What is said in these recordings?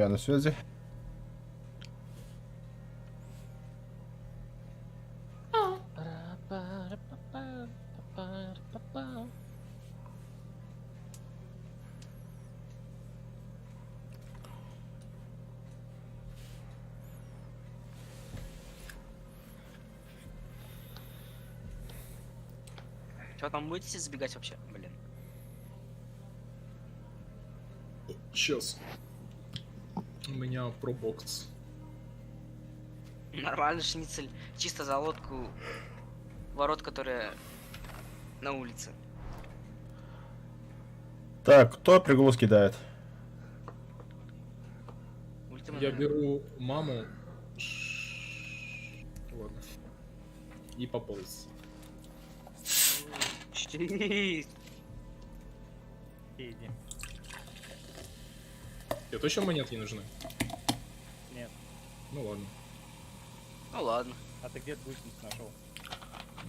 Я на связи. Что там будете забегать вообще? Блин. Сейчас. У меня пробокс. Нормально, шницель. Чисто за лодку ворот, которые на улице. Так, кто приглус кидает? Ультима, Я наверное. беру маму. Ладно. И пополз. Щит. Иди. Тебе точно монетки нужны? Нет. Ну ладно. Ну ладно. А ты где двушник нашел?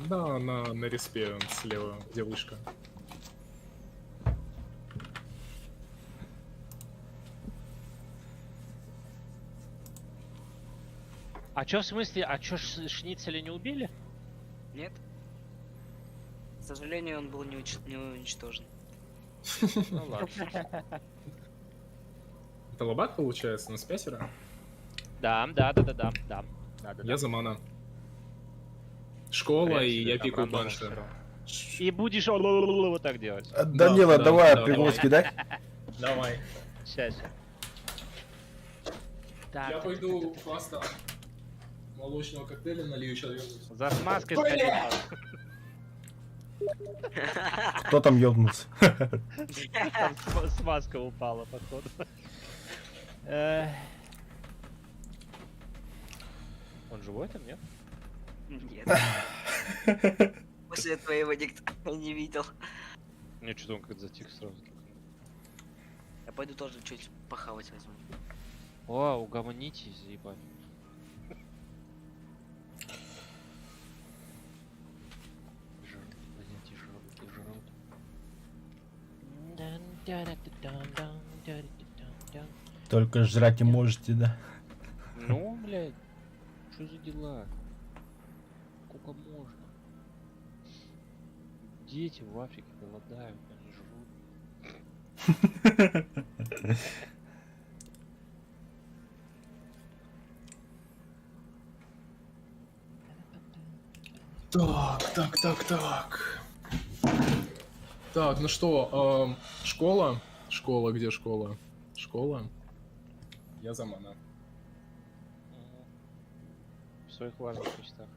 Да, на респе слева, где вышка. А чё в смысле? А чё шницеля не убили? Нет? К сожалению, он был не уничтожен. Ну ладно. Это лобак получается на спясера? Да. Я за мана. Школа, и я пикаю баншер. И будешь вот так делать. Данила, да, давай да, приглус давай. кидай. Давай. Сейчас. Так, Я пойду просто молочного коктейля налью, сейчас вернусь. за смазкой сходи. Кто там ёбнулся? Там смазка упала, походу. Он живой там, нет? Нет. После этого его никто не видел. Не, что-то он как-то затих сразу. Я пойду тоже чуть похавать возьму. О, угомонитесь, ебать. Только жрать не можете, да? Ну, блядь, что за дела? Сколько можно? Дети в Африке голодают, они жрут. Так. Так, ну что, школа? Школа, где школа? Школа? Я за мана. В своих важных мечтах.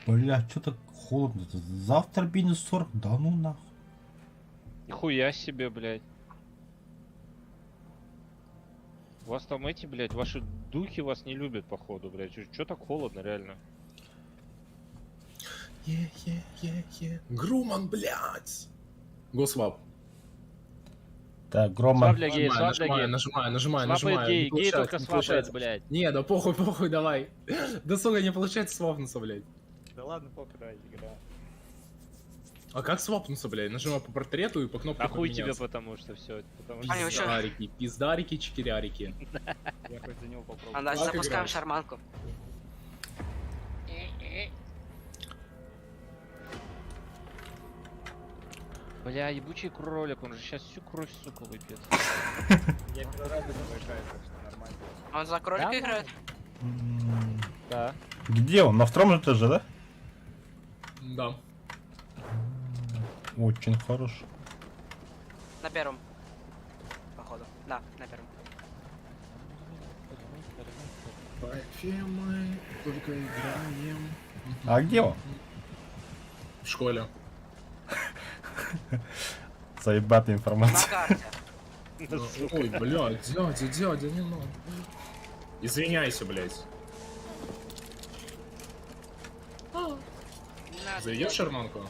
Бля, что так холодно-то? Завтра минус 40, да ну нахуй. Нихуя себе, блядь. У вас там эти, блядь, ваши духи вас не любят, походу, блядь. Чё так холодно, реально? Груман, блядь! Госвап. Так, Грома. Свап для гея, свап для гея. Нажимаю. Свапает гей, Не гей получается, только не свапает, получается. блядь. Не, да похуй, давай. Да сука, не получается свапнуться, блядь. Да ладно, похуй, давай, игра. А как свапнуться, блядь? Нажимаю по портрету и по кнопке А хуй тебе, поменяться. потому что все. Потому Аня, вы что... чё? Пиздарики, чекирярики. Я хоть за него попробую. А дальше Как запускаем играешь? шарманку. Бля, ебучий кролик, он же сейчас всю кровь, сука, выпьет. Я первый раз это решаю, так что нормально. Он за кролика Да, играет? Да. Где он? На втором этаже, да? Да. Очень хорош. На первом. Походу. Да, на первом. Мы только играем. А где он? В школе. Заебатая На информация. карте. Ой, блядь, дядя, не надо. Извиняйся, блядь. Не надо. Зайдешь в шарманку?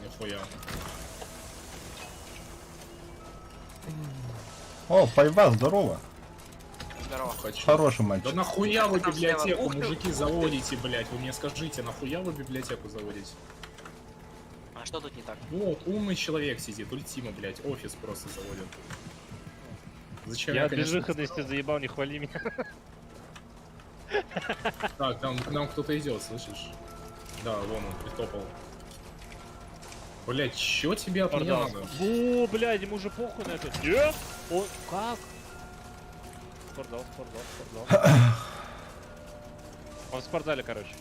Нихуя. О, Пайва, здорово. Здорово. Хочу. Хороший Да мальчик. нахуя вы Там слева. библиотеку, Ух ты. мужики, заводите, блядь? Вы мне скажите, нахуя вы библиотеку заводите? А Что тут не так? Вот, умный человек сидит, ультима, блядь, офис просто заводит. Зачем Я от конечно, безвыходности заебал, не хвали меня. Так, там к нам кто-то идет, слышишь? Да, вон он притопал. Блять, чё тебе от меня Спортзал. надо? О, блядь, ему уже похуй на это. Нет? О, как? Спортзал. Он в спортзале, короче.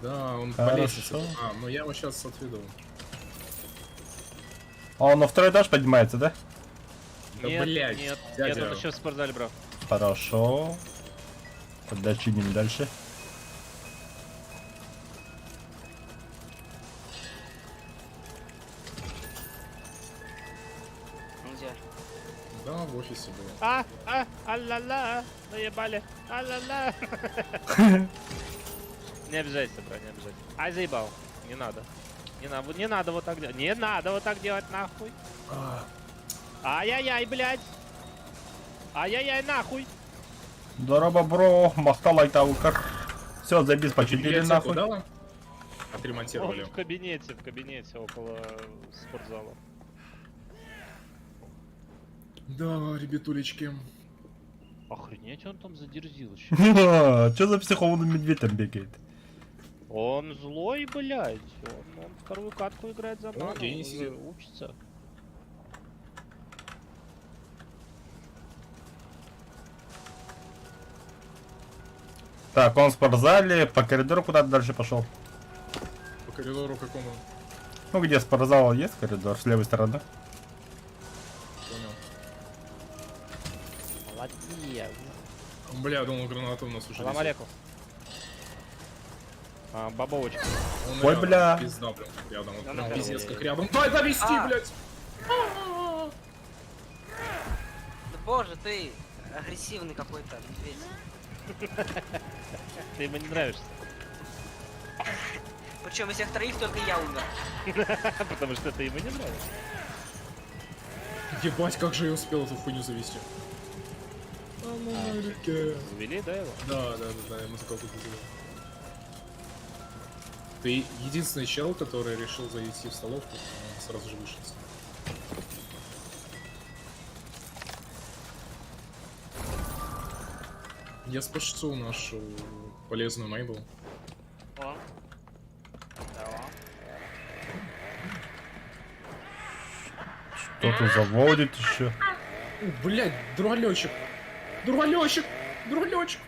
Да, он по Хорошо. лестнице. А, ну я его сейчас отведу. А он на второй этаж поднимается, да? Да Нет, блядь, нет, дядя. он еще в спортзале, брат. Хорошо. Тогда чиним дальше. Ну где? Да, в офисе был. А-ла-ла, наебали, а-ла-ла. Не обижайся, брат, не обижайся. Ай, заебал, не надо. Не надо вот так делать, не надо вот так делать, нахуй. Ай-яй-яй, блядь. Ай-яй-яй, нахуй. Здорово, бро. Махталай таукар. Все, забис починили Библиотеку нахуй. дала? Он Отремонтировали. в кабинете около спортзала. Да, ребятулечки. Охренеть, он там задерзил еще. Че за психованный медведь там бегает? Он злой, блядь. Он вторую катку играет за ману. гений сидит. Учится. Так, он в спортзале, по коридору куда-то дальше пошел. По коридору какому? Ну где спортзал есть коридор, с левой стороны. Понял. Молодец. Бля, думал, гранату у нас уже Салам висит. алейкум. Бабовочка. Он Ой, рядом, бля. Пизда, прям рядом. Вот Да прям нахуй. пиздец, как рядом. Дай довести, А. блядь! Да боже, ты агрессивный какой-то медведь. Ты ему не нравишься. Причем из всех троих только я умер. Потому что ты ему не нравишься. Ебать, как же я успел эту хуйню завести. Завели, да, его? Да, я музыкал тут завел. Ты единственный чел, который решил зайти в столовку, он сразу же вышел. Я спасу нашу полезную Мейбл. О. Да. Кто-то заводит еще. Блять, другалечек! Другалечек! Другалечек!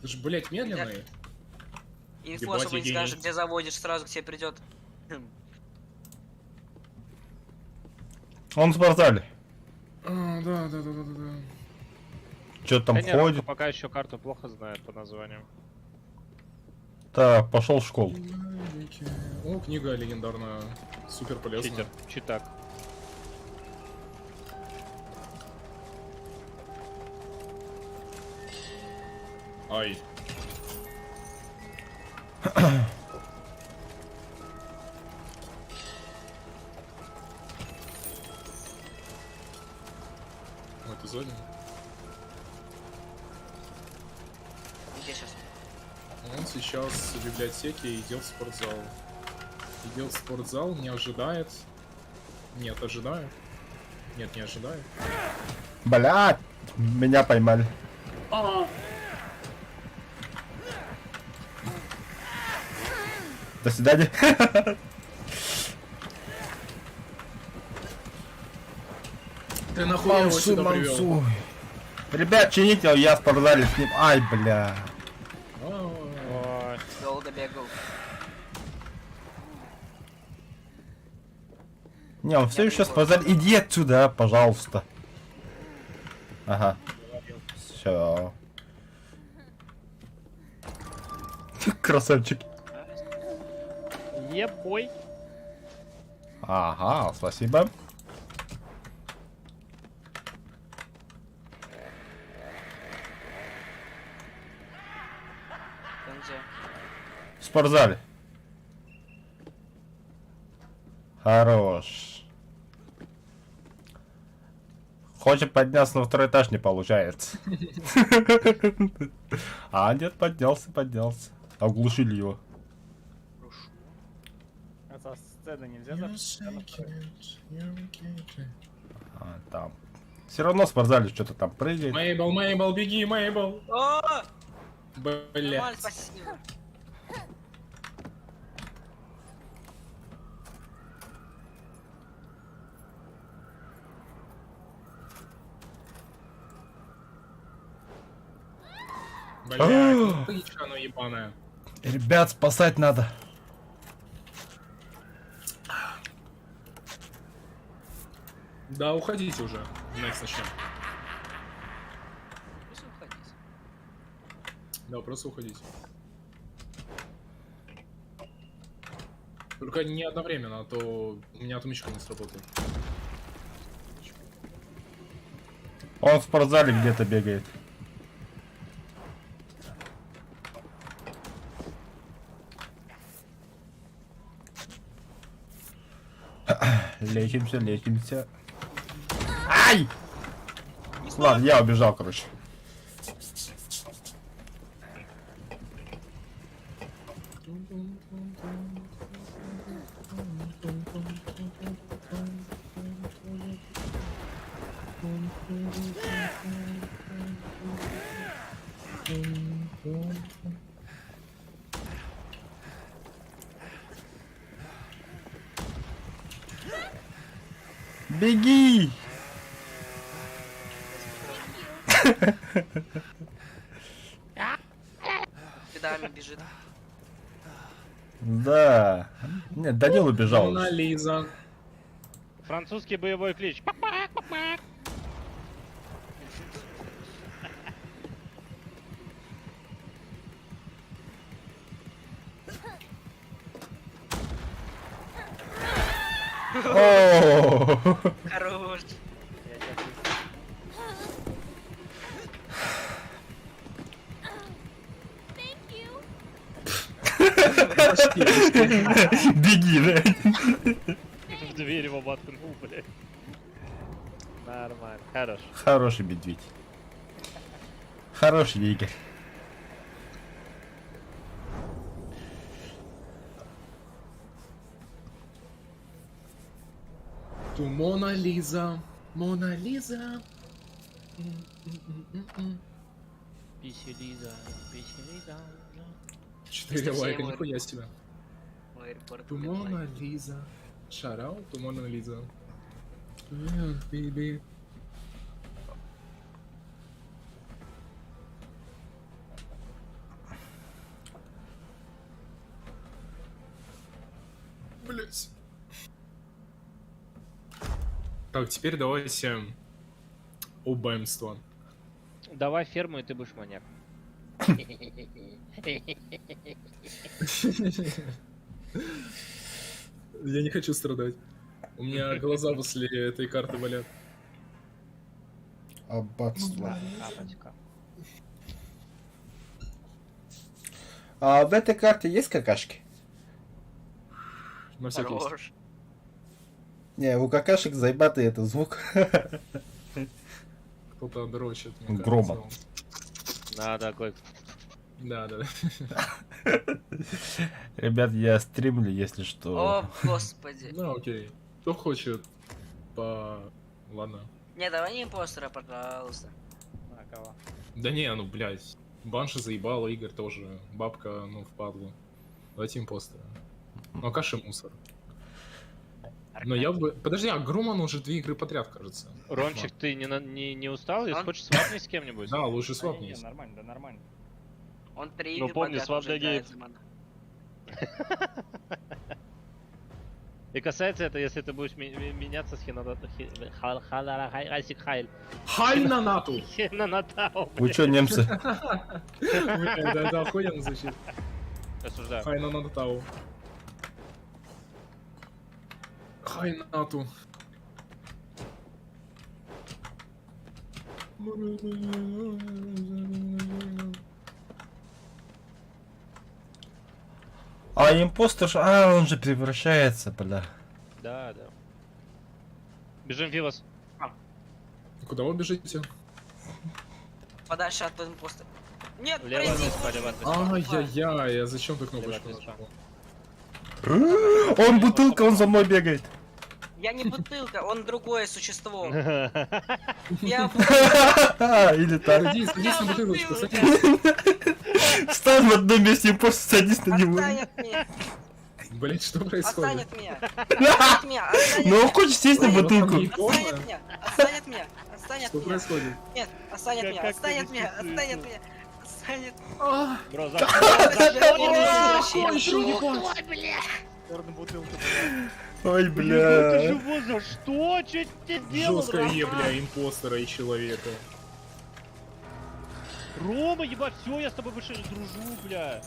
Ты ж, блять, медленный. Инфу Ебать, особо не Евгений. скажешь, где заводишь, сразу к тебе придет. Он в спортзале. Да. Что там Да не, Ромка ходит? пока еще карту плохо знает по названию. Так, пошел в школу. О, книга легендарная. Супер полезная. Читер, читак. Ай. В этой зоне. Где сейчас? Он сейчас в библиотеке идет в спортзал. Идет в спортзал, не ожидает. Нет, ожидает. Нет, не ожидает. Блядь, меня поймали. До свидания. Ты нахуй его сюда привел? Ребят, чините, я в спортзале с ним. Ай, бля. Ой, Долго бегал. Не, он все еще в спортзале. Иди отсюда, пожалуйста. Ага. Все. Красавчик. ебой. Ага, спасибо. Там где? В спортзале. Хорош. Хочет подняться, но второй этаж не получается. А, нет, поднялся. Оглушили его. Рушу. А со сцены нельзя запустить? А, там. Все равно в спортзале что-то там прыгает. Мейбл, беги, Мейбл. О, Блять. нормально, спасибо. Блять, тычка, оно ебаная. Ребят, спасать надо. Да, уходите уже. Next начнем. Просто уходить. Да, просто уходите. Только не одновременно, а то у меня отмычка не сработает. Он в спортзале где-то бегает. Лечимся. Ай! Ладно, я убежал, короче. Беги! Педами бежит. Да. Нет, Данил убежал. Мона Лиза. Французский боевой клич. О! Хорош. Я сейчас Беги, да? В дверь его воткнул, блядь. Нормально. Хорош. Хороший медведь. Хороший Игорь. Ту Мона Лиза. Мона Лиза. Писелиза, писелиза. 4 лайка, Всем нихуя себе. В аэропорту. Ту Мона Лиза. Шарау, ту Мона Лиза. Биби. Блять. Так, теперь давайте убаймство. Давай ферму, и ты будешь маньяк. Я не хочу страдать. У меня глаза после этой карты болят. Аббатство. Апочка. А в этой карте есть какашки? На всякий случай. Хорош. Не, у какашек заебатый это звук. Кто-то дрочит. мне Грома. кажется. Да, такой. Да, да. Ребят, я стримлю, если что. О, господи. Ну окей. Кто хочет по... Ладно. Не, давай не импостера, пожалуйста. на кого? Да не, ну блядь. Банша заебала, Игорь тоже. Бабка, ну, впадлу. Давайте импостера. Ну, а Каши мусор. Но я бы... Подожди, а Груман уже 2 игры подряд, кажется. Ромчик, ты не устал? Если Он- хочешь, свапнись с кем-нибудь. Да, лучше Да не, свапнись. нормально, да нормально. Он 3 Ну, игры помни, подряд свап уже для играет геев. за мана. И касается это, если ты будешь меняться с Хасик Хай на нату! Хинанатау. Вы чё, немцы? Блядь, да, это охуенно звучит. Осуждаю. Хай на натау. Хай на нату. А импостер, а он же превращается, бля. Да, да. Бежим, Вивас. Куда вы бежите? Подальше от импоста. Нет, Влево пройди. от респа, лево от респа. Ай-яй-яй, а зачем ты кнопочку Лево от респа. нажал? Он бутылка, он за мной бегает. Я не бутылка, он другое существо. Я Или так. Садись на бутылочку, бутылка. садись. Стань в одном месте и просто садись на него. Отстань от меня. Блять, что Отстань происходит? от меня. Отстань от меня. Отстань Ну, от он меня. хочет сесть на бутылку. Отстань от меня. Отстань от меня. Отстань от Что меня. происходит? Нет, отстань от меня. Как Отстань ты от меня. не Отстань от меня. Отстань от Бро, за Черную бутылку. Ой, Ты бля. живо за что? Че ты делал, Жесткое Рома? бля, импостера и человека. Рома, ебать, все, я с тобой больше не дружу, бля.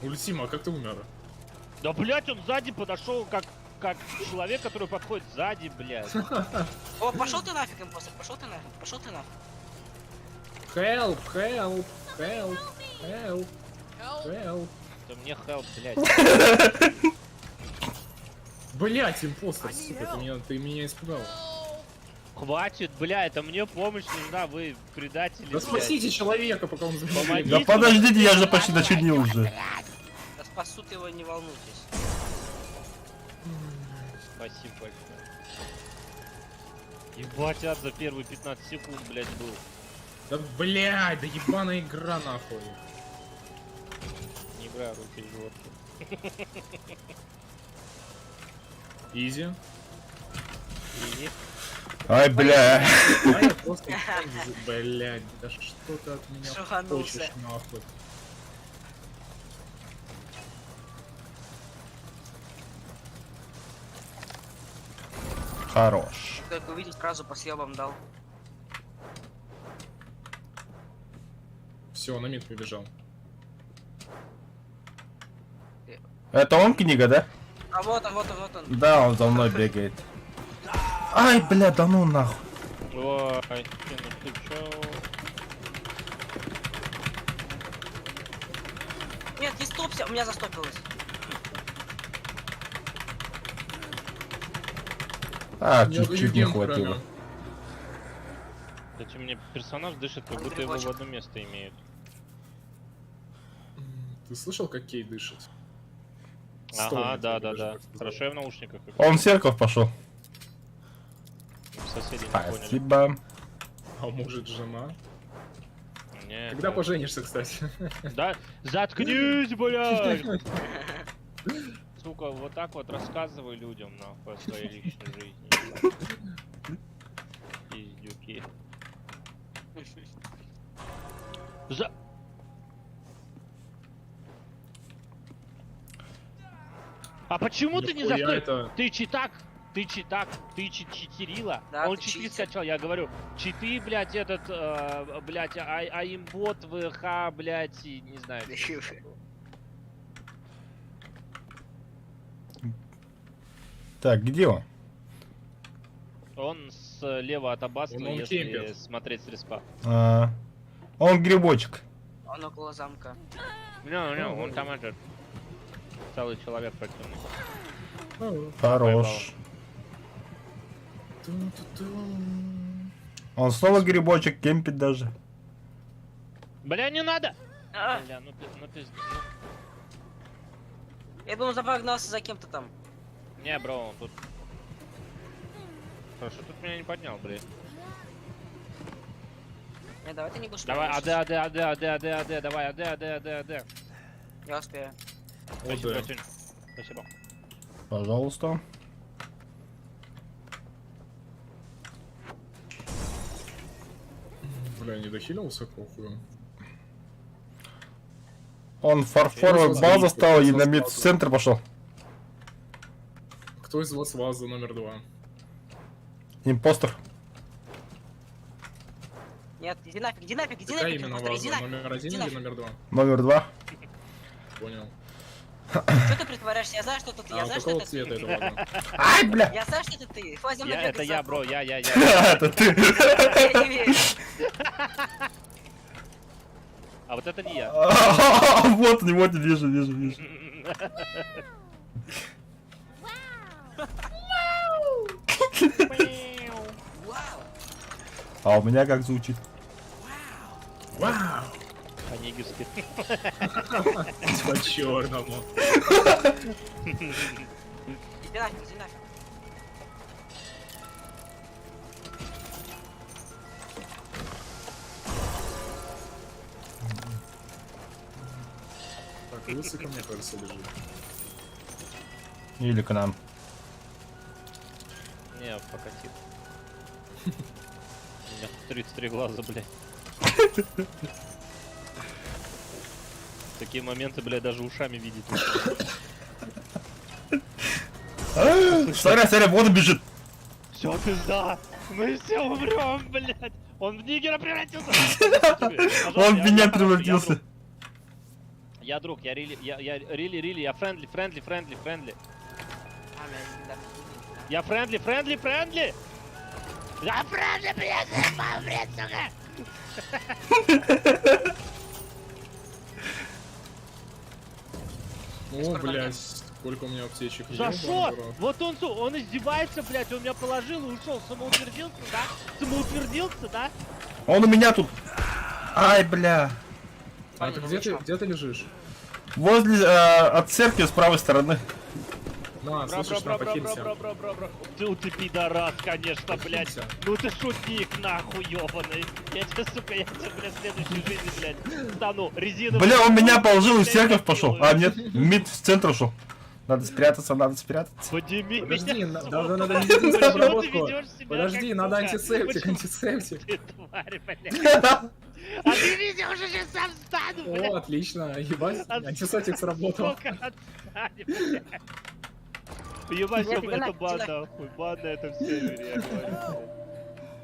Ультима, а как ты умер? Да, блять, он сзади подошел, как человек, который подходит сзади, блядь. О, пошел ты нафиг, импостер. Пошел ты нафиг. Пошел ты нафиг. Help, help, help, help, help. Да мне хелп, блядь. Блять, импостер, сука, ты меня испугал. Хватит, бля, это мне помощь нужна, вы предатели, Да блядь. спасите человека, пока он Помоги. забегает. Да подождите, я же почти начинил уже. Да спасут его, не волнуйтесь. Спасибо большое. Ебать, ад за первые 15 секунд, блядь, был. Да блядь, да ебаная игра нахуй. Не играю руки в живот. Изи. И Ай, бля. А я просто... Блядь, да что ты от меня Шуганулся. хочешь нахуй? Хорош. Только увидел, сразу по съебам дал. Все, на мид побежал. Это он книга, да? А вот он, вот он, вот он. Да, он за мной бегает. Ай, бля, да ну нахуй. Ой, ну ты чё? Нет, не стопся, у меня застопилось. А, Я чуть-чуть не гем хватило. промел. Кстати, мне персонаж дышит, как Он будто его в грибочек. одно место имеет. Ты слышал, как Кей дышит? Ага, Стонет, да, я да, бы да. даже так сказал. Хорошо, я в наушниках. их. Он в церковь пошел. Соседи не поняли. Спасибо. А может жена? Нет, Когда нет. поженишься, кстати? Да, заткнись, блядь! Сука, вот так вот рассказывай людям, нахуй, о своей личной жизни. Пиздюки. За... А почему ты не Нихуя застой? это- Ты читак? Ты читак? Ты читерила? Да, Он ты читы читер. скачал, я говорю. Читы, блядь, этот, блядь, аимбот, ВХ, блядь, и не знаю. Так, где он? Он слева от аббатства, Он если кемпит. смотреть с респа. А, он грибочек. Он около замка. Не, он там этот. Целый человек противный. Хорош. Ту-ту-ту. Он снова грибочек, кемпит даже. Бля, не надо! А, Бля, ну ты, я думал, запогнался за кем-то там. Не, бро, он тут... Хорошо, тут меня не поднял, блядь. Не, давай ты не будешь. Давай, подниматься. АД, давай, АД. Я успею. Спасибо, да. Катюнь. Спасибо. Пожалуйста. Бля, не дохилился похуй. Он фарфоровая база стала и на медцентр пошел. Кто из вас ваза номер 2? Импостер. Нет, иди нафиг, иди нафиг, иди Какая нафиг, именно импостер, иди ваза? нафиг. Номер 1 иди или нафиг. номер 2? Номер 2. Понял. Что ты притворяешься? Я знаю, что это ты. А Я у знаю, что какого это цвета ты. это ваза? Ай, бля! Я знаю, что это ты. Хватит за мной Я, бегать это за я, бро, мной. я. Это ты. Я не верю. А вот это не я. Вот он, вот он, вижу. Вау. А у меня как звучит? Вау! По-нигерски. По-черному. Иди нафиг, иди нафиг. Так, высоко, мне кажется, лежит. Или к нам. Не, покатил. У меня 33 глаза, блядь. Такие моменты, блядь, даже ушами видеть. Смотри, вон он бежит. Все, пизда! Мы все умрем, блядь! Он в нигера превратился! Он в меня превратился. Я друг, я рили, я френдли. А, меня даже Я френдли! Я френдли, блядь, помрет, сука! О, блядь, сколько у меня аптечек. За Ёбаный что? рот. Вот он издевается, блядь, он меня положил и ушел. Самоутвердился, да? Самоутвердился, да? Он у меня тут. Ай, бля. А ты где ты лежишь? Возле от церкви с правой стороны. На, слышишь, на, похилься. Ты пидорас, конечно, блядь. Похилься. Ну ты шутник, нахуй, ёбаный. Я тебе, сука, я тебе, блядь, в следующей жизни, блядь, стану резиновым. Бля, он меня положил и в церковь пошел. А, нет, мид в центр ушел. Надо спрятаться, надо спрятаться. Подними Подожди, меня, надо сука. медицинскую Почему ты обработку. ведёшь себя Подожди, как, надо сука? антисептик, Почему антисептик. ты тварь, блядь? А ты видел, уже сейчас сам встану, блядь. О, отлично, ебать, От- антисептик сработал. Сука, отстань, блядь. Ебать, Нет, это иди банда, нафиг. охуй, банда это в сервере, я говорю,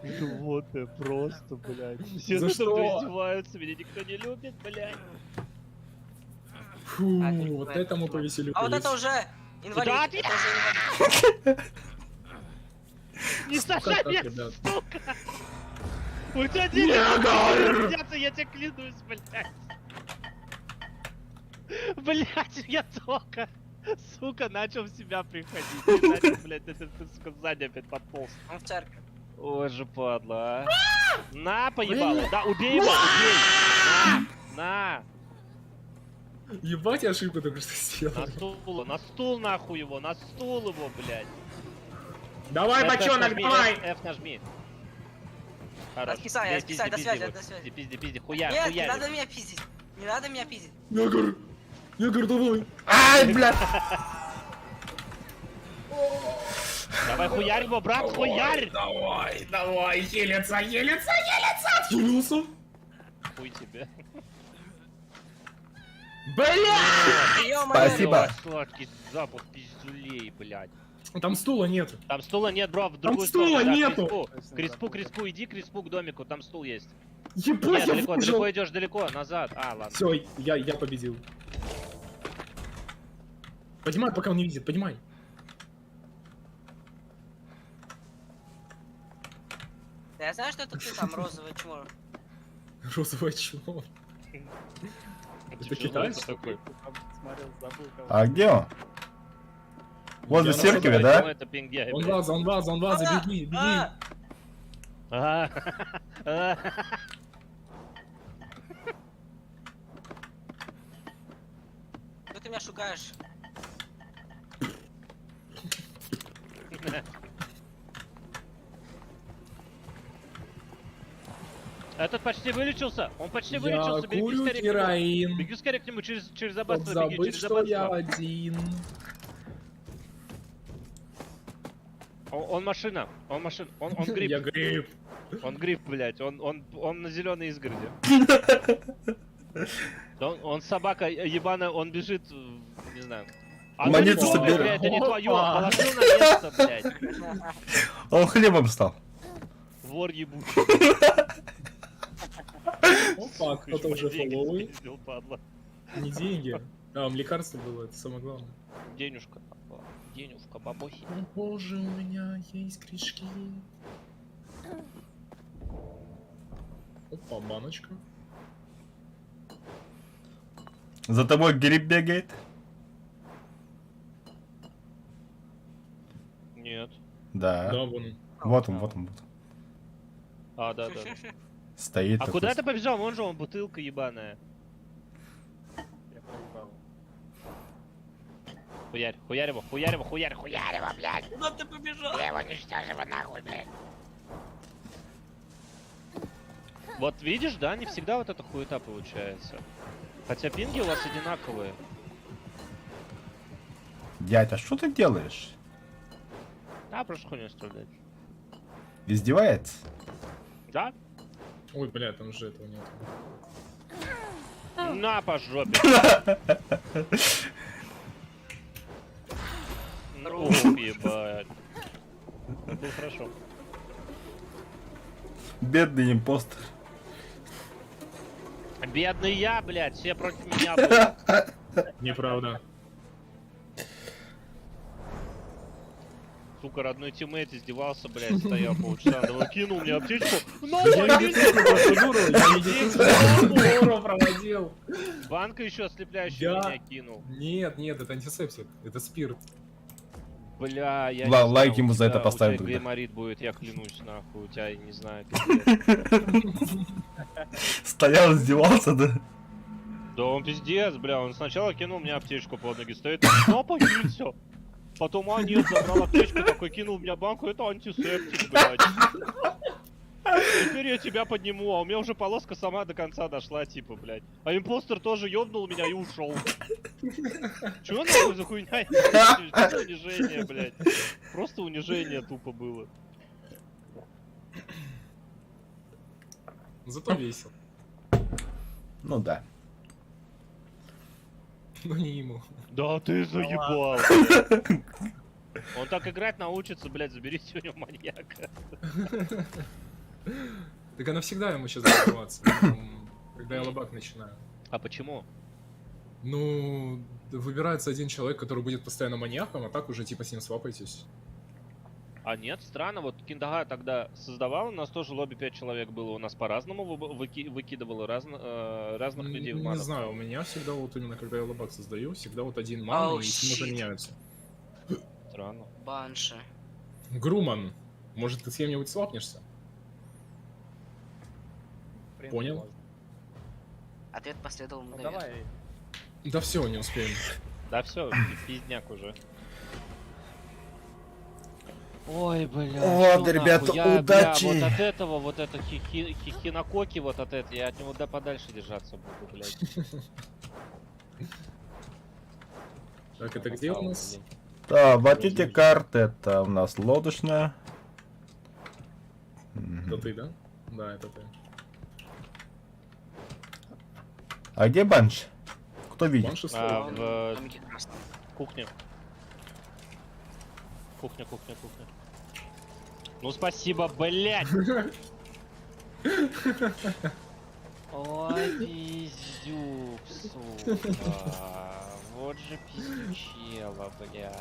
блядь. Животное просто, блядь. Все За надо что? мной издеваются, меня никто не любит, блядь. Фу, вот этому повеселю. А вот это уже инвалид. Да, Это уже инвалид. Не Сука, сажай так, меня, ребят. сука! У тебя деньги я тебе клянусь, блядь. Блядь, я только, сука, начал в себя приходить. И начал, блядь, ты, сука, сзади опять подполз. Он в церкви. Ой же падла, а. На, поебало. Да, убей его, убей. На. Ебать, я ошибку только что На сделал. стул нахуй его, на стул его, блядь. Давай, F бочонок, нажми, давай! F нажми. Хорош. Расписай, Пизди, расписай, до пизди, связи, вот. до связи. Пизди, хуя, Нет, не хуя. надо меня пиздить. Не надо меня пиздить. Егор, давай. Ай, бля. Давай хуярь его, брат, хуярь! Давай, хилится. Отхилился. Хуй тебе. Бля! Ё-моё. Спасибо. Сладкий запах пиздюлей, блядь. Там стула нет. Там стула нет, бро, в другую стула сторону. Да, нету! К Респу, иди к Респу, к домику, там стул есть. Ебать, Нет, я далеко выжил. идешь, далеко, назад. А, ладно. Все, я победил. Поднимай, пока он не видит, поднимай. Да я знаю, что это ты там, розовый чмо. Розовое чмо. Это Тяжело китайский? такой. Там смотрел, забыл кого. А где он? Возле Я церкви, Ну, да? это пингяй, Он блядь. ваза, А, беги, беги. а, А. Что ты меня шугаешь? Этот почти вылечился. Он почти Я вылечился. Беги курю скорее к нему. героин. Беги скорее к нему через Вот аббатство. Беги забыть, через что я аббатство. один. Он машина. Он машина. Он Я гриб. гриб. Он гриб, блядь. Он на зеленой изгороди. Он собака ебаная, он бежит, не знаю. А ну Монеты не трогай, собирай. блядь, это не твое. Опа. Положил на место, блядь. Он хлебом стал. Вор ебучий. Опа, кто-то уже Деньги фолловый. спиздил, падла. Не деньги. А, лекарство было, это самое главное. Денюшка. Денюшка, бабохи. О боже, у меня есть крышки. Опа, баночка. За тобой гриб бегает. Нет. Да. Да, вон он. Вот он, вот он, вот он. А, да. Стоит А такой. куда ты побежал? Вон же он, бутылка ебаная. Я проебал. Хуярь его, блядь. Куда ты побежал? Я его уничтожил нахуй, блядь. Вот видишь, да, не всегда вот эта хуета получается. Хотя пинги у вас одинаковые. Дядь, а что ты делаешь? Да, просто хуйню стрелять. Издевается? Да? Ой, бля, там же этого нет. На по жопе. Ну, ебать. Это было хорошо. Бедный импостер. Бедный я, блядь, все против меня были. Неправда. Сука, родной тиммейт издевался, блядь, стоял полчаса, давай кинул мне аптечку. На, Я аптечку! процедуру проводил. Банка еще ослепляющая Да. меня кинул. Нет, это антисептик, это спирт. Бля, я Ла- не лайк знаю, ему у за это тебя- поставим У тебя тогда. гайморит будет, я клянусь, нахуй, у тебя, не знаю, пиздец. Стоял, издевался, да? Да он пиздец, бля, он сначала кинул мне аптечку под ноги, стоит, но похиль все. Потом, а нет, забрал аптечку, такой кинул мне банку, это антисептик, блядь. Теперь я тебя подниму, а у меня уже полоска сама до конца дошла, типа, блядь. А импостер тоже ёбнул меня и ушел. Чё нахуй за хуйня? Что за унижение, блядь? Просто унижение тупо было. Зато весел. Ну да. Но не ему. Да ты заебал. Он так играть научится, блядь, заберите у него маньяка. Так она всегда ему сейчас забиваться. Когда я лобак начинаю. А почему? Ну, выбирается один человек, который будет постоянно маньяком, а так уже типа с ним свапаетесь. А нет, странно, вот Киндага тогда создавал, у нас тоже лобби 5 человек было, у нас по-разному выкидывало разных людей в Не ману. знаю, у меня всегда вот именно, когда я лобак создаю, всегда вот один ман, Оу, и с ним уже щит. меняются. Странно. Банши. Груман, может ты с кем-нибудь свапнешься? В принципе, Понял. можно. Ответ последовал Ну мгновенно. давай. Да все, не успеем. Да все, пиздняк уже. Ой, бля. Вот, что ребята, нахуй? Я, удачи. Бля, вот от этого, вот это хихинококи, вот от этого, я от него да подальше держаться буду, блядь. Так, это где у нас? Да, вот эти карты, это у нас лодочная. Это ты, да? Да, это ты. А где банш? Кто видит? Банши А, стоит. в Домики красные. кухне. Кухня. Ну спасибо, блядь! Ой, пиздюк, сука. Вот же пиздючела, блядь.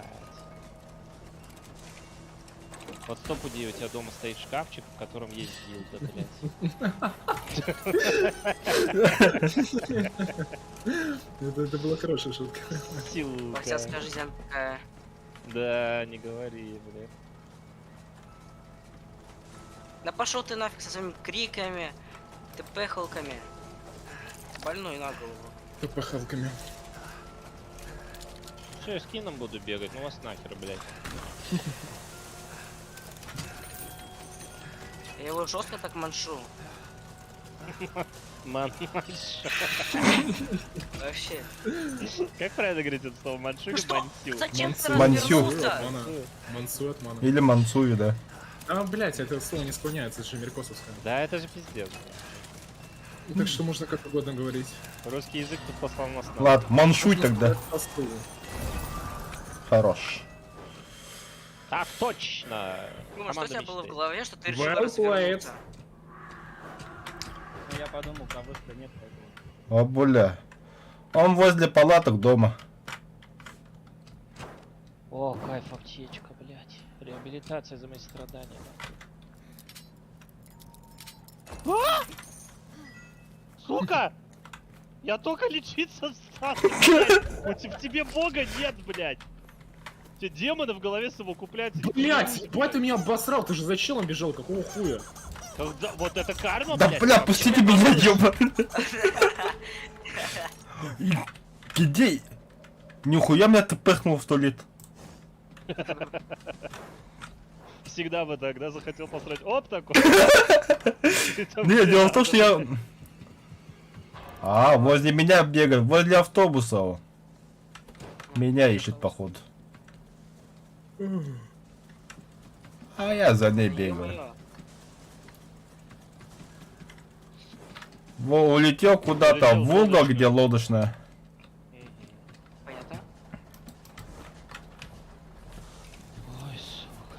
Вот стопудей у тебя дома стоит шкафчик, в котором есть дилдо, блядь. Это была хорошая шутка. Сука. Борцовская жизнь она такая. Да, не говори, блядь. Да пошел ты нафиг со своими криками, ТП-халками. Больной на голову. Пахалками. Все, я с кином буду бегать, ну вас нахер, блядь. Я его жестко так маншу. Манш. Вообще. Как правильно говорить это слово? Маншу или Что? мансю? Зачем ты Мансю. развернулся? Мансу от мана. Или Мансуи, да. А, блять, это слово не склоняется, это же америкосовское. Да, это же пиздец. Так что можно как угодно говорить. Русский язык тут послал нас на. Ладно, маншуй тогда. Посту. Хорош. Так точно. Дима, что у тебя было в мечты. голове, что ты решил Well развернуться? Ну я подумал, кого-то нет, поэтому. О, бля. Он возле палаток дома. О, кайф, аптечка, блядь. Реабилитация за мои страдания. Сука! Я только лечиться встал, блядь. В тебе бога нет, блядь. Тебе демоны в голове совокупляются. Блять, ебать ты меня обосрал, ты же за челом бежал, какого хуя? Вот это карма, Да блядь. бля, вообще. пустите меня, ёба. Где? Нихуя меня ты пыхнул в туалет. Всегда бы так, да, захотел посрать. Оп, такой. Не, дело в том, что я... А, возле меня бегает, возле автобуса он. Меня ищет, походу. А я за ней бегаю. Ё-моё. Во, улетел куда-то Улетел в в угол, лодочную. где лодочная. Понятно? Ой, сука.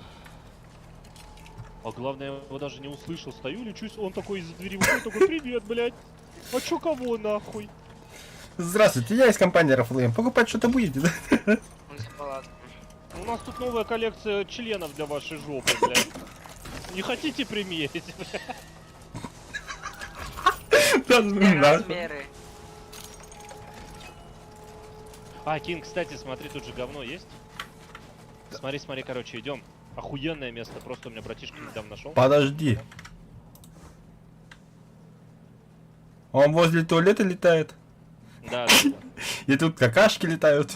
А главное, я его даже не услышал. Стою, лечусь, он такой из-за двери выходит, такой, привет, блядь. А чё кого нахуй? Здравствуйте, я из компании Рафлейм. Покупать что-то будете, да? Он из палатки. У нас тут новая коллекция членов для вашей жопы, блядь. Не хотите примерить, блядь? Да ну нахуй. Размеры. А, Кин, кстати, смотри, тут же говно есть. Смотри, смотри, короче, идем. Охуенное место, просто у меня братишка недавно нашел. Подожди. Он возле туалета летает. Да, да, да. И тут какашки летают.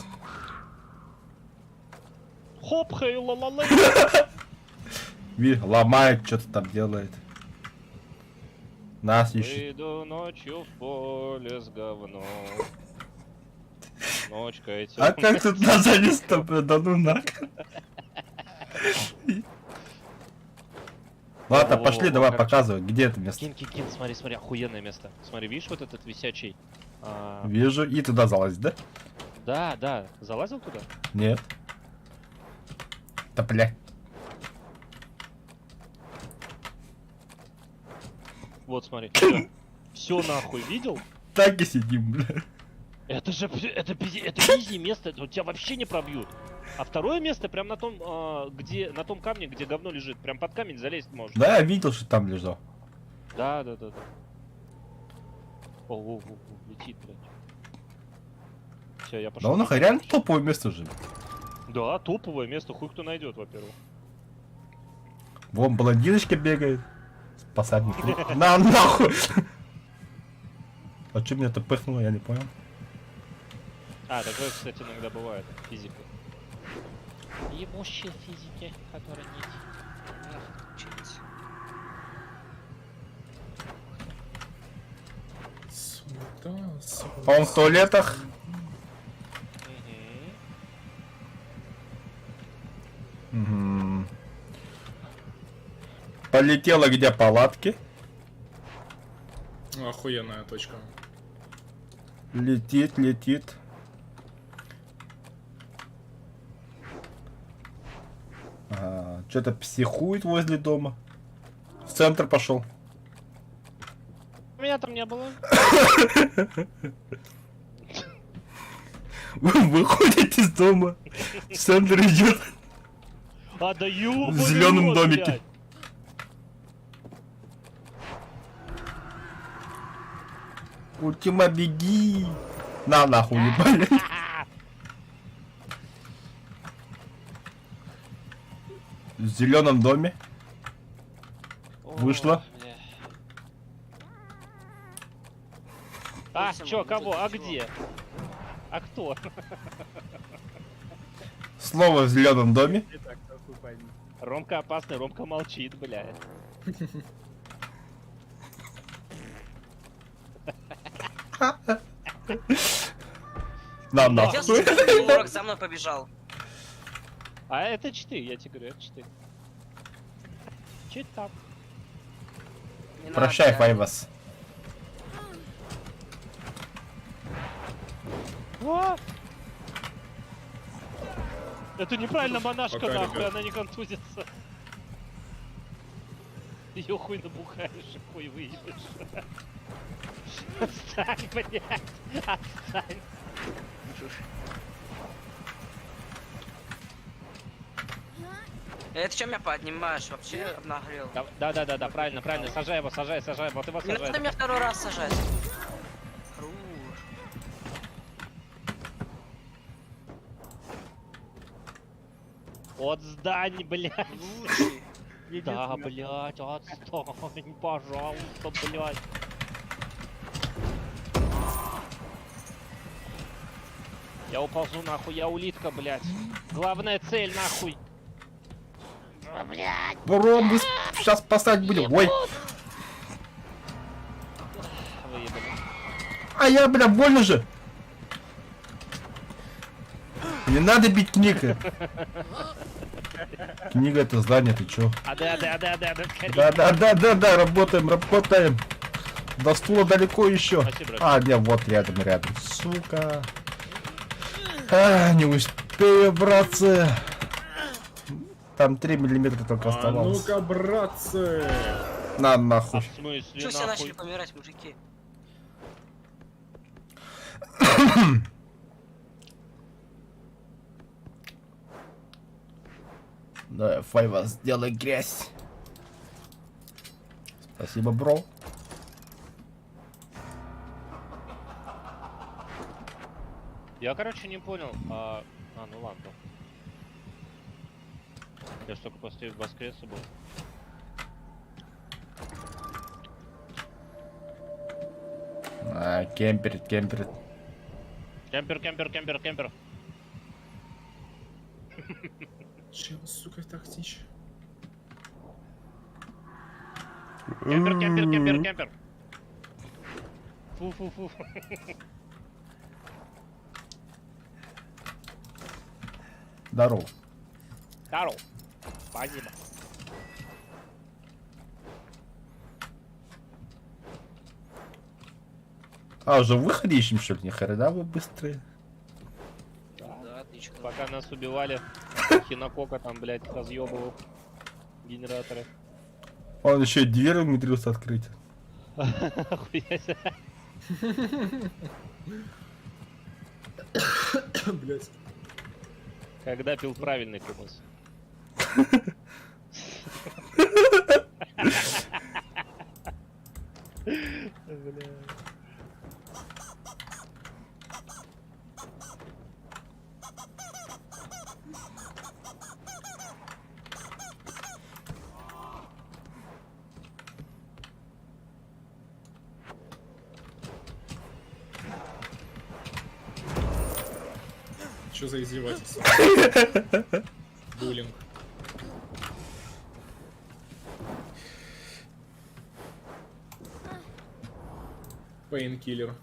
Хоп, хей, ла-ла-лей. Ломает, что-то там делает. Нас ищет. Выйду ночью в поле с говном. Ночка эти. А как тут нас залез-то, да ну нахуй. Ладно, Во-во-во, пошли, давай короче. показывай, где это место. Кин, Кин, Кин, смотри, смотри, охуенное место. Смотри, видишь вот этот висячий? Вижу, и туда залазь, да? Да, да. Залазил туда? Нет. Да бля. Вот, смотри. Все нахуй, видел? Так и сидим, бля. Это же, это изи место, вот тебя вообще не пробьют. А второе место прям на том, где, на том камне, где говно лежит. Прям под камень залезть можно. Да, я видел, что там лежал. Да, да, да, да. О, летит, блядь. Все, я Да пошел. он нахуй реально топовое место же. Да, топовое место, хуй кто найдет, во-первых. Вон блондиночка бегает. Посадник. На нахуй! А что меня это пыхнуло, я не понял. А, такое, кстати, иногда бывает. Физика. Ебущие физики, которые нет. Учить. Суета, суета. Он в туалетах. Мгм. Полетела где палатки. Охуенная точка. Летит, летит. Что-то психует возле дома. В центр пошел. Меня там не было. Выходит из дома. В центр идет. А, да ёбаный В зелёном рот, домике. блядь. Ультима, беги. На нахуй, ебали. В зеленом доме. Вышла. О, бля. А, Всем чё, будет кого? А ничего. где? А кто? Слово в зеленом доме. И так, нахуй пойми. Ромка опасный, Ромка молчит, бля. На Я нахуй. придурок за мной побежал. А это читы, я тебе говорю, это читы. Чит там. Не Прощай, надо. Файвас. А! Это неправильно, монашка, Пока, нахуй, ребят. она не контузится. Её хуй набухаешь и хуй выебешь. Отстань, блядь! Отстань! Ты чё меня поднимаешь? Вообще обнаглел. Да, правильно, правильно, сажай его, сажай, вот его Не надо сажай. меня второй раз сажать. Хорош. Отстань, блядь! Лучший. Да, блядь, отстань, пожалуйста, блядь. Я уползу нахуй, я улитка, блядь. Главная цель, нахуй. Пробуй, сейчас спасать будем. Ой, Выебали. а я, бля, больно же. Не надо бить книга. Книга это здание, ты чё? Да, Да, работаем. До стула далеко еще. Спасибо, брат. А, не, вот рядом. Сука. А, не успею, братцы. Там 3 миллиметра только А оставалось. ну-ка, братцы! На, А нахуй. в смысле, Чё все начали нахуй? помирать, мужики? Да, Файва, сделай грязь. Спасибо, бро. Я, короче, не понял. Ну ладно. Я ж только после воскреса был. А, кемпер. Кемпер. Чем, сука, так течь? Кемпер. Фу. Здорово. Здорово. Спасибо. А, уже выходи ищем, что ли? Ни хрена вы быстрые. Да, отлично. Пока нас убивали, Хинокока там, блядь, разъебывал генераторы. Он еще и дверь умудрился открыть. Охуеть. Блять. Когда пил правильный кумыс. Что за издевательство? Буллинг. Пейнкиллер.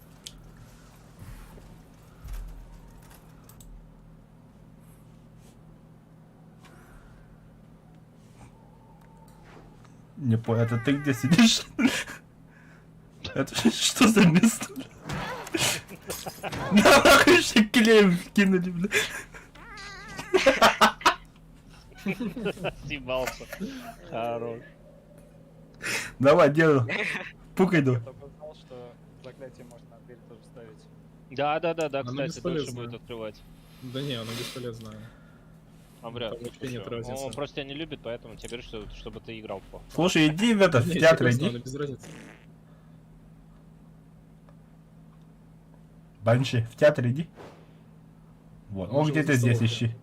Не понял, это ты где сидишь? Это что за место? Нахуй еще клеем кинули, бля. Съебался. Хорош. Давай, делай. Пукай, давай. Только знал, что заклятие можно на дверь тоже ставить. Да, Оно кстати, дольше бесполезно. будет открывать. Да не, оно бесполезное. А, бля, Там вообще нет всё. разницы. Он просто тебя не любит, поэтому тебе говорит, чтобы ты играл по. Слушай, иди в это, в Не, театр серьезно, оно иди. без разницы. Банши, в театр иди. Вот, Он он же где-то возле здесь столовки. ищи.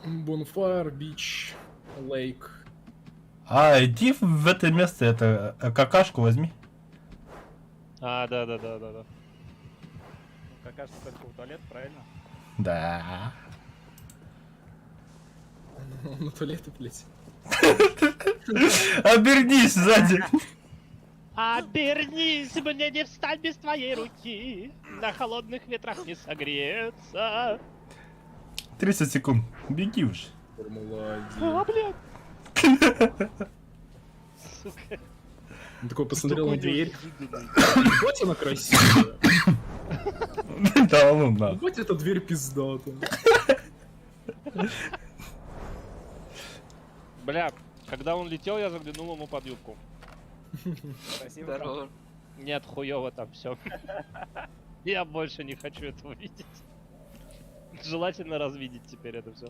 Bonfire, Beach, Lake. А, иди в это место, это какашку возьми. А, да. Ну, какашка только в туалет, правильно? Да. На туалеты, блять. Обернись сзади. Обернись, мне не встать без твоей руки. На холодных ветрах не согреться. 30 секунд. Беги уж. Формула 1. блядь. Сука. Он такой посмотрел на Такой дверь. неожиданный. Ебать она красивая. Да, ну да. Ебать эта дверь пиздата. Бля, когда он летел, я заглянул ему под юбку. Спасибо. брат. Здорово. Нет, хуёво там все. Я больше не хочу этого видеть. Желательно развидеть теперь это все.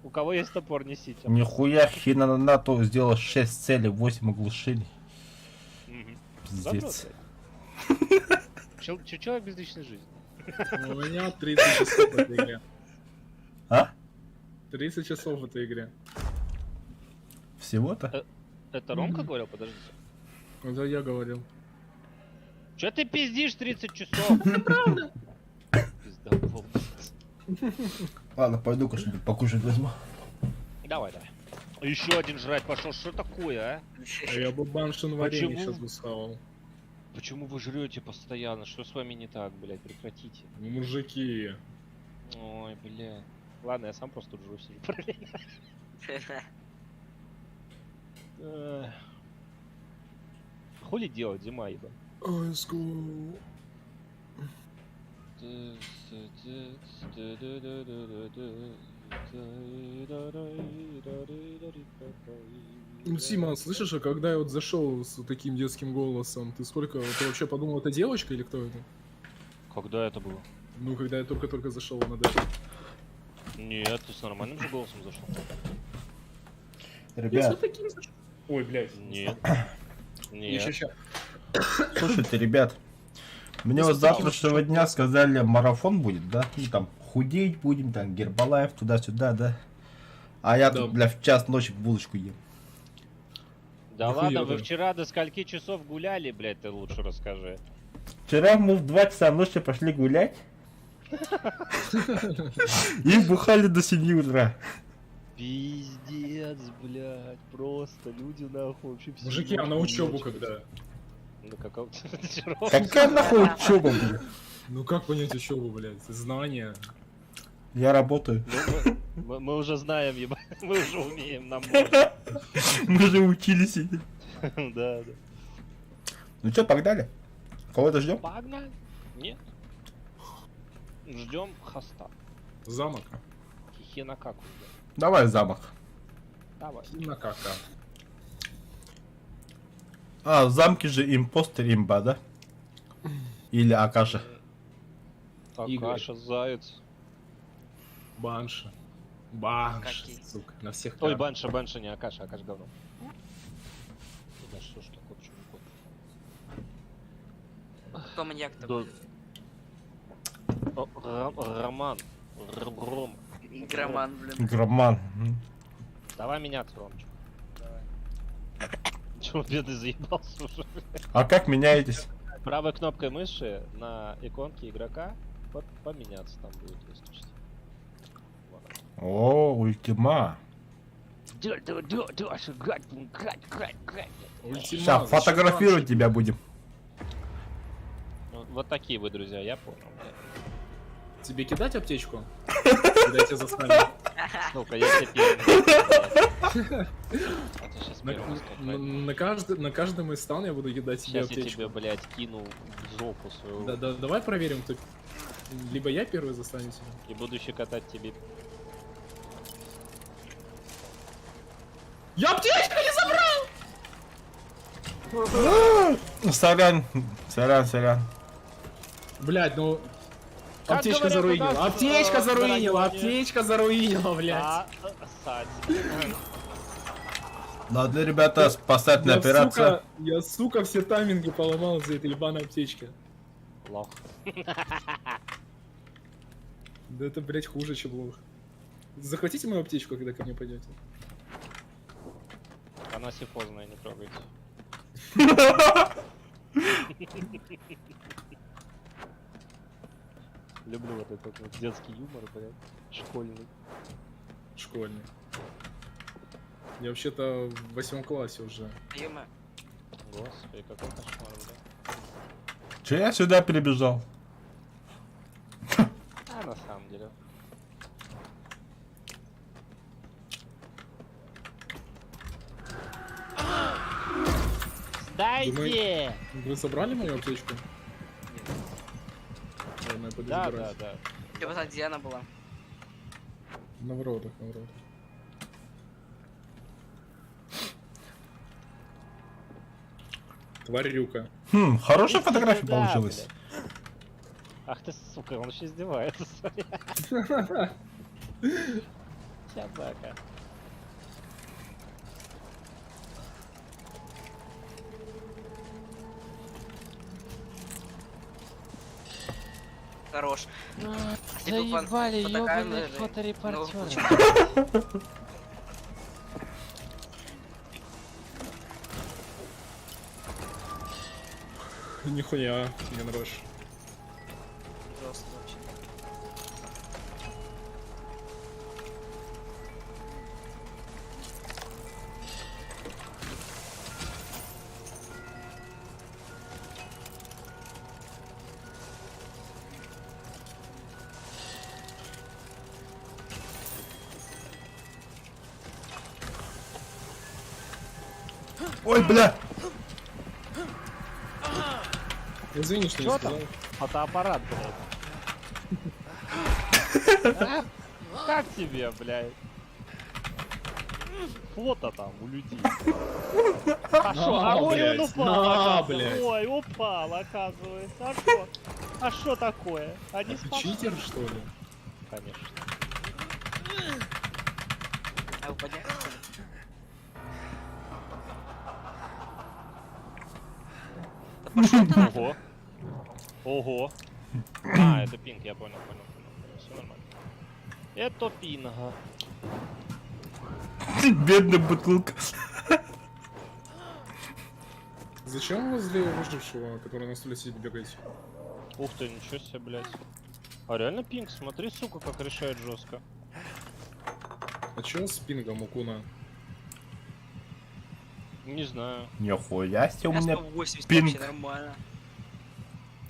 У кого есть топор, несите. Нихуя Хинанато сделал 6 целей, 8 оглушений. Мгм. Пиздец. Человек без личной жизни. У меня 30 часов в этой игре. А? 30 часов в этой игре. Всего-то? Это Ромка говорил? Подождите. Это я говорил. Че ты пиздишь 30 часов? Пиздобол. Ладно, пойду-ка что-нибудь покушать возьму. Давай, давай. Еще один жрать пошел. Что такое, а? А я бы баншин варенье Почему? сейчас бы схавал. Почему вы жрете постоянно? Что с вами не так, блядь? Прекратите. Мужики. Ой, блядь. Ладно, я сам просто тут жру сижу параллельно. Эх. Хули делать, зима, ебать. Let's go. Сима, слышишь, а когда я вот зашел с вот таким детским голосом, ты сколько, ты вообще подумал, это девочка или кто это? Когда это было? Ну, когда я только-только зашел на дачу. Нет, ты с нормальным же голосом зашел. Ребят, Ой, блядь. Нет. Нет. Ща. слушайте, ребят. Мне вот с завтрашнего дня сказали, марафон будет, да? Ну там, худеть будем, там, Гербалайф, туда-сюда, да? А я тут, Да. бля, в час ночи булочку ем. Да Нихуя, ладно, вы да. вчера до скольки часов гуляли, блядь, ты лучше расскажи. Вчера мы в 2 часа ночи пошли гулять. И бухали до 7 утра. Пиздец, блядь, просто люди нахуй вообще Мужики, а на учебу когда? Ну какого Какая нахуй учеба, блядь? Ну как понять учебу, блядь? Знания. Я работаю. Мы уже знаем, ебать, мы уже умеем, нам можно. Мы же учились. Да, да. Ну что, погнали? Кого-то ждем? Погнали. Нет. Ждем хоста. Замок. Хихинакаку ждем. Давай замок. Давай. На кака. А, в замке же импостер имба, да? Или Акаша. Игорь. Акаша, заяц. Банша. Банша, Какие? сука. На всех Ой, картах. Банша не Акаша, Акаш говно. Да что ж такое, почему не Кто маньяк-то Да. будет? Роман. Ром. Игроман, блин. Громан. Давай меняться, Ромчик. Чего бедный заебался уже? А как меняетесь? Правой кнопкой мыши на иконке игрока поменяться там будет выскочить. О, ультима. Ультима, Сейчас фотографировать тебя будем. Вот такие вы, друзья, я понял. Тебе кидать аптечку? Когда я тебя застану? Ну-ка, я тебе первый. А ты сейчас На, первый на каждом из стан я буду кидать тебе Сейчас я тебе, аптечку. блядь, кину в жопу свою Да, давай проверим, кто... Либо я первый застану тебя. и буду щекотать тебе. Я аптечку не забрал! Сорян. Блядь, ну... Как Аптечка говорят у заруинила, нас, аптечка в заруинила, районе. аптечка заруинила, блядь. Сать. Надо, ребята, спасательная операция. Я, сука, все тайминги поломал из-за этой ебаной аптечки. Лох. Да это, блядь, хуже, чем лох. Захватите мою аптечку, когда ко мне пойдете. Она сифозная, не трогайте. Люблю вот этот вот детский юмор, блядь, школьный. Школьник. Я вообще-то в 8 классе уже. Ема. Господи, какой кошмар, блядь. Че я сюда перебежал? А на самом деле. Сдайте! Вы собрали мою аптечку? Ладно, я пойду Да, забирать. да. Я бы знать, где она была. На воротах. Тварюка. Хорошая Иди фотография сюда, получилась. блядь. Ах ты, сука, он еще издевается. Собака. Хорош. Если бы фон- Заебали, фотокамеры, ёбаные фоторепортеры. ну, Нихуя, не нравишь. жестко вообще. Ой, бля! Извини, что не Чё сказал. там? Фотоаппарат, блядь. А? Как тебе, блядь? Фото там у людей. А шо? А ой, блядь, он упал, на, оказывается. блядь. Ой, упал, оказывается. А шо? А шо такое? Они Ты спасли. читер, что ли? Конечно. А вы подняли? Да пошел ты нафиг. Ого. Ого. А, это пинг, я понял. Все нормально. Это пинга. Бедная бутылка. Зачем вы возле выжившего, который на стуле сидит, бегаете? Ух ты, ничего себе, блядь. А реально пинг, смотри, сука, как решает жестко. А чё с пингом у Куна? Не знаю. Нихуя себе, у Я меня 180 пинг. вообще нормально.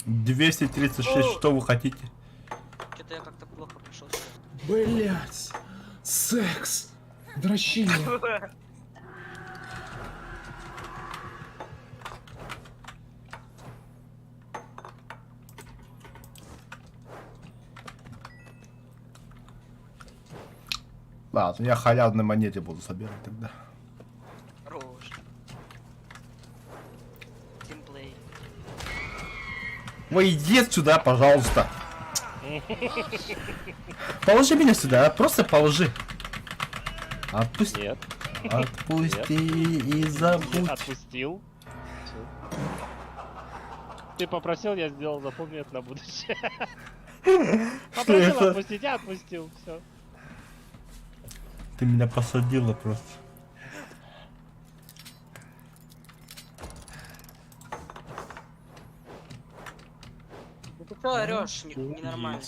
236, что вы хотите? Что-то я как-то плохо пришел. Блять! Секс! Дрочение! Ладно, я халявной монете буду собирать тогда. Хорош. Тимплей. Ой, иди сюда, пожалуйста. Положи меня сюда, просто положи. Отпусти. Нет. Отпусти и забудь. Отпустил. Всё. Ты попросил, я сделал, запомни это на будущее. Попросил это? отпустить, я отпустил. Все. Ты меня посадила просто. Ну ты что орешь? Ненормально.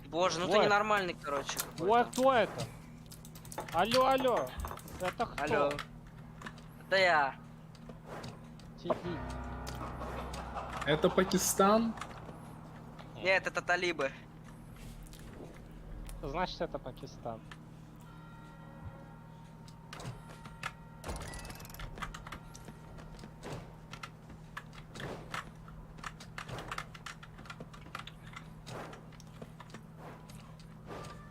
Боже, ну ты Ой. ненормальный, короче. Ой, какой-то. кто это? Алло, алло. Это кто? Алло. Да я. Сиди. Это Пакистан? Нет, это талибы. Значит, это Пакистан.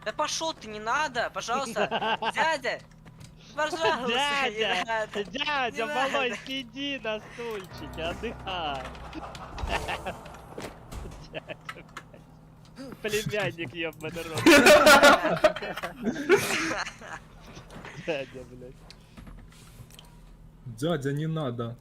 Да пошел ты, не надо, пожалуйста. Дядя. Пожалуйста, не Дядя, надо. дядя, Не малой, надо. сиди на стульчике, отдыхай. Дядя, блядь. Племянник, ёбаный рот. Дядя, блядь. Дядя, не надо.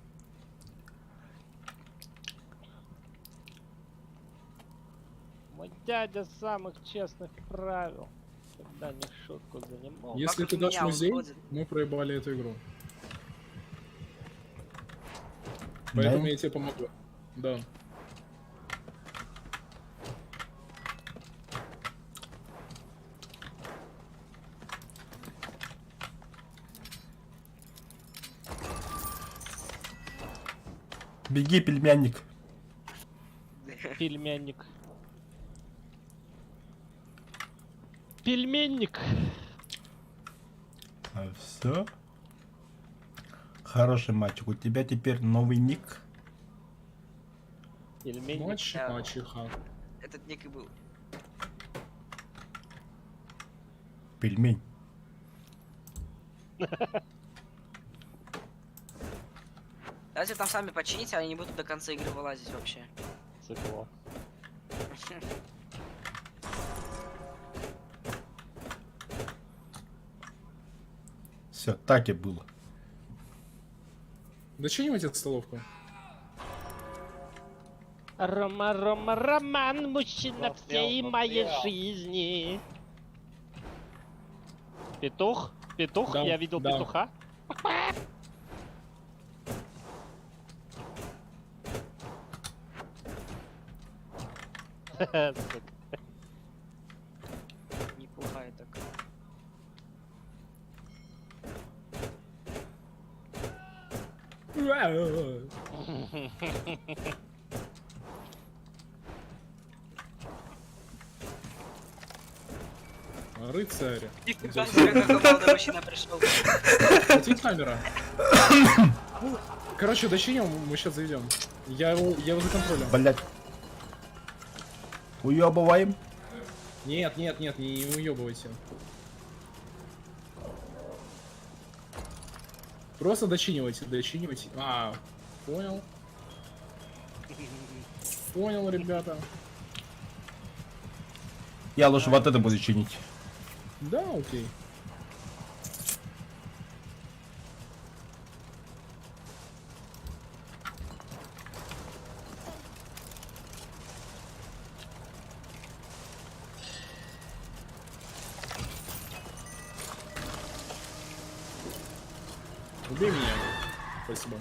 Мой дядя самых честных правил. Когда не в шутку занимал. Если как ты в дашь меня он музей, ходит. мы проебали эту игру. Поэтому я тебе помогу. Да. Беги, пельменник. Пельменник. Пельменник. Все. Хороший мальчик. У тебя теперь новый ник. Пельменник. Мачеха. Этот ник и был. Пельмень. Давайте там сами почините, они не будут до конца игры вылазить вообще. Цикло. Все, так и было. Да что-нибудь эту столовку? Рома, Рома, Роман, мужчина всей моей жизни. Петух? Петух? Да, Я видел да. петуха. Сука. Неплохая такая. Рыцарь. Нифига себе, какой молодой мужчина пришел. Хватит камера. Короче, дочиним, мы сейчас зайдем. Я его за контролем. Блять. Уебываем. Нет, нет, нет, не уебывайте. Просто дочинивайте, дочинивайте. А, понял. Понял, ребята. Я лучше вот это буду чинить. Да, окей. Убей меня. Спасибо.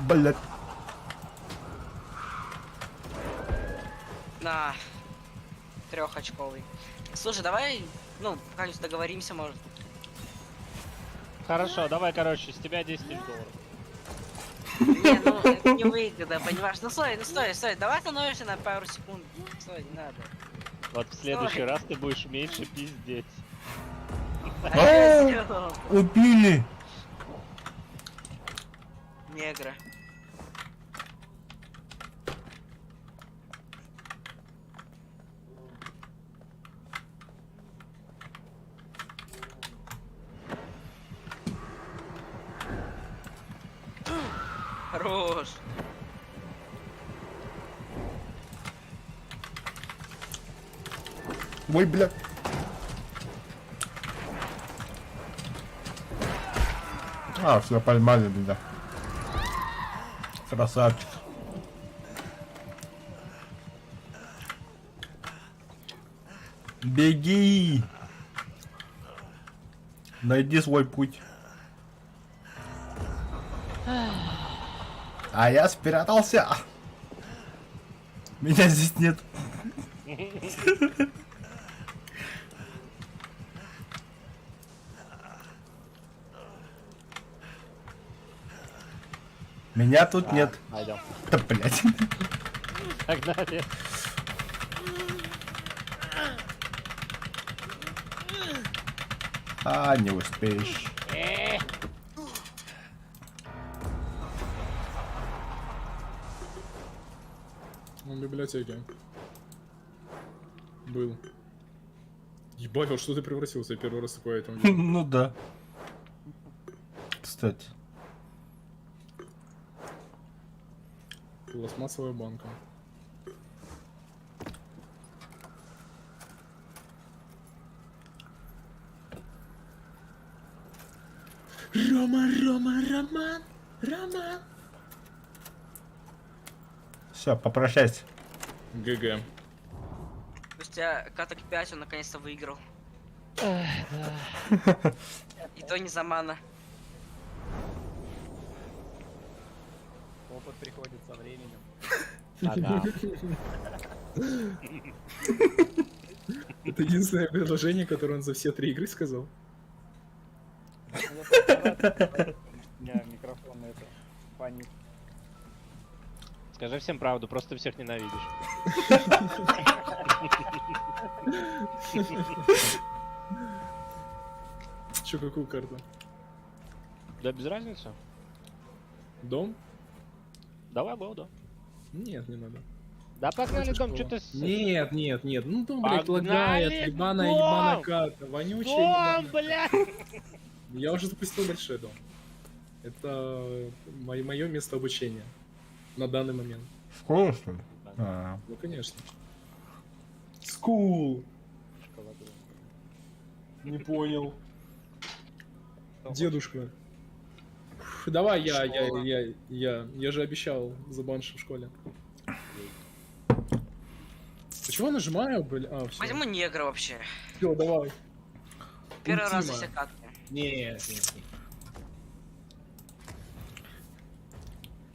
Блять. На. Трехочковый. Слушай, давай, ну, как-нибудь договоримся, может. Хорошо, давай, короче, с тебя 10 тысяч долларов. Не, ну, это не выгодно, понимаешь? Ну, стой, давай остановишься на пару секунд. Стой, не надо. Вот в следующий раз ты будешь меньше пиздеть. А что я сделал? Убили. Негра. Хорош. Ой, бля. А, все поймали меня. Красавчик. Беги. Найди свой путь. А я спрятался. Меня здесь нет. Меня тут нет. Пойдем. Да, блять. Погнали. А, не успеешь. Он в библиотеке. Был. Ебать, во что ты превратился? Я первый раз такое это увидел. Ну да. Кстати. Пластмассовая банка. Роман. Все, попрощайся. ГГ. Спустя каток 5 он наконец-то выиграл. И то не за мана. Опыт приходит со временем. Ага. Это единственное предложение, которое он за все 3 игры сказал. У меня микрофон это паник. Скажи всем правду, просто ты всех ненавидишь. Чё, какую карту? Да без разницы. Дом? Давай, был, да. Нет, не надо. Да погнали Хочешь дом, что? что ты... Нет, нет, нет. Ну дом, блядь, Погнали лагает. Ебаная дом! карта. Вонючая Дом, ебаная. блядь! Я уже запустил большой дом. Это мое место обучения. На данный момент. Школа, что ли? А, Ну, конечно. Скул. Не понял. Дедушка. Давай я же обещал за банши в школе. Почему я нажимаю, блин? А, все. Возьму негра вообще. Все, давай. Первый раз Ультима. все катки. Нет.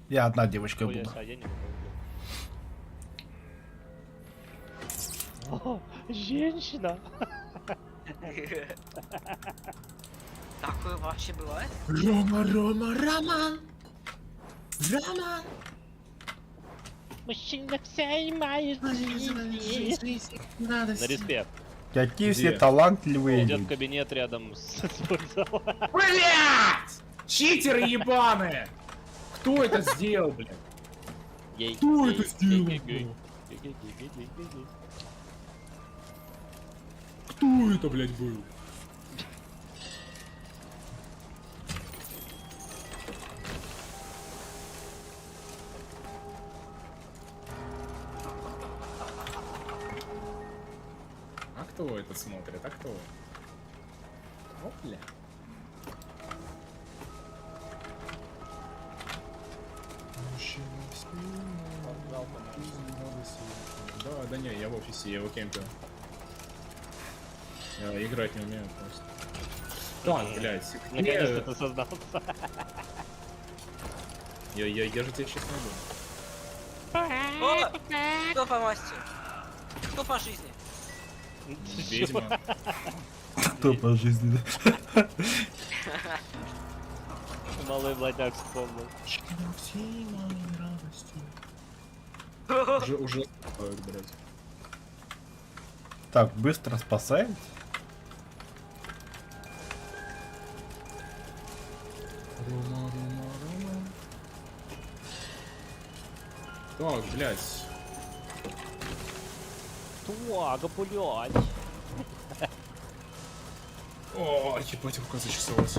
Я одна девочка Ой, буду. а я не могу. Женщина! Такое вообще бывает? Роман! Мужчина всей моей жизни. На респект. Какие все Где? талантливые Идет люди. кабинет рядом с спортзалом. Блять! Читеры ебаные! Кто это сделал, блядь? Гей, Кто гей, это гей, сделал, гей, гей. блядь? Гей, гей, гей, гей, гей, гей. Кто это, блядь, был? А кто это смотрит? А кто? Опля. Да, не, я в офисе, я его кемпил. Я играть не умею просто. Так, блядь. Наконец-то ты создался. Я же тебя сейчас найду. О! Кто по масти? Кто по жизни? Ведьма. Кто по жизни? Малый блядяк вспомнил. Уже блядь. Так, быстро спасает. Так, блядь. Туага, блядь. О, ебать, рука зачесалась.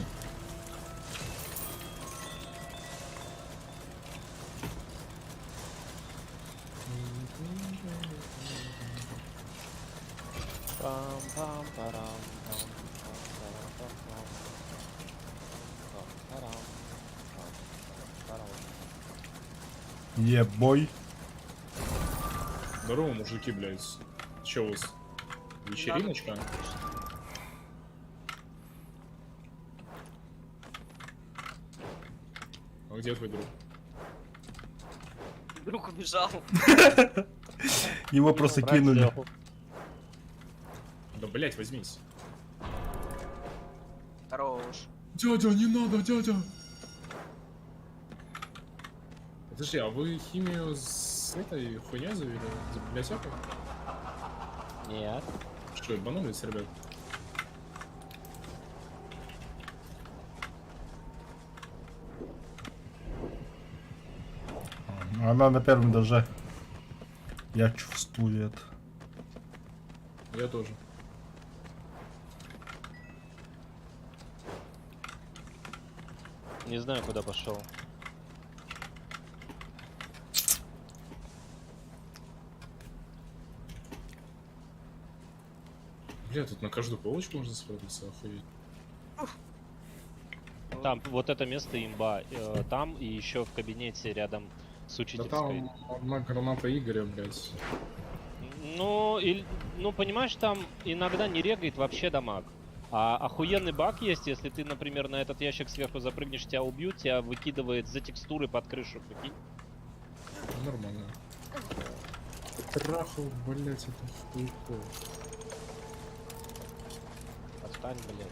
Ебой. Здорово, мужики, блядь. Че у вас? Вечериночка? А где твой друг? Друг убежал. Его просто кинули. Да, блядь, возьмись. Хорош. Дядя, не надо, дядя! Подожди, а вы химию с этой хуйней завели? За библиотекой? Нет. Что, ебанулись, ребят? Она на первом этаже. Я чувствую это. Я тоже. Не знаю, куда пошел. Бля, тут на каждую полочку можно спрятаться, охуеть. Там вот это место имба. Там и еще в кабинете рядом с Да учительской. там одна граната Игоря, блядь. Ну, ну, понимаешь, там иногда не регает вообще дамаг. А охуенный баг есть, если ты, например, на этот ящик сверху запрыгнешь, тебя убьют, тебя выкидывает за текстуры под крышу, прикинь. Нормально. Трахал, блядь, это хуйко. Отстань, блядь.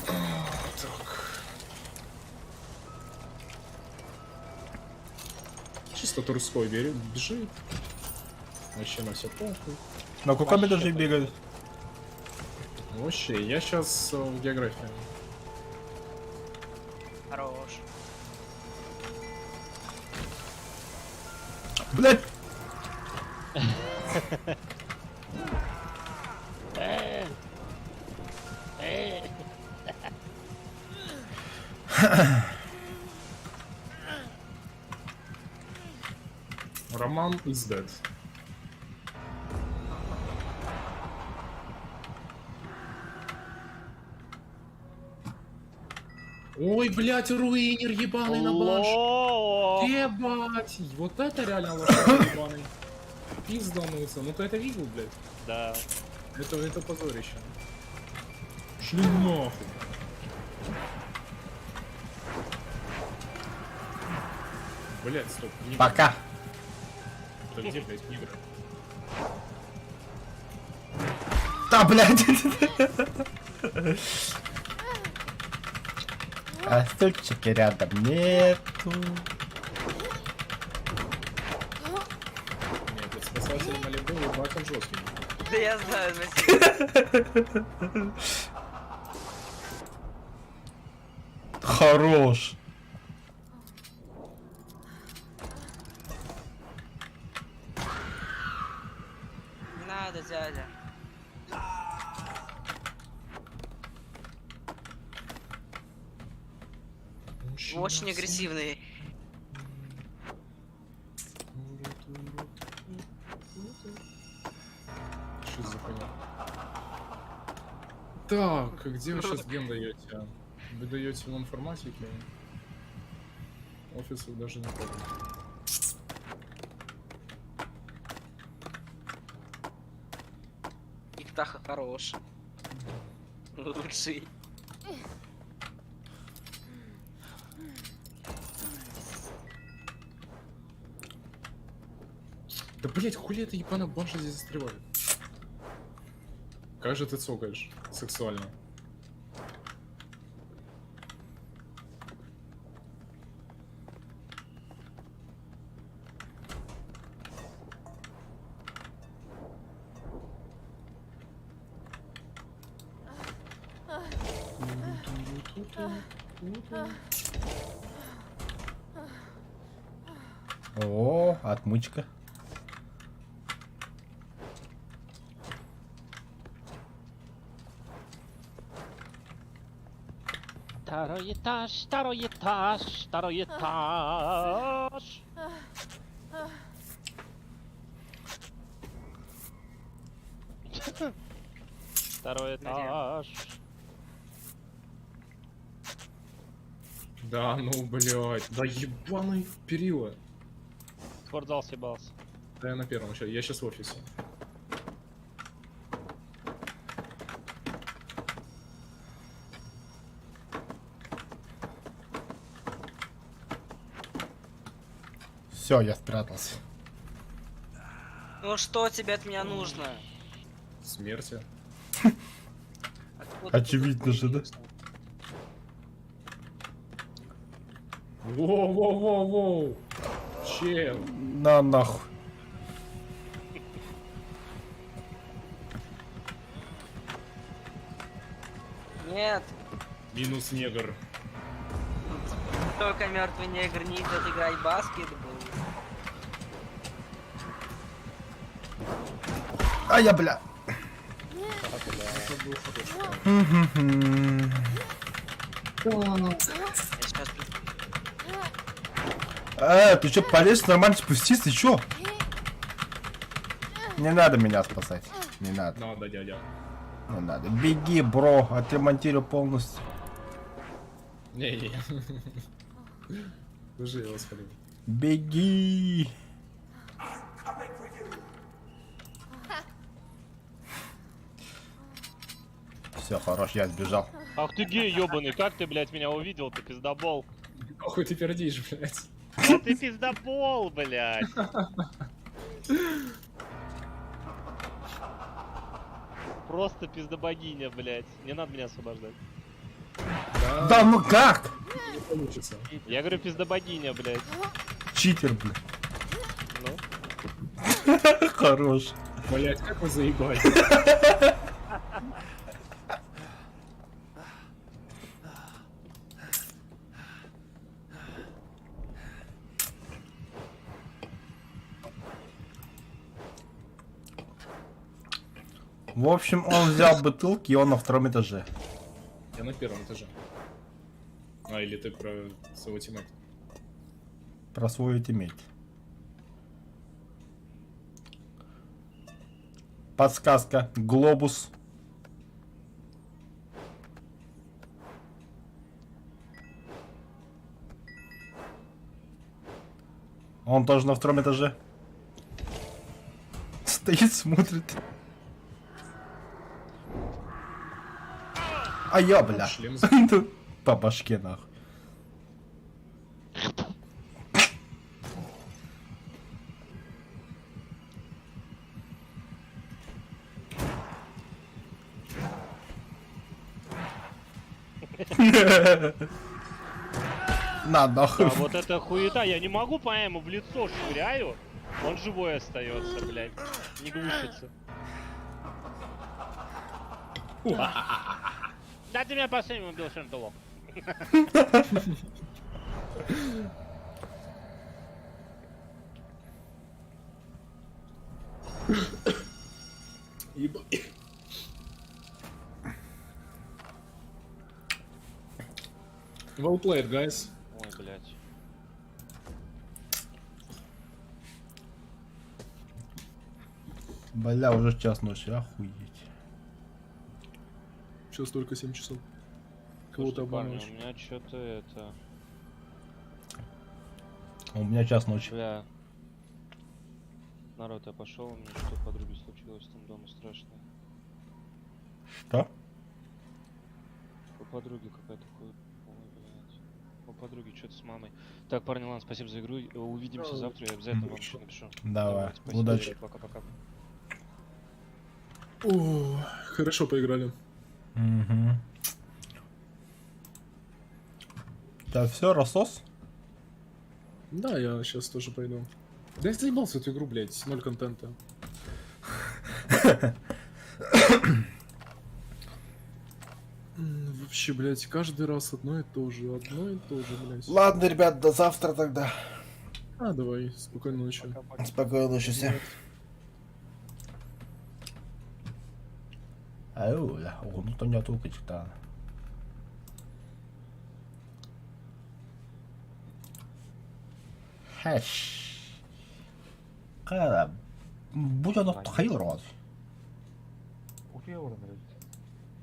Так. Чисто Турской берет, бежит. Вообще на все похуй. На каком Вообще этаже бегают? Вообще, я сейчас в географии. Хорош. Блять! Роман is dead. Ой, блядь, руинер ебаный на банш. Лох. Ебать, вот это реально лошадь ебаный. Пиздануться, ну ты это видел, блядь? Да. Это позорище. Шли нахуй. Блядь, стоп, не Пока. Да где, блядь, книга? Да, блядь. А стульчики рядом нету. Нет, это спасатель Малибу и баком жесткий. Да я знаю, Хорош. не надо, дядя. Вы очень агрессивный. Что за хуйня? Так, где вы сейчас ген даете? Вы даете в информатике? Офис вы даже не помню. Ифтаха хорош. Лучший. Да блять, хули эта ебаная банша здесь застревает? Как же ты цокаешь сексуально? О, отмычка. Второй этаж, второй этаж, второй этаж. Второй этаж. Да, ну блять, да ебаный перила. Спортзал съебался. Да я на первом, я сейчас в офисе. Все, я спрятался. Ну что тебе от меня нужно? Смерти. Откуда Очевидно ты же, да? появился? Воу-воу-воу-воу. Чел. На нахуй. Нет, Минус негр. только мертвый негр не идет играть в баскетбол. А я, бля. Мгм. Я сейчас... Ты что, полез нормально спуститься? Чё? Не надо меня спасать. Не надо. Надо, дядя. Не надо. Беги, бро. Отремонтирую полностью. Не-не. Даже я вас ходил. Беги. Все, хорош, я сбежал. Ах ты гей ёбаный, как ты, блядь, меня увидел, ты пиздобол? Охуй ты пердишь, блядь. Да ты пиздобол, блядь. Просто пиздобогиня, блядь. Не надо меня освобождать. Да ну как? Не получится. Я говорю пиздобогиня, блядь. Читер, блин. Ну? Хорош. Блять, как вы заебали. В общем, он взял бутылки, и он на втором этаже. Я на первом этаже. А, или ты про своего тиммейта? Про свой тиммейт. Подсказка. Глобус. Он тоже на втором этаже. Стоит, смотрит. А я, бля. Шлем По башке, нахуй. На, нахуй. А вот это хуета, я не могу, по ему в лицо швыряю, он живой остается, блядь, не глушится. Да ты меня последним убил, Шентулок. Well played, guys. Ой, блядь. Бля, уже час ночи, охуеть. Сейчас только 7 часов. Кого-то Слушайте, парни, обманываешь. у меня что-то это... У меня час ночи. Бля. Народ, я пошел, у меня что-то у подруги случилось там дома страшное. Что? У подруги какая-то хуйня. Ой, блядь. У подруги что-то с мамой. Так, парни, ладно, спасибо за игру. Увидимся завтра, я обязательно вам еще напишу. Давай, спасибо, удачи. ребят, пока-пока. О, хорошо поиграли. Угу. Да все, рассос? Да, я сейчас тоже пойду. Да я заебался в эту игру, блядь, 0 контента. Вообще, блядь, каждый раз одно и то же, блядь. Ладно, ребят, до завтра тогда. А, давай, спокойной ночи. Спокойной ночи всем. Ау, ля, ну то не отвыкать-то. Хэш. Кара. Будь оно хайр рад. Ufaya oranır.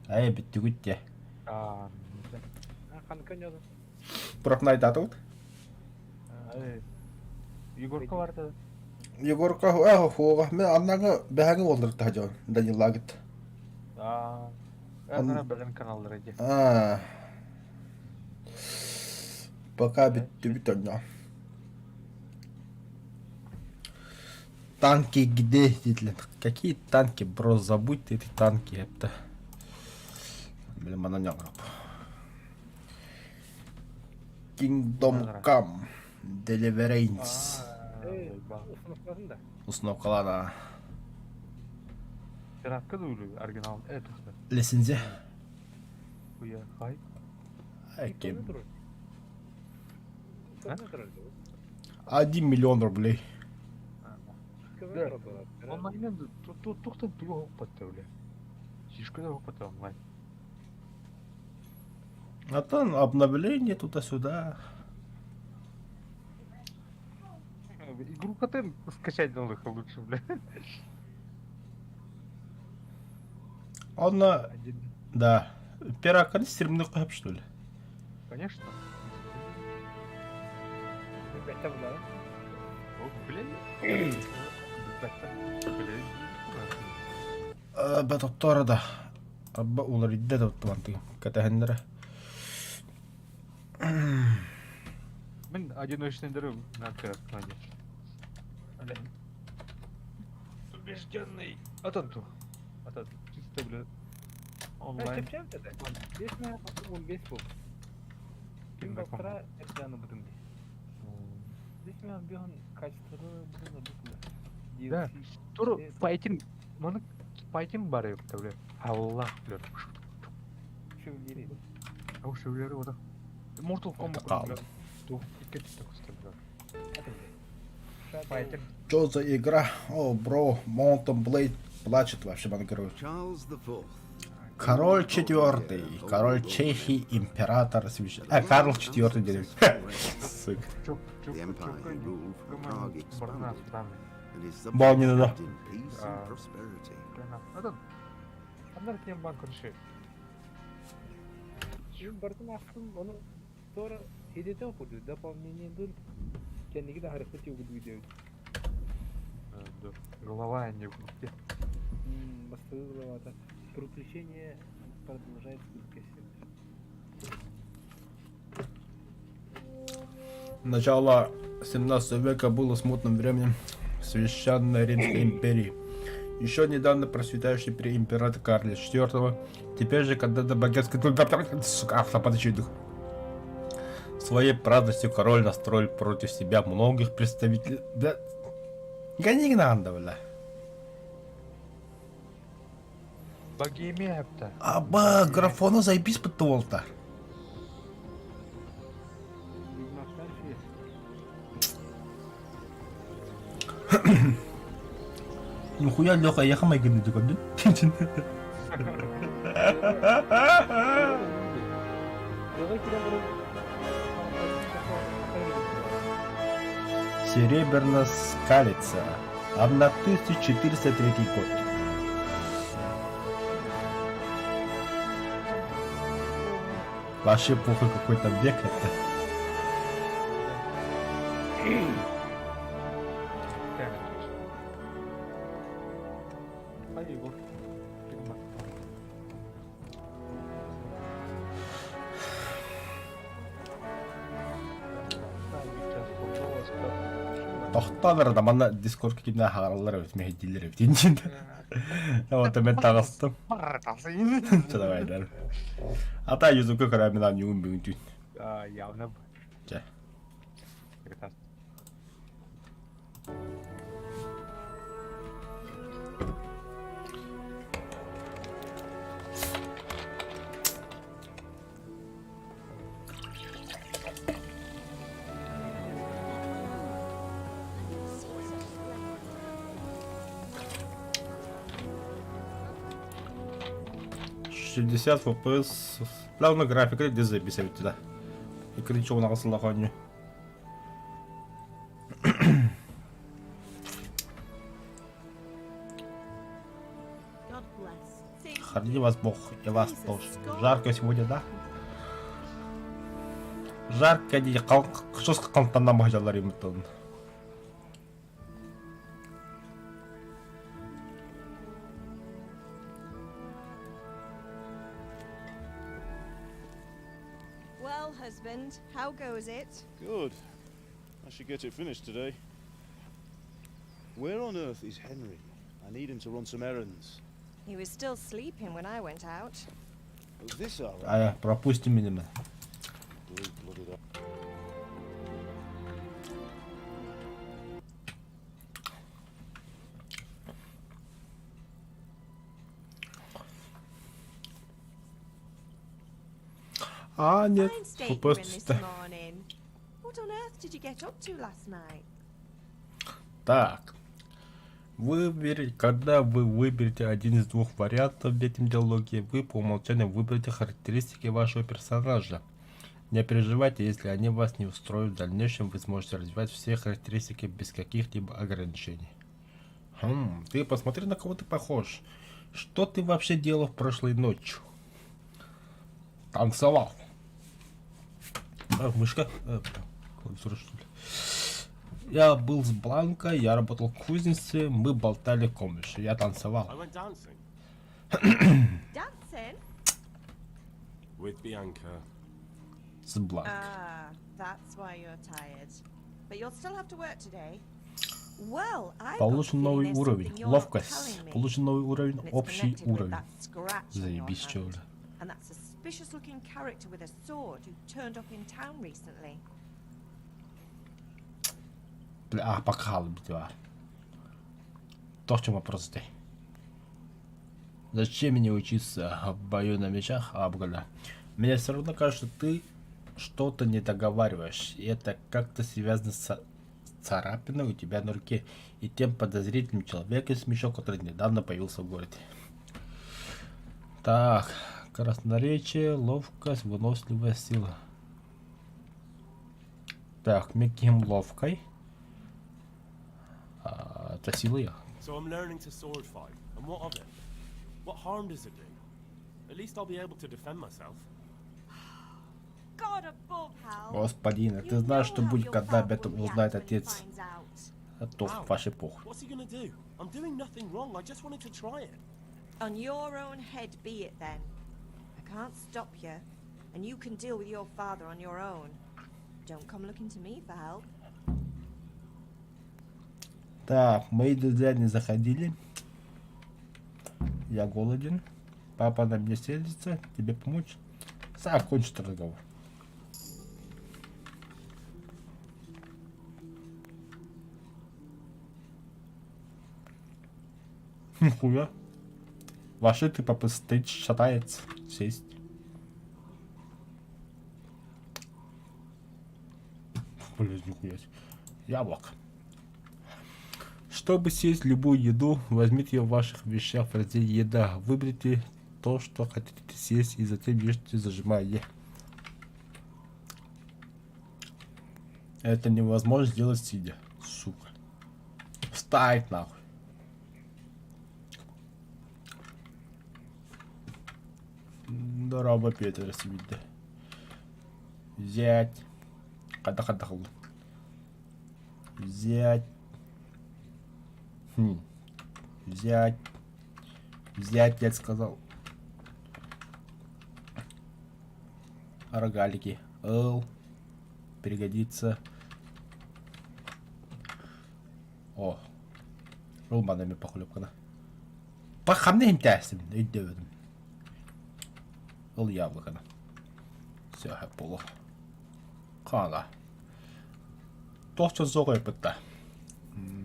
Эй, bitti gitti. Kanka ne oldu? Burak найда тут? Evet. Егорка vardı. Егорка, хуга. Мен аннага бәһәңе олдырып тахажан. Данилла гит. Ben sana benim kanallara gel. Пока bitti бит Танки где, Дитлин? Какие танки, бро? Забудь ты эти танки, это. Блин, она не граб. Kingdom Come. Deliverance. Bak. Sınıfladın da. Установка Bir hakkı duyulu. Original. Evet usta. лицензия. Bu ya. Hay. Окей. Ha? 1 миллион рублей. Да. Онлайнен тоқтап туга оқпатты бля. Шишка да оқпатты онлайн. А там обновление туда-сюда. Игру хотим скачать новых лучше, бля. Он на... Один. Да. Пиракан стримный хэп, что ли? Конечно. Бета бля. О, бля. Бета Тора, да. Абба улар идде да оттаманты. Катахендера. Ben одиночный на кнопке. Убежденный. Атанту. Атат. Чисто, бля. Онлайн. Здесь на он весь был. Kim baktıra ekranı budum diye. Здесь меня беган качественно было дупля. Да. Туру файтинг. Маны файтинг бар yok bля. Allah bля. Şövleri. O şövleri o da. Mortal Kombat bля. Ду. Дикет так бля. Файтинг. Что за игра? О, бро, Mountain Blade плачет вообще, банкирует. Charles IV. Король четвертый, король Чехии, император священный. Карл четвертый деревья. Сука. The empire he ruled from Prague expanded, and his Бал не subjects надо. lived in peace and prosperity. Атат. Onlar kim bank konuşuyor? Şimdi Bartın aslında onu sonra edite okudu. Дополнение был. Kendine de hareket yok bu videoyu. Да. Голова не в курсе. Бастовые голова-то. Приключение продолжается только Начало 17 века было смутным временем в Священной Римской империи. Еще недавно процветающий при императора Карля IV, теперь же, когда до богатской... Сука, подожди, дух. Своей праздностью король настроил против себя многих представителей... Да... Гони надо, бля. Богемия-то. Аба, графона заебись подтолта. Нихуя, Леха, я хамай гады такой, да? Серебряная скалица. 1403 год. Вообще похуй какой-то век это. Тохтоо верда манай Discord гэмнэ хагаллаар байв мэ хэллэр байв тийм. Вот мен тагастам. Давай дар. Ата юзуко карамина юм бинт. Явно. Ча. Это 60 FPS. Плавно графика где записывать туда. И кричу на расслабоне. Храни вас Бог и вас тоже. Жарко сегодня, да? Жарко не что с каком-то нам говорим то. Well, husband, how goes it? Good. I should get it finished today. Where on earth is Henry? I need him to run some errands. He was still sleeping when I went out. Was this alright? А пропустим меня. А, нет, Fine state you're in FPS. this morning. What on earth did you get up to last night? Так. Когда вы выберете один из двух вариантов в этом диалоге, вы по умолчанию выберете характеристики вашего персонажа. Не переживайте, если они вас не устроят, в дальнейшем вы сможете развивать все характеристики без каких-либо ограничений. Ты посмотри, на кого ты похож. Что ты вообще делал прошлой ночью? Танцевал. Мышка. Клавиатура, что ли? Я был с Бланкой, я работал в кузнице, мы болтали в комнате, я танцевал. Dancing? With Bianca. С Бланкой. Ah, that's why you're tired. But you'll still have to work today. Well, I Получен новый уровень. Ловкость. Получен новый уровень. Общий уровень. Заебись, чё ли. And that suspicious looking character with a sword who turned up in town recently. Бля, покал, бля. То, в чем вопрос-то? Зачем мне учиться в бою на мечах, бля? Мне все равно кажется, что ты что-то не договариваешь. И это как-то связано с царапиной у тебя на руке и тем подозрительным человеком с мечом, который недавно появился в городе. Так, красноречие, ловкость, выносливая сила. Так, мягким ловкой. Это сила я. So I'm learning to sword fight. And what of it? What harm does it do? At least I'll be able to defend myself. God above, Hal. Господин, а You ты знаешь, know что how будет, your когда father об этом will react узнает when he отец? finds out. А то Wow. ваш эпох. What's he gonna do? I'm doing nothing wrong. I just wanted to try it. On your own head be it then. I can't stop you, and you can deal with your father on your own. Don't come looking to me for help. Так, мои друзья не заходили. Я голоден. Папа на меня сердится. Тебе помочь? Закончить разговор. Нихуя. Ваши ты папа стоит, шатается. Сесть. Блин, нихуя. Яблоко. Чтобы съесть любую еду, возьмите ее в ваших вещах в разделе «Еда». Выберите то, что хотите съесть, и затем ешьте, зажимая «Е». Это невозможно сделать сидя, сука. Встать нахуй. Здорово, Петр, видно. Взять. Хада-хада-хада. Взять. Взять. Взять, я сказал. Рогалики. Пригодится. О. Рулманами похлебкана. Пахамнем тясим. Идем. Яблокана. Все, поло. Кана. Точно зогой пыта.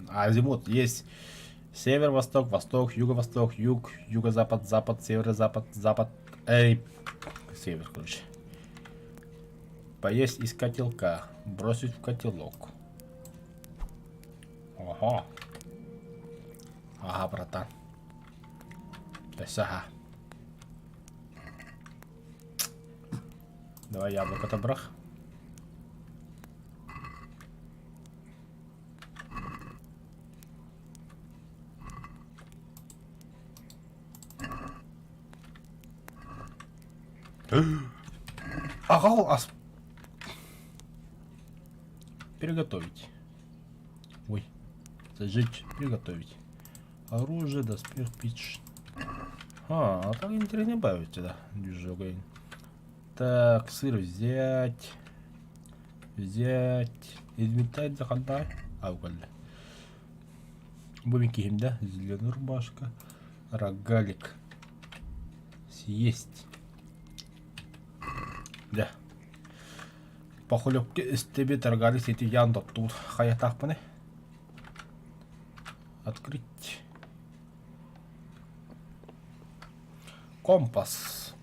Азимут есть север-восток, восток, юго-восток, юг, юго-запад, запад, северо-запад, запад, север, короче. Поесть из котелка, бросить в котелок. Ага. Ага, братан. То есть, ага. Давай яблоко-то брах. Ага, приготовить. Ой, зажечь, приготовить. Оружие, доспех, пич. А так интересно бавить, да, движок. Так, сыр взять. Взять. Изметать захода. Аугальда. Бомики им, да? Зеленая рубашка. Рогалик. Съесть. Да. Похолёк тебе торгались эти янда тут. Хаятах пане. Открыть. Компас.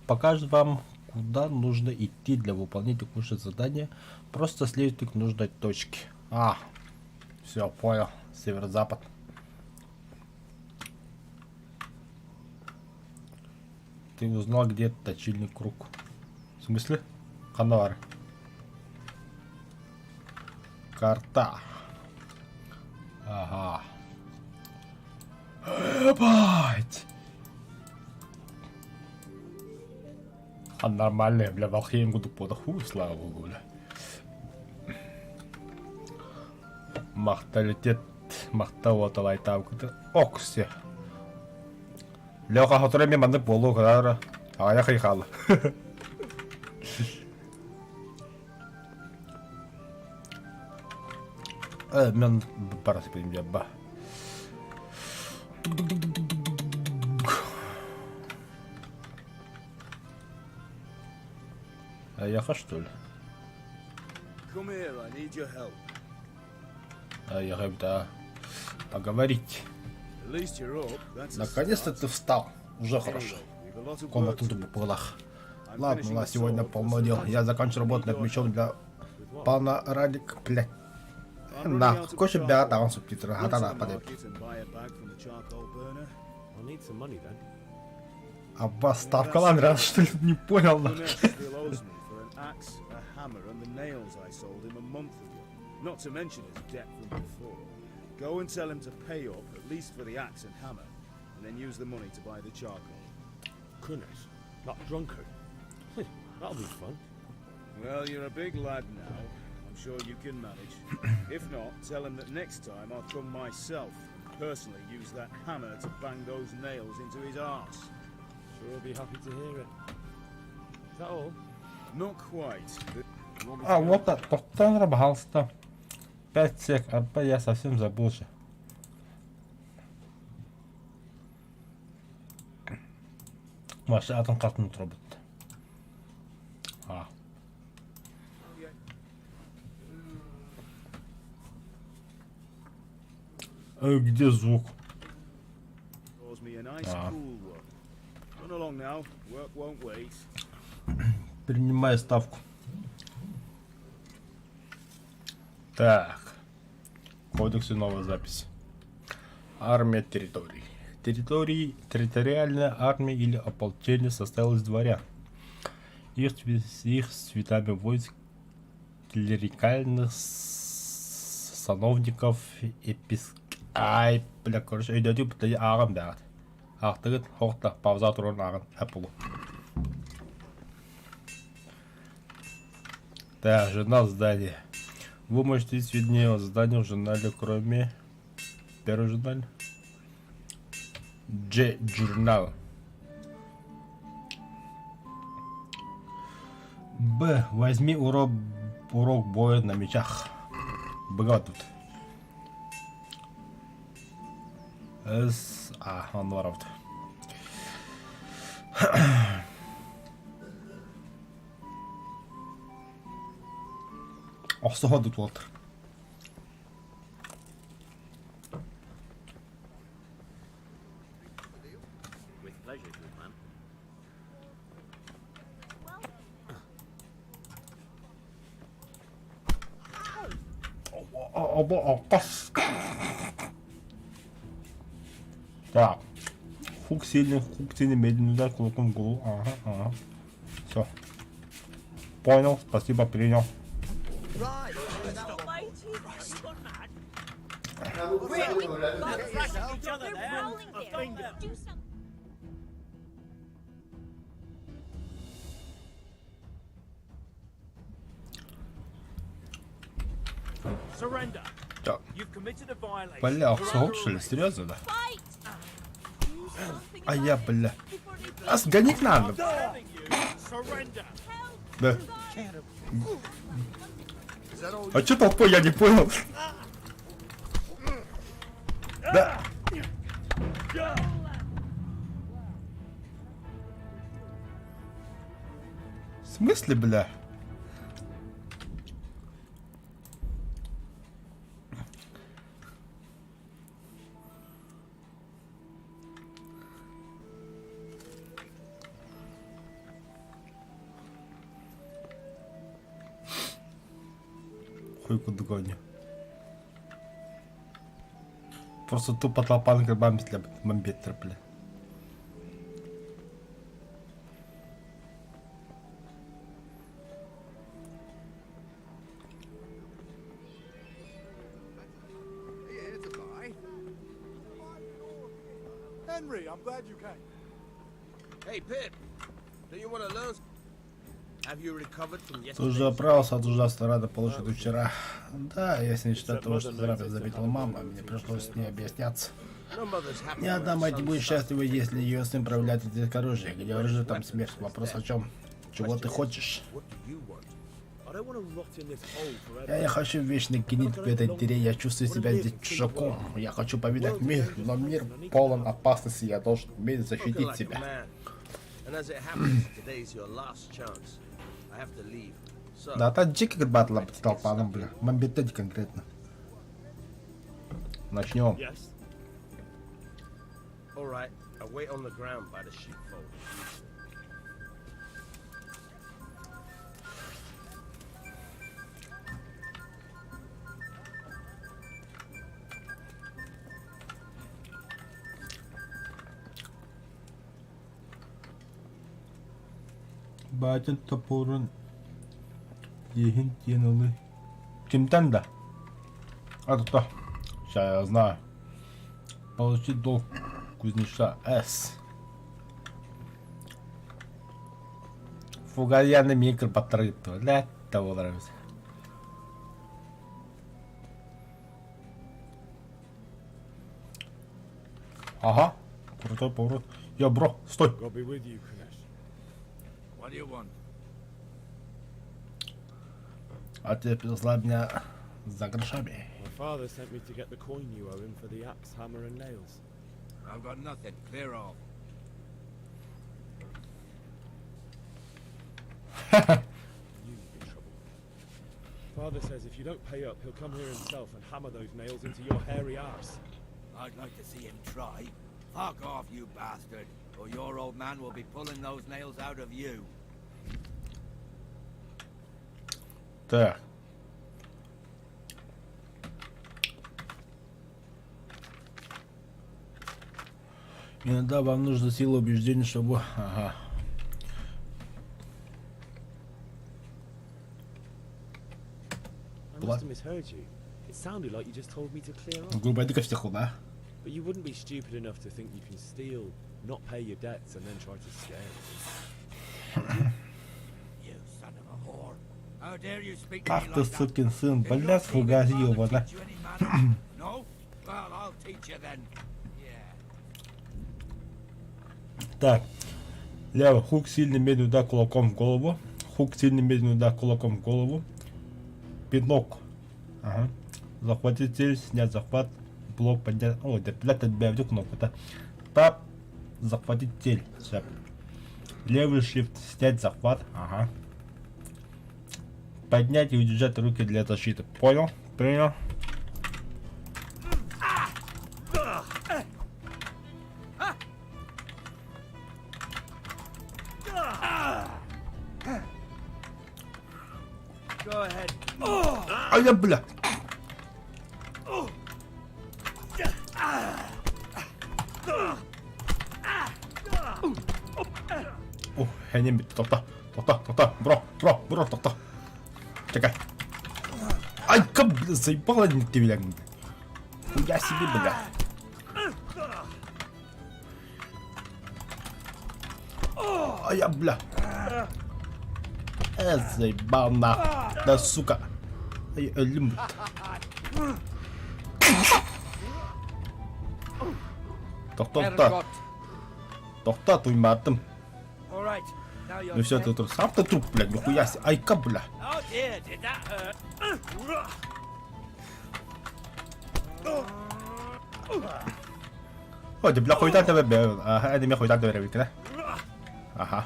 Покажет вам, куда нужно идти для выполнения текущего задания. Просто следуйте к нужной точке. Все, понял. Северо-запад. Ты узнал, где точильный круг? В смысле? Ханвар. Карта. Ага. Ебать! А нормальные, бля, волхеем году подоху, слава богу, бля. Махталитет, махтавата лайтавката. Оксе. Леха хотреми манды полу, кадара. А я хайхала. Мен парасы примем, ба. А я что ли? Come here, I need your help. А я да. Поговорить. At least you're up. That's a Наконец-то start. ты встал. Уже хорошо. We've a lot of work Комнату to do. в полах. I'm Ладно, finishing у нас the сегодня sword, полно but дел. sometimes Я заканчиваю I работу need над your мечом help. для With what? пана Радик, блядь. I'm running На, out of кошек charcoal. беда, там субтитры. Run to Гатана, the подъем. market and buy a bag from the charcoal burner. I'll need some money then. А поставка ладно, что ли, не понял, The нахуй. next still owes me for an axe, a hammer, and the nails I sold him a month ago. Not to mention his debt from before. Go and tell him to pay up, at least for the axe and hammer, and then use the money to buy the charcoal. Goodness, that drunkard. That'll be fun. Well, you're a big lad now. I'm sure you can manage. If not, tell him that next time I'll come myself and personally use that hammer to bang those nails into his arse. Sure, I'll be happy to hear it. Is that all? Not quite. А, вот так, повтор, пожалуйста. 5 сек, арба, я совсем забыл же. Вообще, атом как не работает. А. Где звук? Calls me a nice Ah. cool one. Run along now. Work won't wait. Принимай ставку. Так. В кодексе новая запись. Армия территорий. Территориальная армия или ополчение состояла из дворян. Их цветами войск, клерикальных сановников, Ай, бля, короче, идете по ағын бәғат. Ақтығыт, хоқта, пауза тұрын ағын, әпұлы. Так, журнал здания. Вы можете видеть сведения о здании в журнале, кроме первого журнала. J-журнал. Б. Возьми урок боя на мечах. Б. Тут. С. А, он ворот. Оссоға тут отыр. With pleasure, good man. Так. Хук сильный, медленный удар кулаком в голову. Ага, ага. Все. Понял, спасибо, принял. Surrender. Так. You've committed a violation. Бля, оссоқ, что ли? Серьезно, да? А я, бля. А сгонить надо. Surrender. Да. А чё толпой, я не понял. Да. В смысле, бля? Хуй куда гоня. Просто тупо толпа на грибами для бомбит, бля. Henry, I'm glad you came. Hey, Pip, do you want to learn? Have you recovered from Ты yesterday? уже оправился от ужасной рады, полученной вчера. Да, если не считать того, что здравие заметила мама, мне пришлось с ней объясняться. Ни одна мать не будет счастлива, если ее сын проявляет эти оружие. Где оружие, там смерть. Вопрос о чем? Чего ты хочешь? Я не хочу вечно гнить в этой дыре, я чувствую себя здесь чужаком. Я хочу повидать мир, но мир полон опасности, я должен уметь защитить себя. Да, это дикий батл, толпа, ну, бля. Бомбить конкретно. Начнем. Alright, I wait on the ground by the sheepfold. Батин топорын ехин тянылы. Кимтен да? А тут то. Сейчас я знаю. Получить долг кузнеца С. Фугаяны микро потрыто. Для того нравится. Ага. Крутой поворот. Я, бро, стой. God be with you, Kanesh. What do you want? А ты привезла меня за грошами. My father sent me to get the coin you owe him for the axe, hammer, and nails. I've got nothing. Clear off. You're in trouble. Father says if you don't pay up, he'll come here himself and hammer those nails into your hairy arse. I'd like to see him try. Fuck off, you bastard, or your old man will be pulling those nails out of you. Так. Иногда вам нужна сила убеждения, чтобы... Ага. I must have misheard you. It sounded like you just told me to clear off. Грубо говоря, всех, да? But you wouldn't be stupid enough to think you can steal, not pay your debts, and then try to scare us. You son of a whore. How dare you speak to me Ах like ты, that? сукин сын, Did your блядь, thieving фугази father ёбана. teach you any manners? No? Well, I'll teach you then. Yeah. Так. Лево, хук сильный медный удар кулаком в голову. Хук сильный медный удар кулаком в голову. Пинок. Ага. Захватить цель, снять захват. Блок поднять. Ой, да блядь, отбавлю кнопку-то. Тап. Захватить цель. Все. Левый shift, снять захват. Ага. Поднять и удержать руки для защиты. Понял? Принял. Go ahead. А я, бля. О, я не бит. Тоқта, бро, тоқта. Чекай. Ай, как, бля, заебало ты меня. Хуя себе, бля. А я, бля. Заебал нахуй. Да, сука. Ай, ölüm. Тоқта, туйматым. All right. Now you're Ну все, ты тут сам ты труп, блядь, нихуя себе. Ай, ка, бля. Oh dear, did that hurt? Ôi, thì block хуйта тебе бе. Ага, это меня хуйта тебе викне. Ага.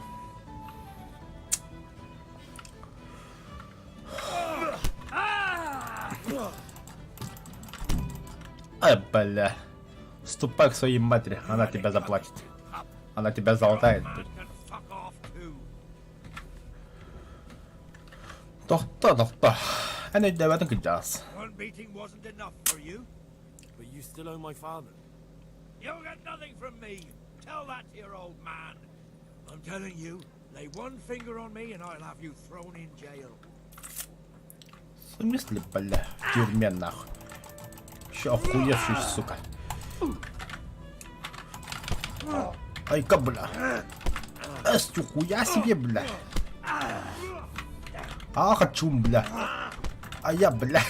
Ай, бля. Ступай к своей матери, она тебя заплатит. Она тебя золотает. Man can fuck off too. Тоқта. Әне дәвәтің кыджас. One beating wasn't enough for you. But you still owe my father. You'll get nothing from me. Tell that to your old man. I'm telling you, lay one finger on me and I'll have you thrown in jail. В смысле, бля, в тюрьме нахуй. Еще охуевший, сука. Ай-ка, бля. Эстю, хуя себе, бля. А, хочу, бля. А я, бля.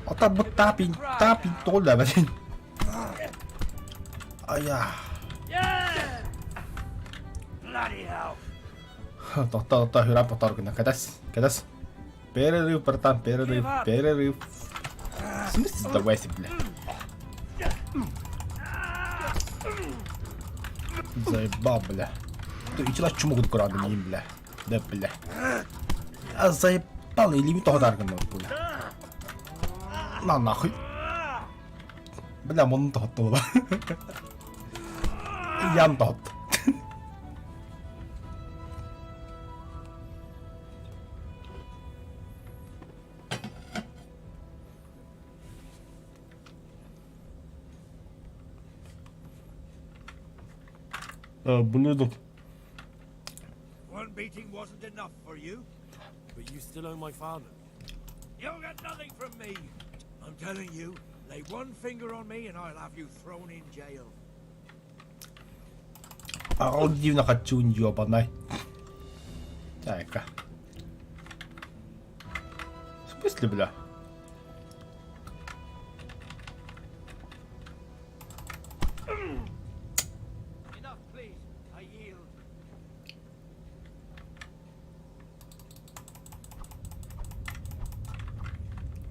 А там вот тапень, толя, блин. А я. Тоқта, хюрап, поторгана. Кадас. Перерыв, братан, перерыв. В смысле, сдавайся, бля. Заебал, бля. Ты и чела чуму гуд курады ним, бля. Да, бля. А заебал, или ми тоха даргана, бля. На нахуй. Бля, мон тохту, бля. Ян тохт. Блюдо. One beating wasn't enough for you. But you still owe my father. You'll get nothing from me. I'm telling you, lay one finger on me and I'll have you thrown in jail. Дивно хочу, ёбаный. Так-ка. В смысле, бля? Enough, please. I yield.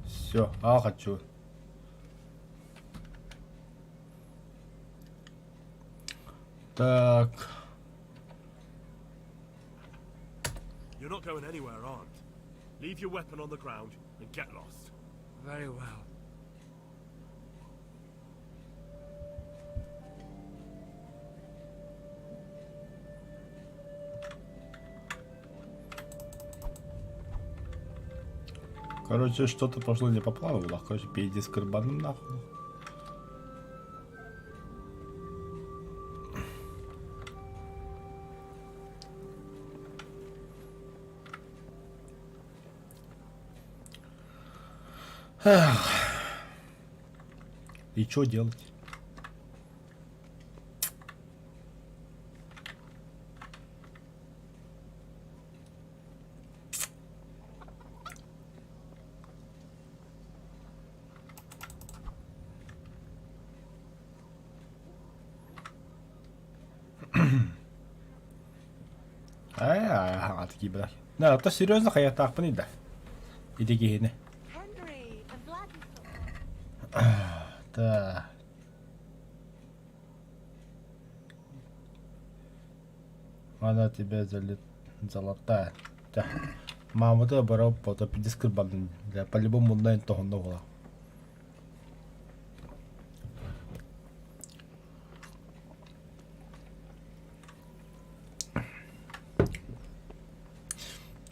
Все, хочу. Так. You're not going anywhere, aren't? Leave your weapon on the ground and get lost. Very well. Короче, что-то пошло не по плану. Короче, перейди с карбаном нахуй. Эх. И что делать? Такие, бля. Да, то серьезно, я так понял, да. И такие, не. Henry, I'm glad you stopped by. Да. Она тебя золотая. Да. Мама, ты оборот, потом дискрибан. Да, по-любому, наверное, того нового.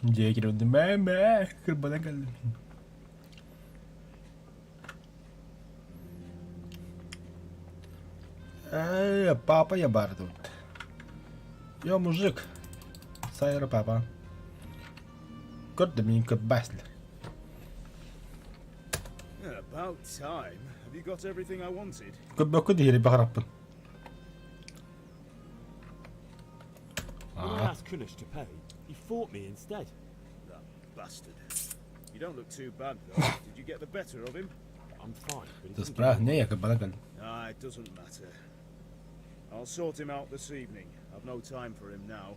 Dia kira untuk mama kerbalakan. Папа я бар тут. Я мужик. Сайра папа. Кот минка басл. About time. Have you got everything I wanted? Кот бакут хири бахраппын. When I asked Kunish to pay, he fought me instead. That bastard. You don't look too bad though. Did you get the better of him? I'm fine, but Ты he справа, не я кабалакан. Ah, it doesn't matter. I'll sort him out this evening. I've no time for him now.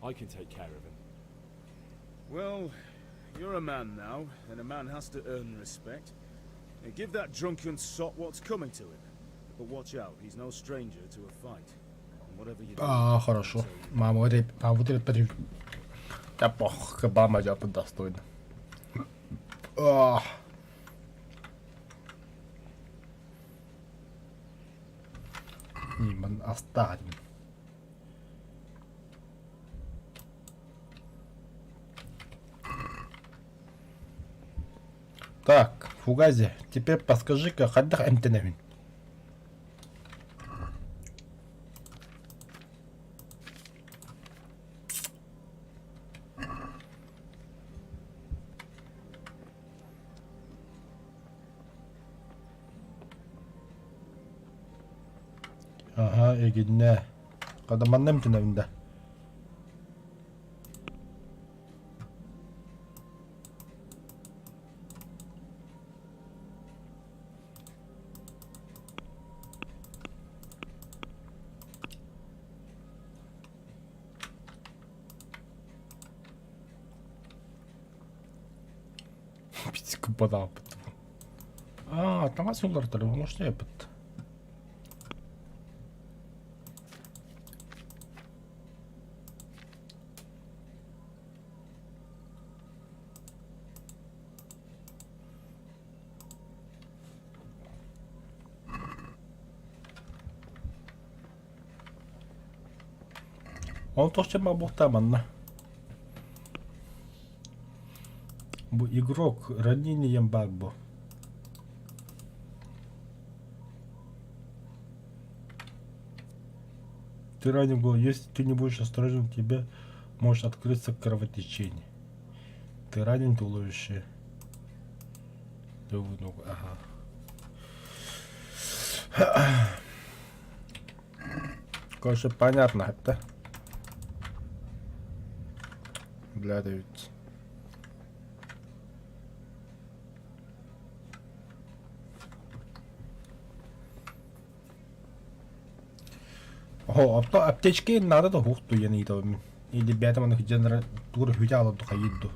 I can take care of him. Well, you're a man now, and a man has to earn respect. Now give that drunken sot what's coming to him. But watch out, he's no stranger to a fight. And whatever you do... Хорошо. Мама, вот это подожди. Да пох, кабама я достойно. Ниман останем. Так, Фугази, теперь подскажи-ка, хадах эмтеневин. Ага, эгидне. Кадаман эмтеневин да. Пиццку подал. Там асулар-то, может, я пыт. Он тоже бабухтаманна. Игрок ранением Багбо. Ты ранен был. Если ты не будешь осторожен, тебе может открыться кровотечение. Ты ранен туловище. Ага. Кое-что понятно это. Бля, это ведь... Ого, аптечки надо то хухту я не то. Или бятаман генера тур хутяла то хаидду.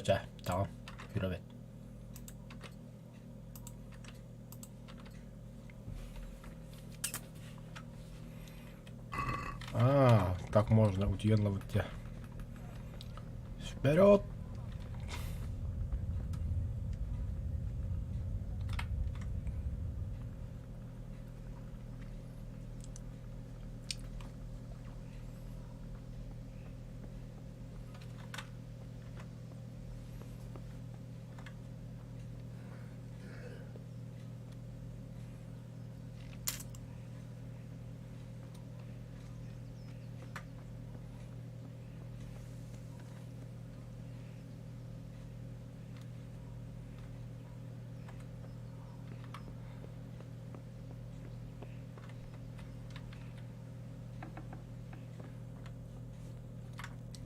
자, 다음 그러면 так можно удерживать тебя. Вперед!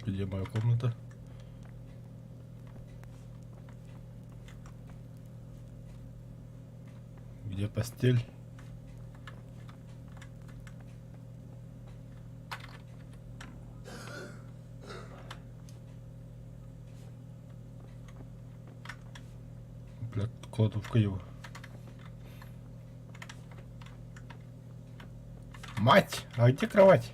Где моя комната? Где постель? Блядь, кладовка его. Мать, а где кровать?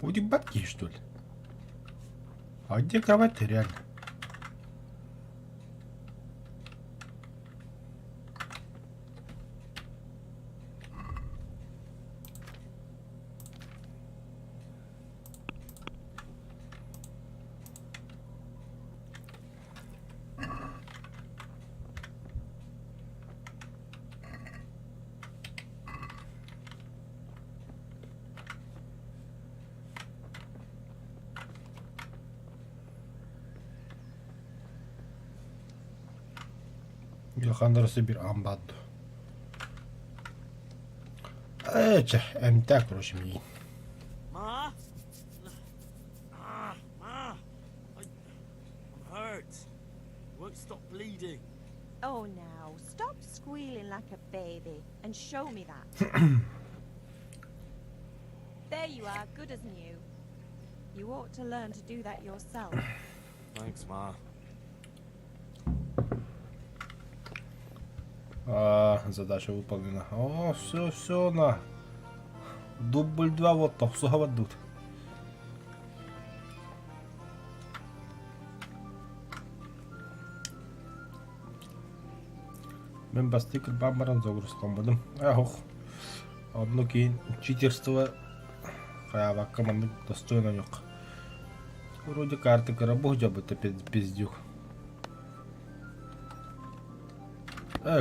Будем бабки, что ли? А где кровать-то реально? Илхандрасы bir амбадду. Так, короче, мне. Ma? Ma. I'm hurt. Won't stop bleeding. Oh, now, stop squealing like a baby and show me that. There you are, good as new. You ought to learn to do that yourself. Thanks, Ma. Задача выполнена. О, все, на. Дубль 2, вот там, суховодут. Мен бастик бамбаран загрузкан будем. Ох, одно кейін читерство. Хаява команды достойно yok. Вроде карты карабух бы это пиздюк.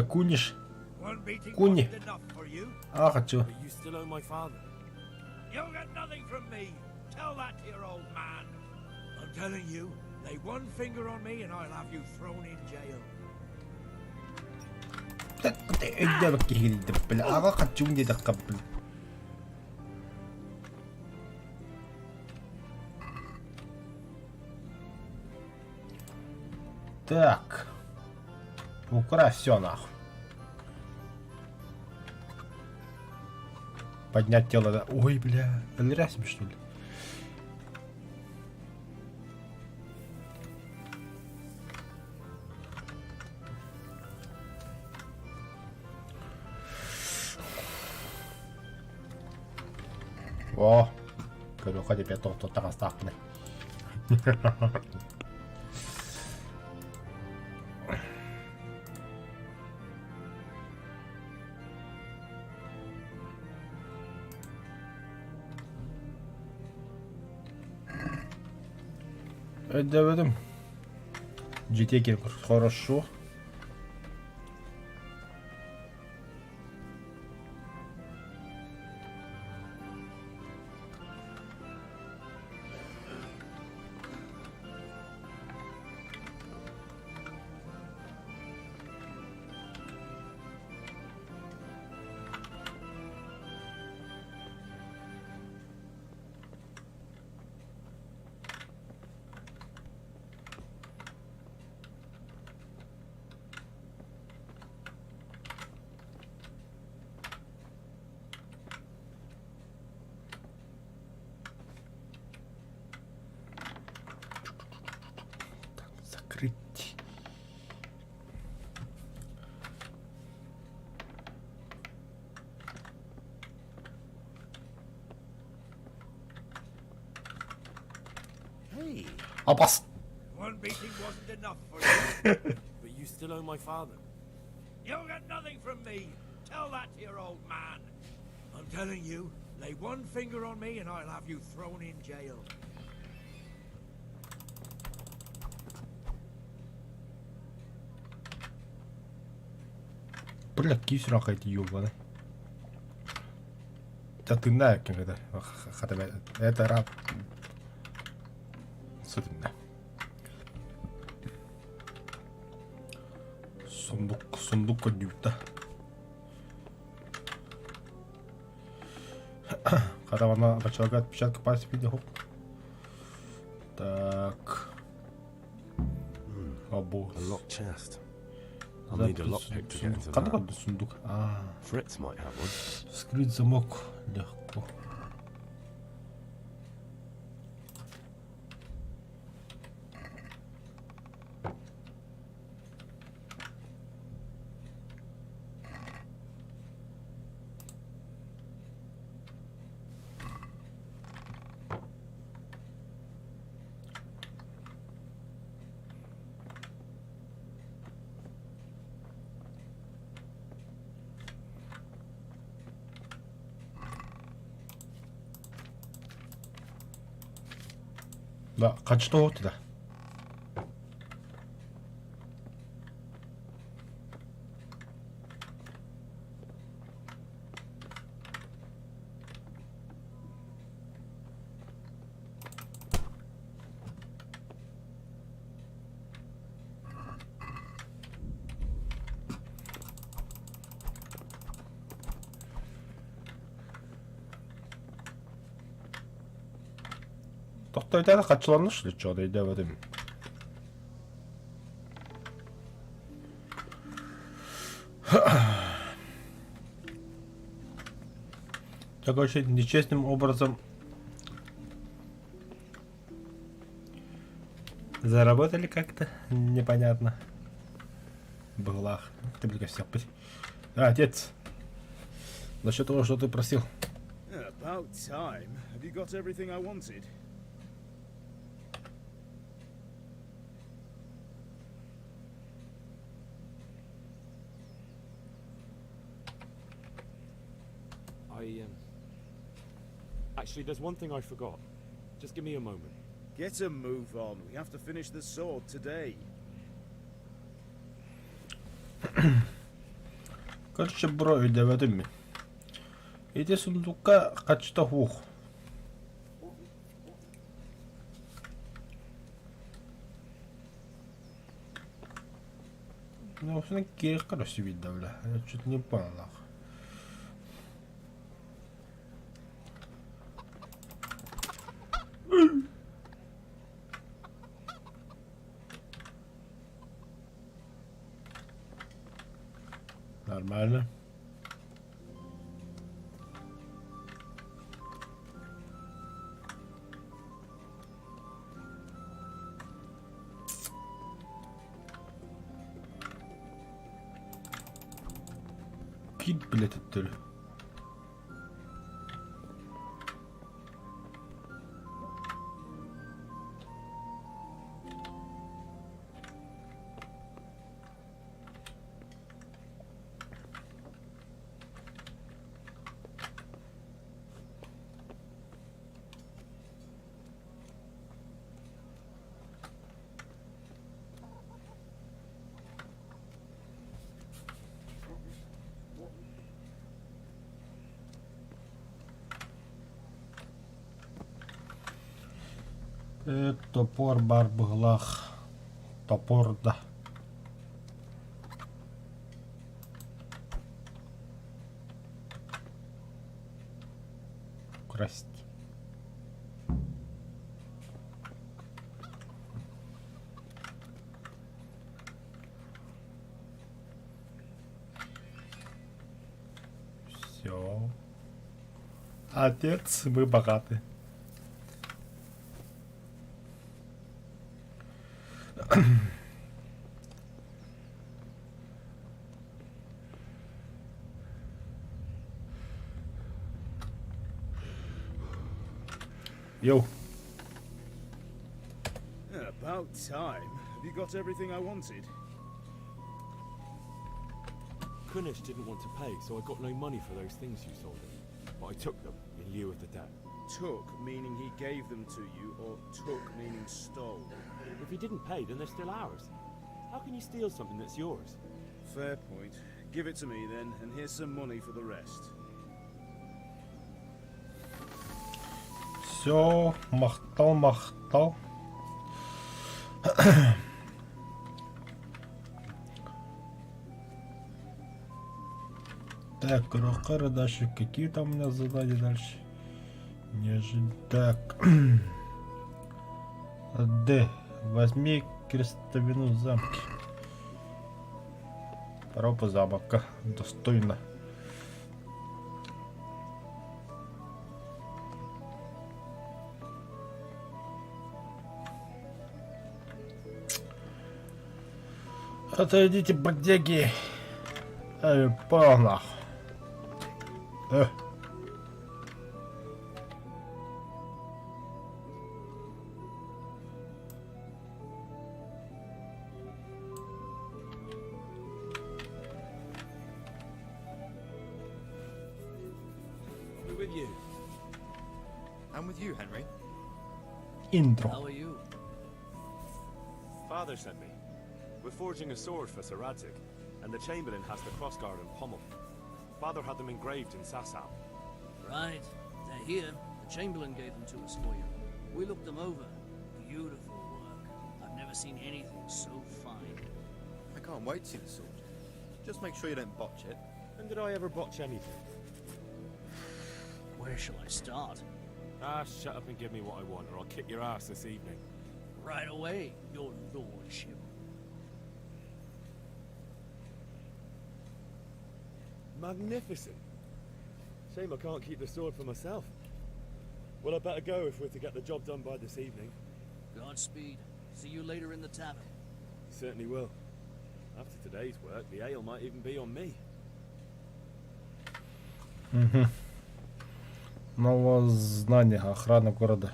Куниш. Куни. А, хочу. You still owe my father. You'll get nothing from me. Tell that to your old man. I'm telling you, lay one finger on me and I'll have you thrown in jail. إيه بكي هني دبل أنا خدشوني دقبل. Так. Украсть все нахуй. Поднять тело, да. Ой, бля. Нравится, что ли? О, когда тебе тот там остался. Demedim. GT хорошо. Закрыть. Hey, Опас. One beating wasn't enough for you. But you still owe my father. You'll get nothing from me. Tell that to your old man. I'm telling you, lay one finger on me and I'll have you thrown in jail. Бля, кисера какая-то ёбаная. Да ты на кем это? Это раб. Особенно. Сундук кодюта. Когда она начала отпечатка пальцев видео. Так. Обо. A locked chest. I'll need a lockpick to get into that. Сундук. Fritz might have one. Вскрыть замок легко. Да, качто вот это. Тоқтойда качыланыш ли чё дейде бедим. Так вообще нечестным образом заработали как-то непонятно. Блах. Ты блин всех пыть. Отец. Насчет того, что ты просил. About time. Have you got everything I wanted? Actually, there's one thing I forgot. Just give me a moment. Get a move on. We have to finish the sword today. Короче, бро, иди в этом. Иди сундука качто хух. Ну, все таки короче, видно, бля. Я что-то не понял, нахуй. Нормально. Кит, блядь, это ли? Топор барбглах. Топор, да. Украсть. Все. Отец, мы богаты. Yo. About time. Have you got everything I wanted? Kunish didn't want to pay, so I got no money for those things you sold him. But I took them in lieu of the debt. Took, meaning he gave them to you, or took, meaning stole? If he didn't pay, then they're still ours. How can you steal something that's yours? Fair point. Give it to me then, and here's some money for the rest. Все, махтал. Так, Рохара дальше. Какие там у меня задания дальше? Так. Д. Возьми крестовину замки. Ропа замка. Достойно. Отойдите, бродяги. Погнал. We're with you. I'm with you, Henry. Intro. How are you? Father sent me. We're forging a sword for Sir Radzig, and the Chamberlain has the crossguard and pommel. Father had them engraved in Sasau. Right. They're here. The Chamberlain gave them to us for you. We looked them over. Beautiful work. I've never seen anything so fine. I can't wait to see the sword. Just make sure you don't botch it. When did I ever botch anything? Where shall I start? Ah, shut up and give me what I want, or I'll kick your ass this evening. Right away, your lordship. Magnificent. Shame I can't keep the sword for myself. Well, I better go if we're to get the job done by this evening. Godspeed. See you later in the tavern. Certainly will. After today's work, the ale might even be on me. Угу. Новое знание. Охрана города.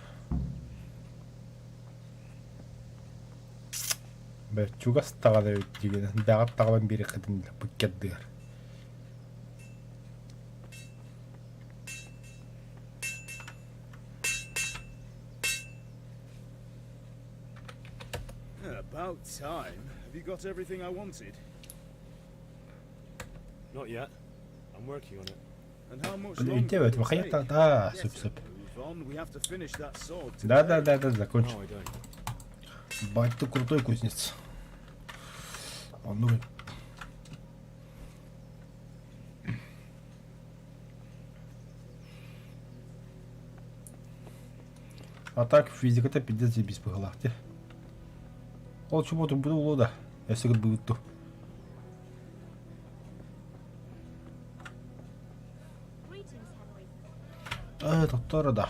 Бе, чугас тагада өттеген. Дагат таган бери кыдын буккеддер. About time. Have you got everything I wanted? Not yet. I'm working on it. And how much Блин, longer тебе will это it выходит, take? да, Yes, суп. move on. We have to finish that sword Да, today. закончил. No, I don't. Бать, ты крутой кузнец. Он, ну... А так, физика-то пиздец без пыгалахте. Ол чего-то было, да. Я всегда был тут. Это тоже, да.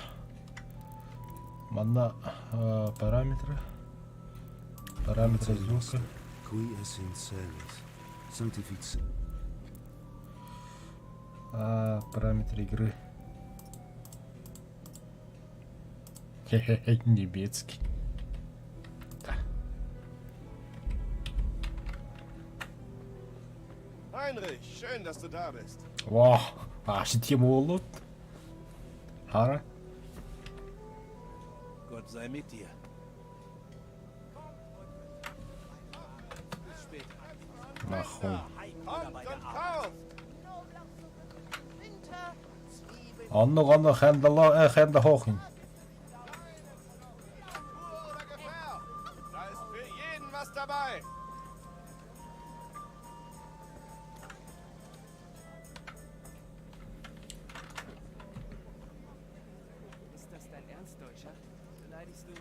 Мана параметры. Параметры звука. Параметры игры. Хе-хе-хе, немецкий. Да. Heinrich, schön, dass du da bist. Wow, temu ollut. Hara. Gott sei mit dir. Нахуй. Хэнда хохин. was dabei. Ist das dein Ernst, Deutscher? Beleidigst du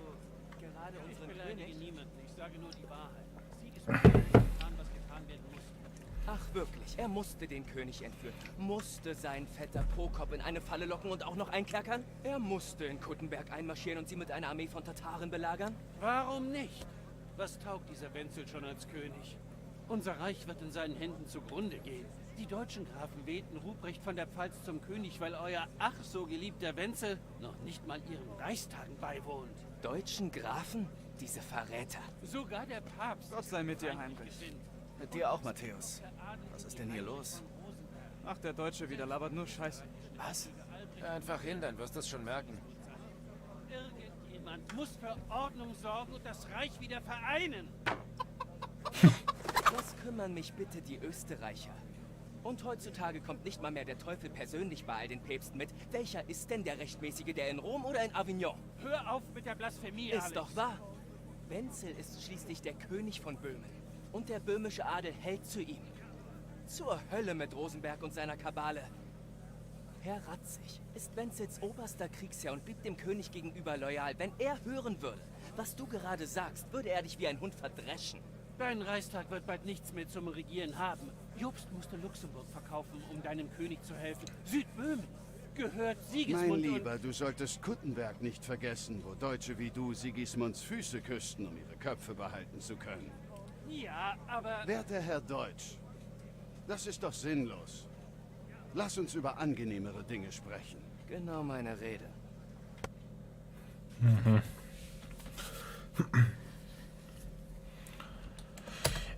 gerade unseren beleidige König? niemanden, ich sage nur die Wahrheit. Siegesmund hat getan, was getan werden musste. Ach wirklich, er musste den König entführen. Musste seinen Vetter Prokop in eine Falle locken und auch noch einklackern? Er musste in Kuttenberg einmarschieren und sie mit einer Armee von Tataren belagern? Warum nicht? Was taugt dieser Wenzel schon als König? Unser Reich wird in seinen Händen zugrunde gehen. Die deutschen Grafen wählten Ruprecht von der Pfalz zum König, weil euer ach so geliebter Wenzel noch nicht mal ihren Reichstagen beiwohnt. Deutschen Grafen? Diese Verräter. Sogar der Papst. Gott sei mit dir, Heinrich. Mit dir auch, Matthäus. Was ist denn hier los? Ach, der Deutsche wieder labert nur Scheiße. Was? Einfach hin, dann wirst du es schon merken. Irgendjemand muss für Ordnung sorgen und das Reich wieder vereinen. Was kümmern mich bitte die Österreicher? Und heutzutage kommt nicht mal mehr der Teufel persönlich bei all den Päpsten mit. Welcher ist denn der Rechtmäßige, der in Rom oder in Avignon? Hör auf mit der Blasphemie, Ist Alex. doch wahr. Wenzel ist schließlich der König von Böhmen. Und der böhmische Adel hält zu ihm. Zur Hölle mit Rosenberg und seiner Kabale. Herr Ratzig ist Wenzels oberster Kriegsherr und blieb dem König gegenüber loyal. Wenn er hören würde, was du gerade sagst, würde er dich wie ein Hund verdreschen. Dein Reichstag wird bald nichts mehr zum Regieren haben. Jobst musste Luxemburg verkaufen, um deinem König zu helfen. Südböhmen gehört Sigismund Mein Lieber, du solltest Kuttenberg nicht vergessen, wo Deutsche wie du Sigismunds Füße küssten, um ihre Köpfe behalten zu können. Ja, aber... Werter Herr Deutsch, das ist doch sinnlos. Lass uns über angenehmere Dinge sprechen. Genau meine Rede.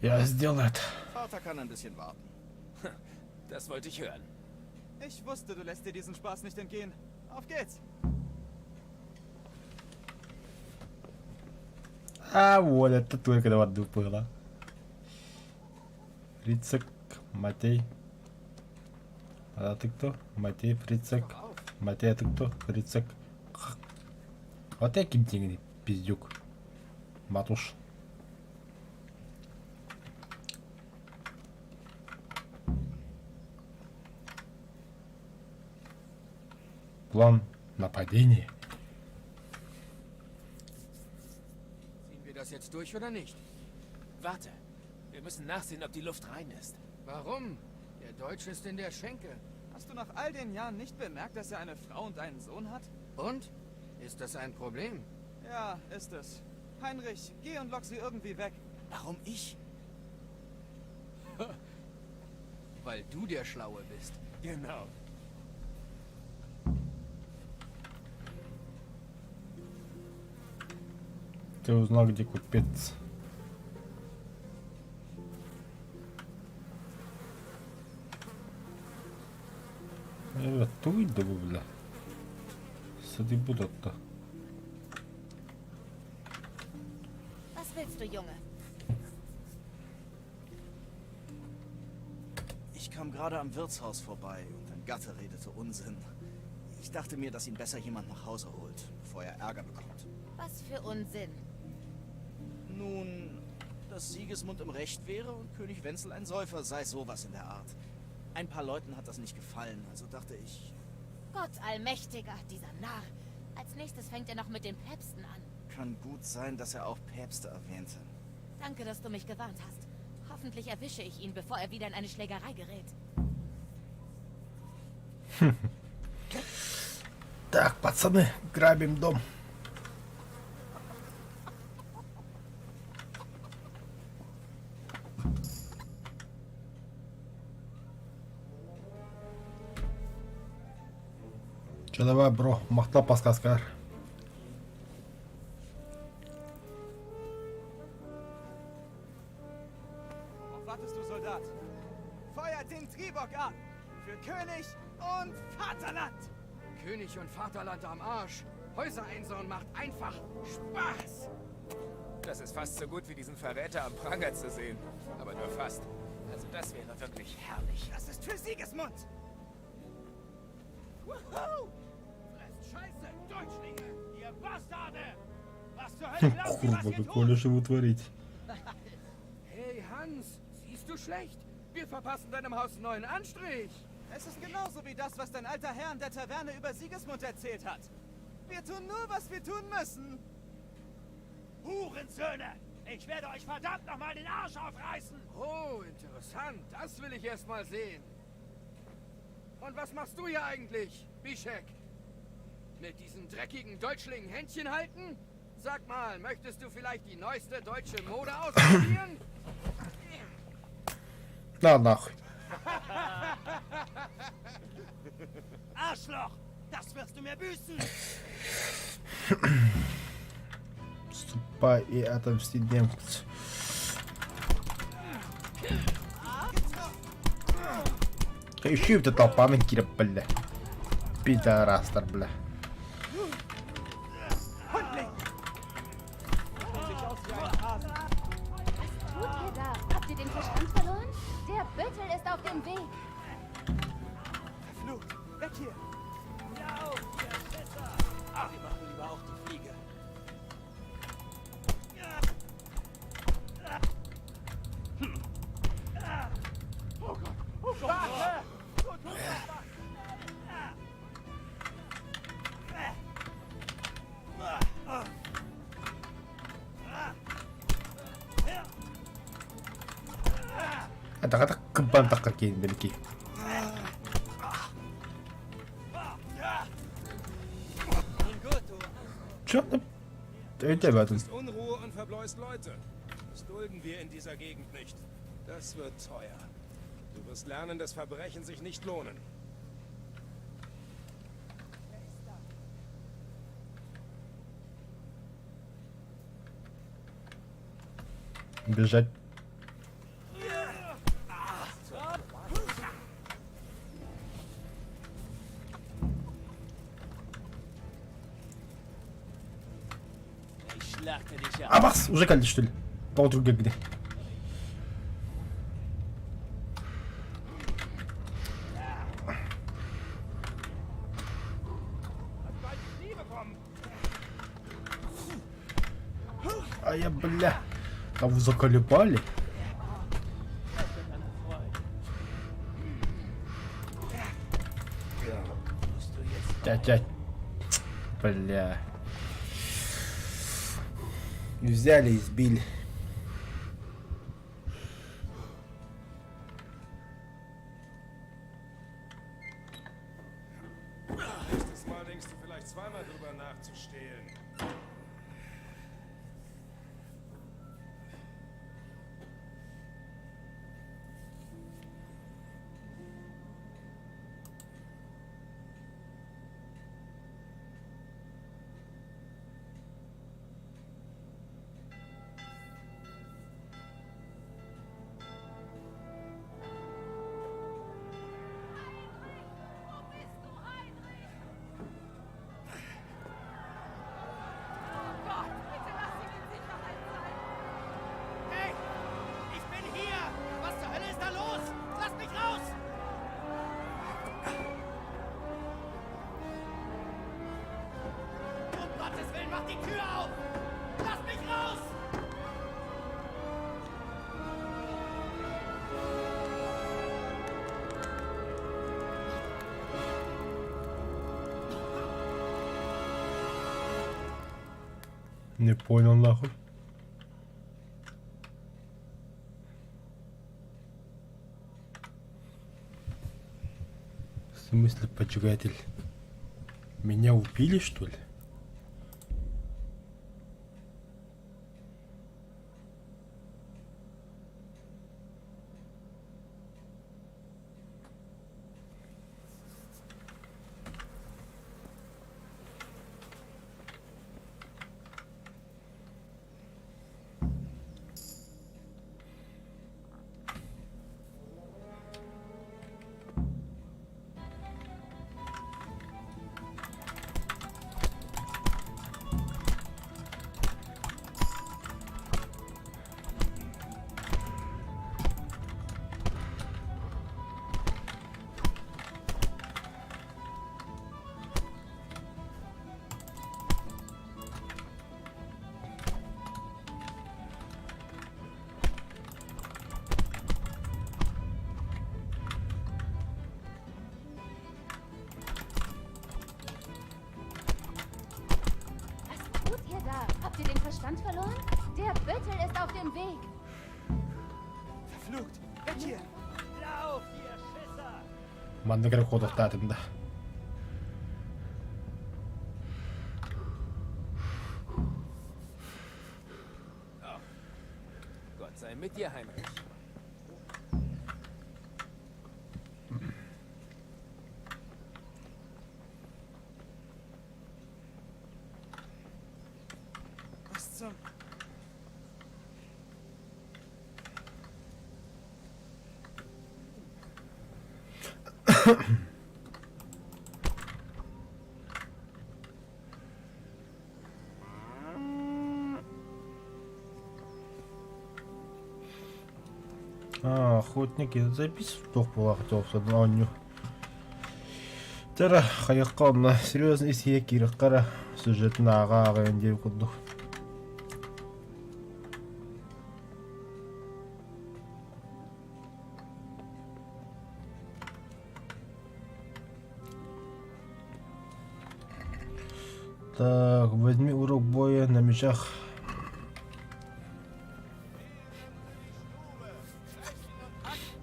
Ja, сделает. Vater kann ein bisschen warten. Das wollte ich hören. Ich wusste, du lässt dir diesen Spaß nicht entgehen. Auf geht's! А вот это только в одну было. Фрицек, Матей. А ты кто? Матей, Фрицек. Матей, а ты кто? Фрицек. Вот таким тигри, пиздюк. Матуш. План нападения. Ziehen wir das jetzt durch oder nicht? Warte. Wir müssen nachsehen, ob die Luft rein ist. Warum? Der Deutsche ist in der Schenke. Hast du nach all den Jahren nicht bemerkt, dass er eine Frau und einen Sohn hat? Und? Ist das ein Problem? Ja, ist es. Heinrich, geh und lock sie irgendwie weg. Warum ich? Weil du der Schlaue bist. Genau. Ты узнал, где купец. Туй да бля. Съди будата. Was willst du, Junge? Ich kam gerade am Wirtshaus vorbei und ein Gatte redete Unsinn. Ich dachte mir, dass ihn besser jemand nach Hause holt, bevor er Ärger bekommt. Was für Unsinn. Nun, dass Sigismund im Recht wäre und König Wenzel ein Säufer sei, sowas in der Art. Ein paar Leuten hat das nicht gefallen, also dachte ich... Gott allmächtiger, dieser Narr. Als nächstes fängt er noch mit den Päpsten an. Kann gut sein, dass er auch Päpste erwähnte. Danke, dass du mich gewarnt hast. Hoffentlich erwische ich ihn, bevor er wieder in eine Schlägerei gerät. Так, пацаны, грабим дом. Че, давай, бро, махта подсказка. Worauf wartest du, Soldat? Feuert den Triebock ab! Für König und Vaterland! König und Vaterland am Arsch. Häuser einsauen macht einfach Spaß. Das ist fast so gut wie diesen Verräter am Pranger zu sehen. Aber nur fast. Also das wäre wirklich herrlich. Das ist für Sigismund! Woohoo! Fresst Scheiße, Deutschlinge! Ihr Bastarde! Was zur Hölle glaubt ihr, was Курва, ihr какое же вы творите? du schlecht? Wir verpassen deinem Haus einen neuen Anstrich. Es ist genauso wie das, was dein alter Herr in der Taverne über Sigismund erzählt hat. Wir tun nur, was wir tun müssen. Hurensöhne! Ich werde euch verdammt nochmal den Arsch aufreißen! Oh, interessant. Das will ich erst mal sehen. Und was machst du hier eigentlich, Bischek? Mit diesen dreckigen Deutschlingen Händchen halten? Sag mal, möchtest du vielleicht die neueste deutsche Mode ausprobieren? Na, nach. Arschloch! Das wirst du mir büßen! Ступай и отомсти немцу. Ищи вот это панкира, бля. Пидорастер, бля. Tut ihr da? Habt ihr den Verstand verloren? Der Büttel ist auf dem Weg. Verflucht! Weg hier! Ja, ihr Schisser! Ach, wir machen lieber auch die Fliege. Oh Gott! Oh Gott! Это как кабан так какие далеки. Чё? Это в этом. Unruhe und verbläust Leute. Das dulden wir in dieser Gegend nicht. Das wird teuer. Du wirst lernen, dass Verbrechen sich nicht lohnen. Бежать. Ich schlachte dich ab. А вас уже кали, что ли? Полдруга где? А я, бля, кого заколебали? Тя-тя. Бля. Взяли и сбили. Nächstes Mal denkst du vielleicht zweimal drüber nachzustehlen. Hey! Ich bin hier! Was zur Hölle ist da los? Lass mich raus! Um Gottes Willen, mach die Tür auf! Lass mich raus! Не понял нахуй. В смысле, поджигатель? Меня убили, что ли? da? Habt ihr den Verstand verloren? Der Büttel ist auf dem Weg. Verflucht! Weg hier! Lauf, ihr Schisser! Манда керек удахтаатым да. Gott sei mit dir, Heinrich. Was zum... Охотник и запись тоқ болақы тоқсады аню. Тара қайыққанна серьезный сие кирик қара сюжетін аға ағайын құдды. Так, возьми урок боя на мечах.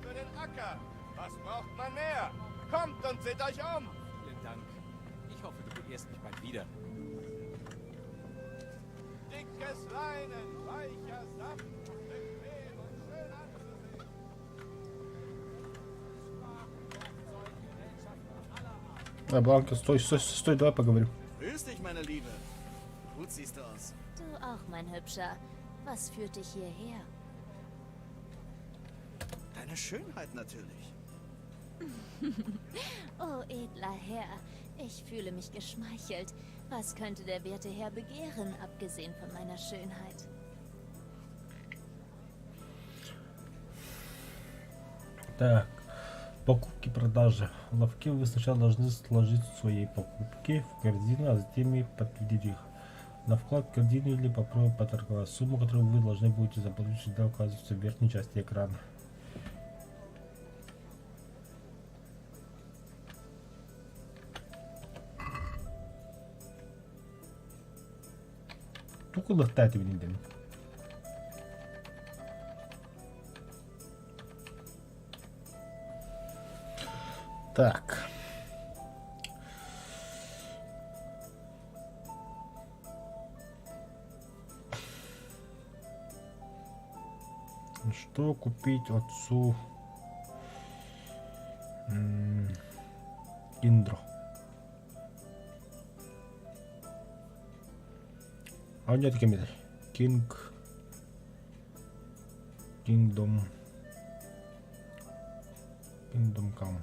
Für den Acker. Was braucht man mehr? Kommt und seht euch um. Vielen Dank. Ich hoffe, du begehrst mich bald wieder. Dickes Leinen, weicher Saft, bequem und schön anzusehen. Бланка, стой, давай поговорим. Grüß dich, meine Liebe. Gut siehst du aus. Du auch, mein Hübscher. Was führt dich hierher? Deine Schönheit natürlich. Oh, edler Herr. Ich fühle mich geschmeichelt. Was könnte der werte Herr begehren, abgesehen von meiner Schönheit? Так, покупки-продажи. Ловки вы сначала должны сложить свои покупки в корзину, а затем и подтвердить их. На вклад корзины или попробуй поторговать. Сумму, которую вы должны будете заплатить, всегда указывается в верхней части экрана. Тук лъхтайте ви ден. Так. Что купить отцу Индро? А у него такие методы. Kingdom Come.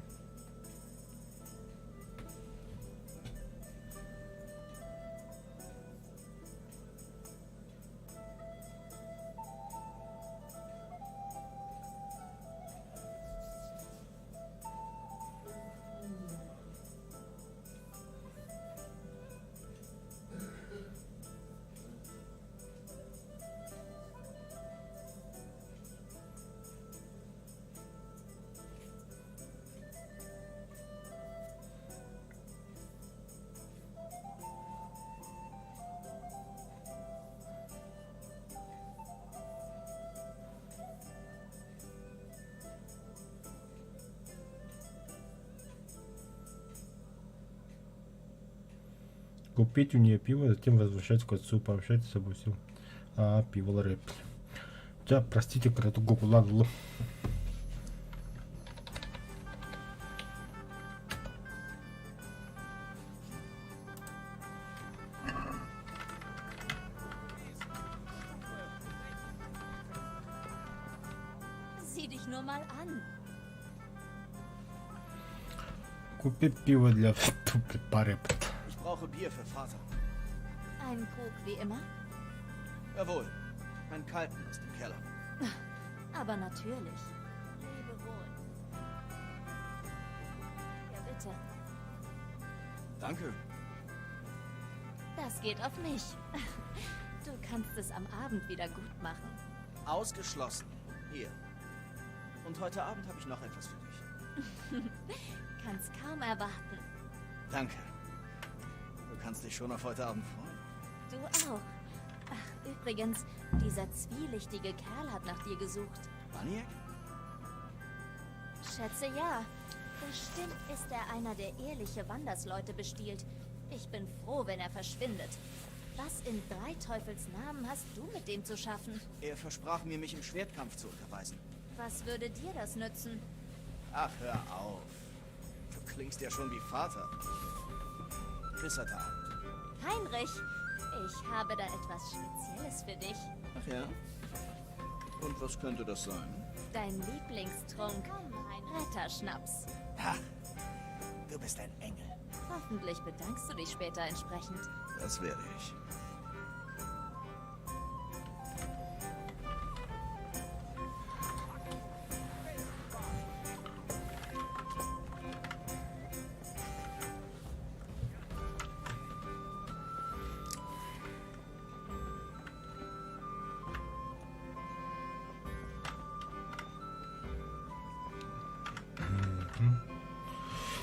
Купить у нее пиво, затем возвращаться к отцу, пообщаться обо всем. Пиво рэп. Да, простите, когда Google ладно. Sieh dich nur mal an. Купить пиво для пары. Ich brauche Bier für Vater. Ein Krug wie immer? Jawohl. Einen kalten aus dem Keller. Aber natürlich. Lebe wohl. Ja, bitte. Danke. Das geht auf mich. Du kannst es am Abend wieder gut machen. Ausgeschlossen. Hier. Und heute Abend habe ich noch etwas für dich. Kannst kaum erwarten. Danke. Du kannst dich schon auf heute Abend freuen. Du auch. Übrigens, dieser zwielichtige Kerl hat nach dir gesucht. Maniac? Schätze ja. Bestimmt ist er einer, der ehrliche Wandersleute bestiehlt. Ich bin froh, wenn er verschwindet. Was in drei Teufels Namen hast du mit dem zu schaffen? Er versprach mir, mich im Schwertkampf zu unterweisen. Was würde dir das nützen? Ach, hör auf. Du klingst ja schon wie Vater. Chrisata. Heinrich, ich habe da etwas Spezielles für dich. Ach ja? Und was könnte das sein? Dein Lieblingstrunk. Retterschnaps. Ha! Du bist ein Engel. Hoffentlich bedankst du dich später entsprechend. Das werde ich.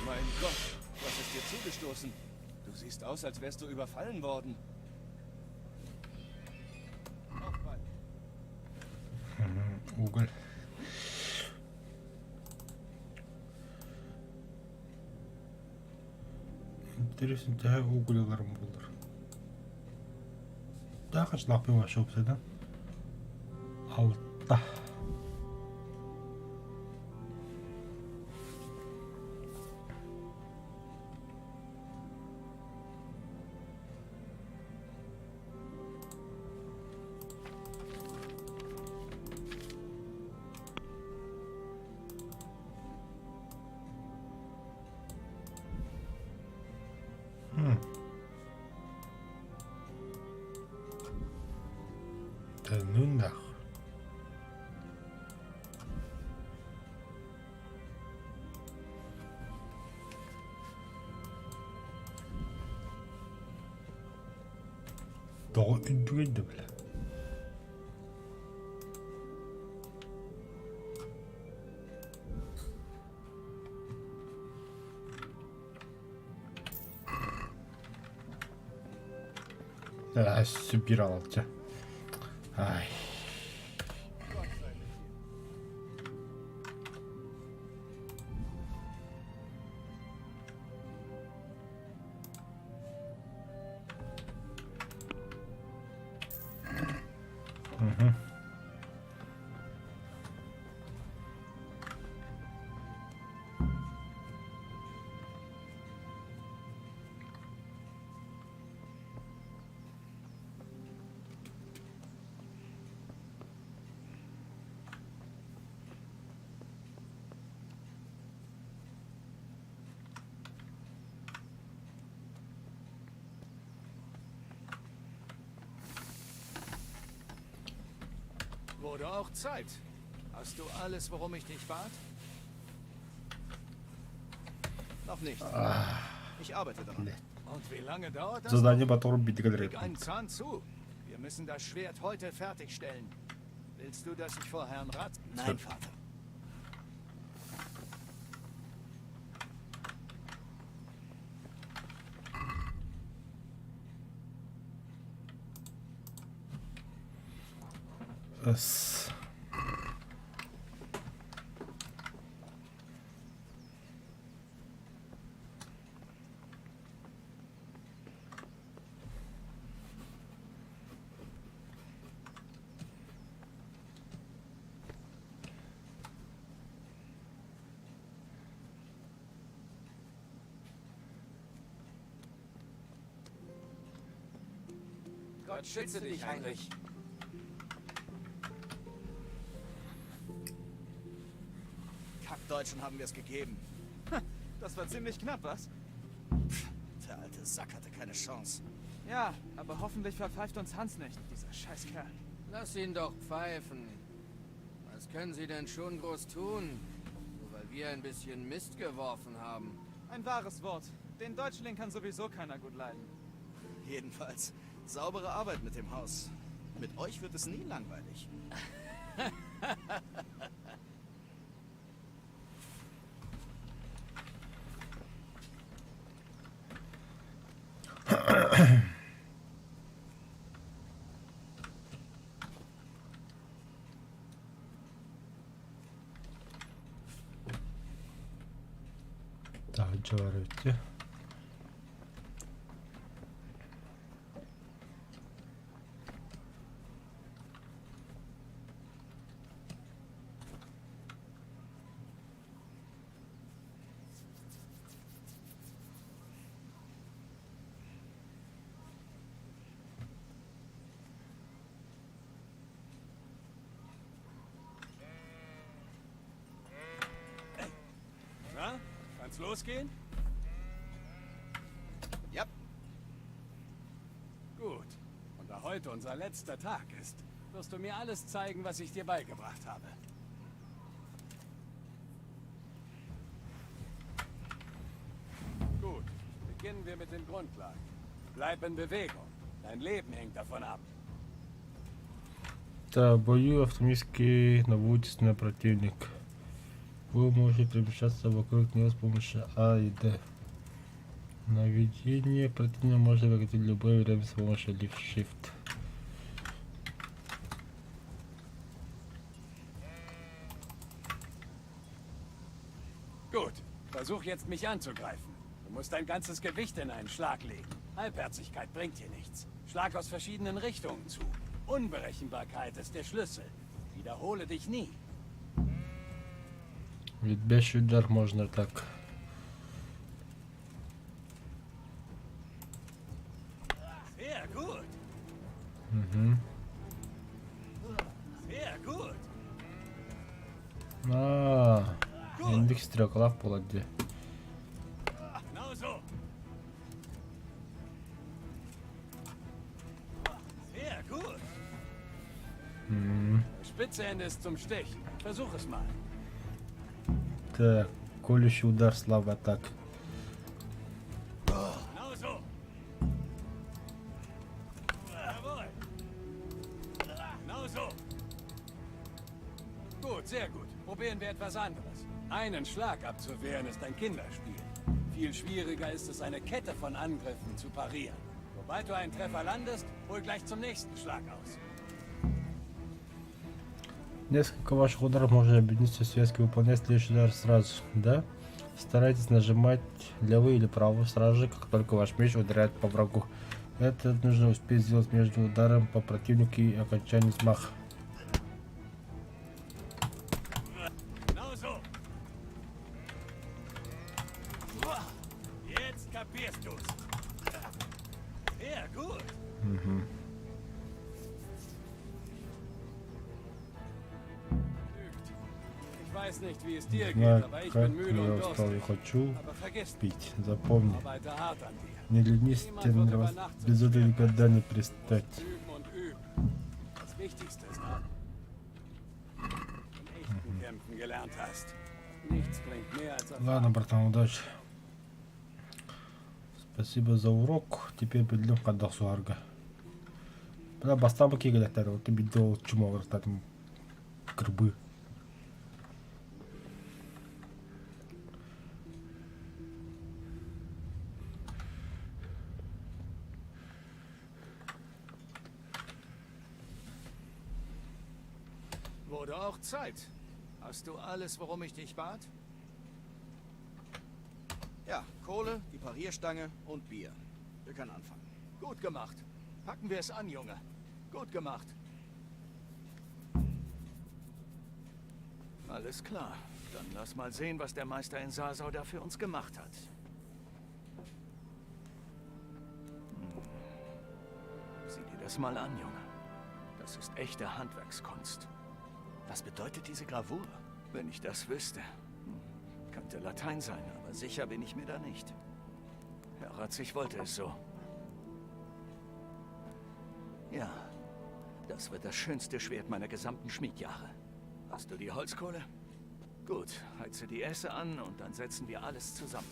Mein Gott, was ist dir zugestoßen? Du siehst aus, als wärst du überfallen worden. Уголь. Интересно, тяга уголеларым булар. Да, качлак пива шопса, да? Алта. Да ну нахуй. Да үндүгенде бля. Да, собирал тебя. Ай. Угу. Wurde auch Zeit. Hast du alles, worum ich dich bat? Noch nicht. Ich arbeite daran. Und wie lange dauert das? Задание по Торбит Leg einen Zahn zu. Wir müssen das Schwert heute fertigstellen. Willst du, dass ich vor Herrn Rat... Nein, Vater. С. Gott schütze dich, Heinrich. Kackdeutschen haben wir es gegeben. Das war ziemlich knapp, was? Der alte Sack hatte keine Chance. Ja, aber hoffentlich verpfeift uns Hans nicht, dieser Scheißkerl. Lass ihn doch pfeifen. Was können Sie denn schon groß tun? Nur weil wir ein bisschen Mist geworfen haben. Ein wahres Wort. Den Deutschling kann sowieso keiner gut leiden. Jedenfalls saubere Arbeit mit dem Haus. Mit euch wird es nie langweilig. разговариваете? Na, kann's losgehen? Ja. Gut. Und da heute unser letzter Tag ist, wirst du mir alles zeigen, was ich dir beigebracht habe. Gut, beginnen wir mit den Grundlagen. Bleib in Bewegung. Dein Leben hängt davon ab. Да, бою автоматически наводится на противника. Вы можете перемещаться вокруг него с помощью А и Д. Наведение противника можно прекратить в любое время с помощью Shift. Gut, versuch jetzt mich anzugreifen. Du musst dein ganzes Gewicht in einen Schlag legen. Halbherzigkeit bringt dir nichts. Schlag aus verschiedenen Richtungen zu. Unberechenbarkeit ist der Schlüssel. Wiederhole dich nie. Ведь удар можно так. Sehr gut. Угу. Sehr gut. Ендік стрелкалап болады. Genau so. Sehr gut. Das spitze Ende ist zum Stich. Versuch es mal. Так, колющий удар, слабая атака. Genau so. Jawohl. Genau so. Gut, sehr gut. Probieren wir etwas anderes. Einen Schlag abzuwehren ist ein Kinderspiel. Viel schwieriger ist es, eine Kette von Angriffen zu parieren. Sobald du einen Treffer landest, hol gleich zum nächsten Schlag aus. Несколько ваших ударов можно объединить в связке, выполнять следующий удар сразу, да? Старайтесь нажимать левый или правый сразу же, как только ваш меч ударяет по врагу. Это нужно успеть сделать между ударом по противнику и окончанием взмаха. Genau so. Jetzt kapierst du's. Sehr gut. Ich weiß nicht, wie es dir geht, Знаю, aber ich как bin müde я und устал и durstig. хочу Aber vergiss nicht, пить. Запомни, arbeite hart an dir. не ленись тренироваться, без этого никогда не перестать. Üben und üben. Das Wichtigste ist, in echten Kämpfen gelernt hast. Nichts bringt mehr als Ладно, братан, удачи. Спасибо за урок. Теперь перейдем к отдоху арга. Бля, бастан баки гелектер, вот ты видел чума врататым грибы. Wurde auch Zeit. Hast du alles, worum ich dich bat? Ja, Kohle, die Parierstange und Bier. Wir können anfangen. Gut gemacht. Packen wir es an, Junge. Gut gemacht. Alles klar. Dann lass mal sehen, was der Meister in Sasau da für uns gemacht hat. Sieh dir das mal an, Junge. Das ist echte Handwerkskunst. Was bedeutet diese Gravur? Wenn ich das wüsste. Könnte Latein sein, aber sicher bin ich mir da nicht. Herr Ratzig wollte es so. Ja, das wird das schönste Schwert meiner gesamten Schmiedjahre. Hast du die Holzkohle? Gut, heize die Esse an und dann setzen wir alles zusammen.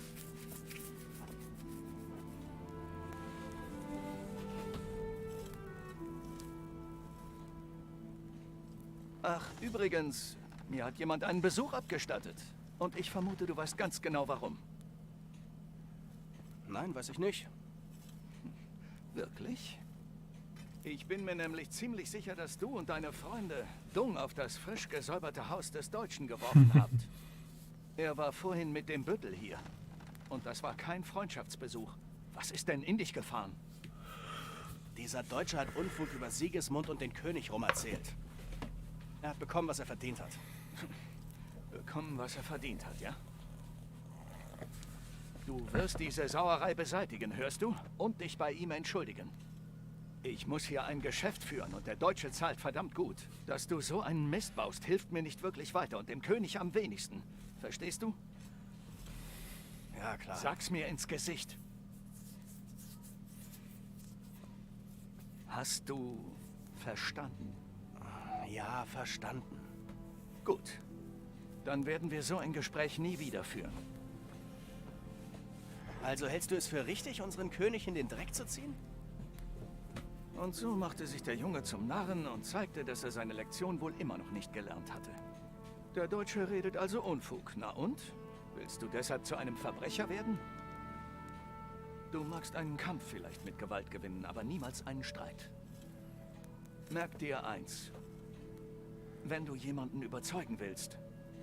Ach, übrigens, mir hat jemand einen Besuch abgestattet. Und ich vermute, du weißt ganz genau warum. Nein, weiß ich nicht. Wirklich? Ich bin mir nämlich ziemlich sicher, dass du und deine Freunde Dung auf das frisch gesäuberte Haus des Deutschen geworfen habt. Er war vorhin mit dem Büttel hier. Und das war kein Freundschaftsbesuch. Was ist denn in dich gefahren? Dieser Deutsche hat Unfug über Sigismund und den König rum erzählt. Er hat bekommen, was er verdient hat. Bekommen, was er verdient hat, ja? Du wirst diese Sauerei beseitigen, hörst du? Und dich bei ihm entschuldigen. Ich muss hier ein Geschäft führen und der Deutsche zahlt verdammt gut. Dass du so einen Mist baust, hilft mir nicht wirklich weiter und dem König am wenigsten. Verstehst du? Ja, klar. Sag's mir ins Gesicht. Hast du verstanden? Ja, verstanden. Gut. Dann werden wir so ein Gespräch nie wieder führen. Also hältst du es für richtig, unseren König in den Dreck zu ziehen? Und so machte sich der Junge zum Narren und zeigte, dass er seine Lektion wohl immer noch nicht gelernt hatte. Der Deutsche redet also Unfug. Na und? Willst du deshalb zu einem Verbrecher werden? Du magst einen Kampf vielleicht mit Gewalt gewinnen, aber niemals einen Streit. Merk dir eins. Wenn du jemanden überzeugen willst,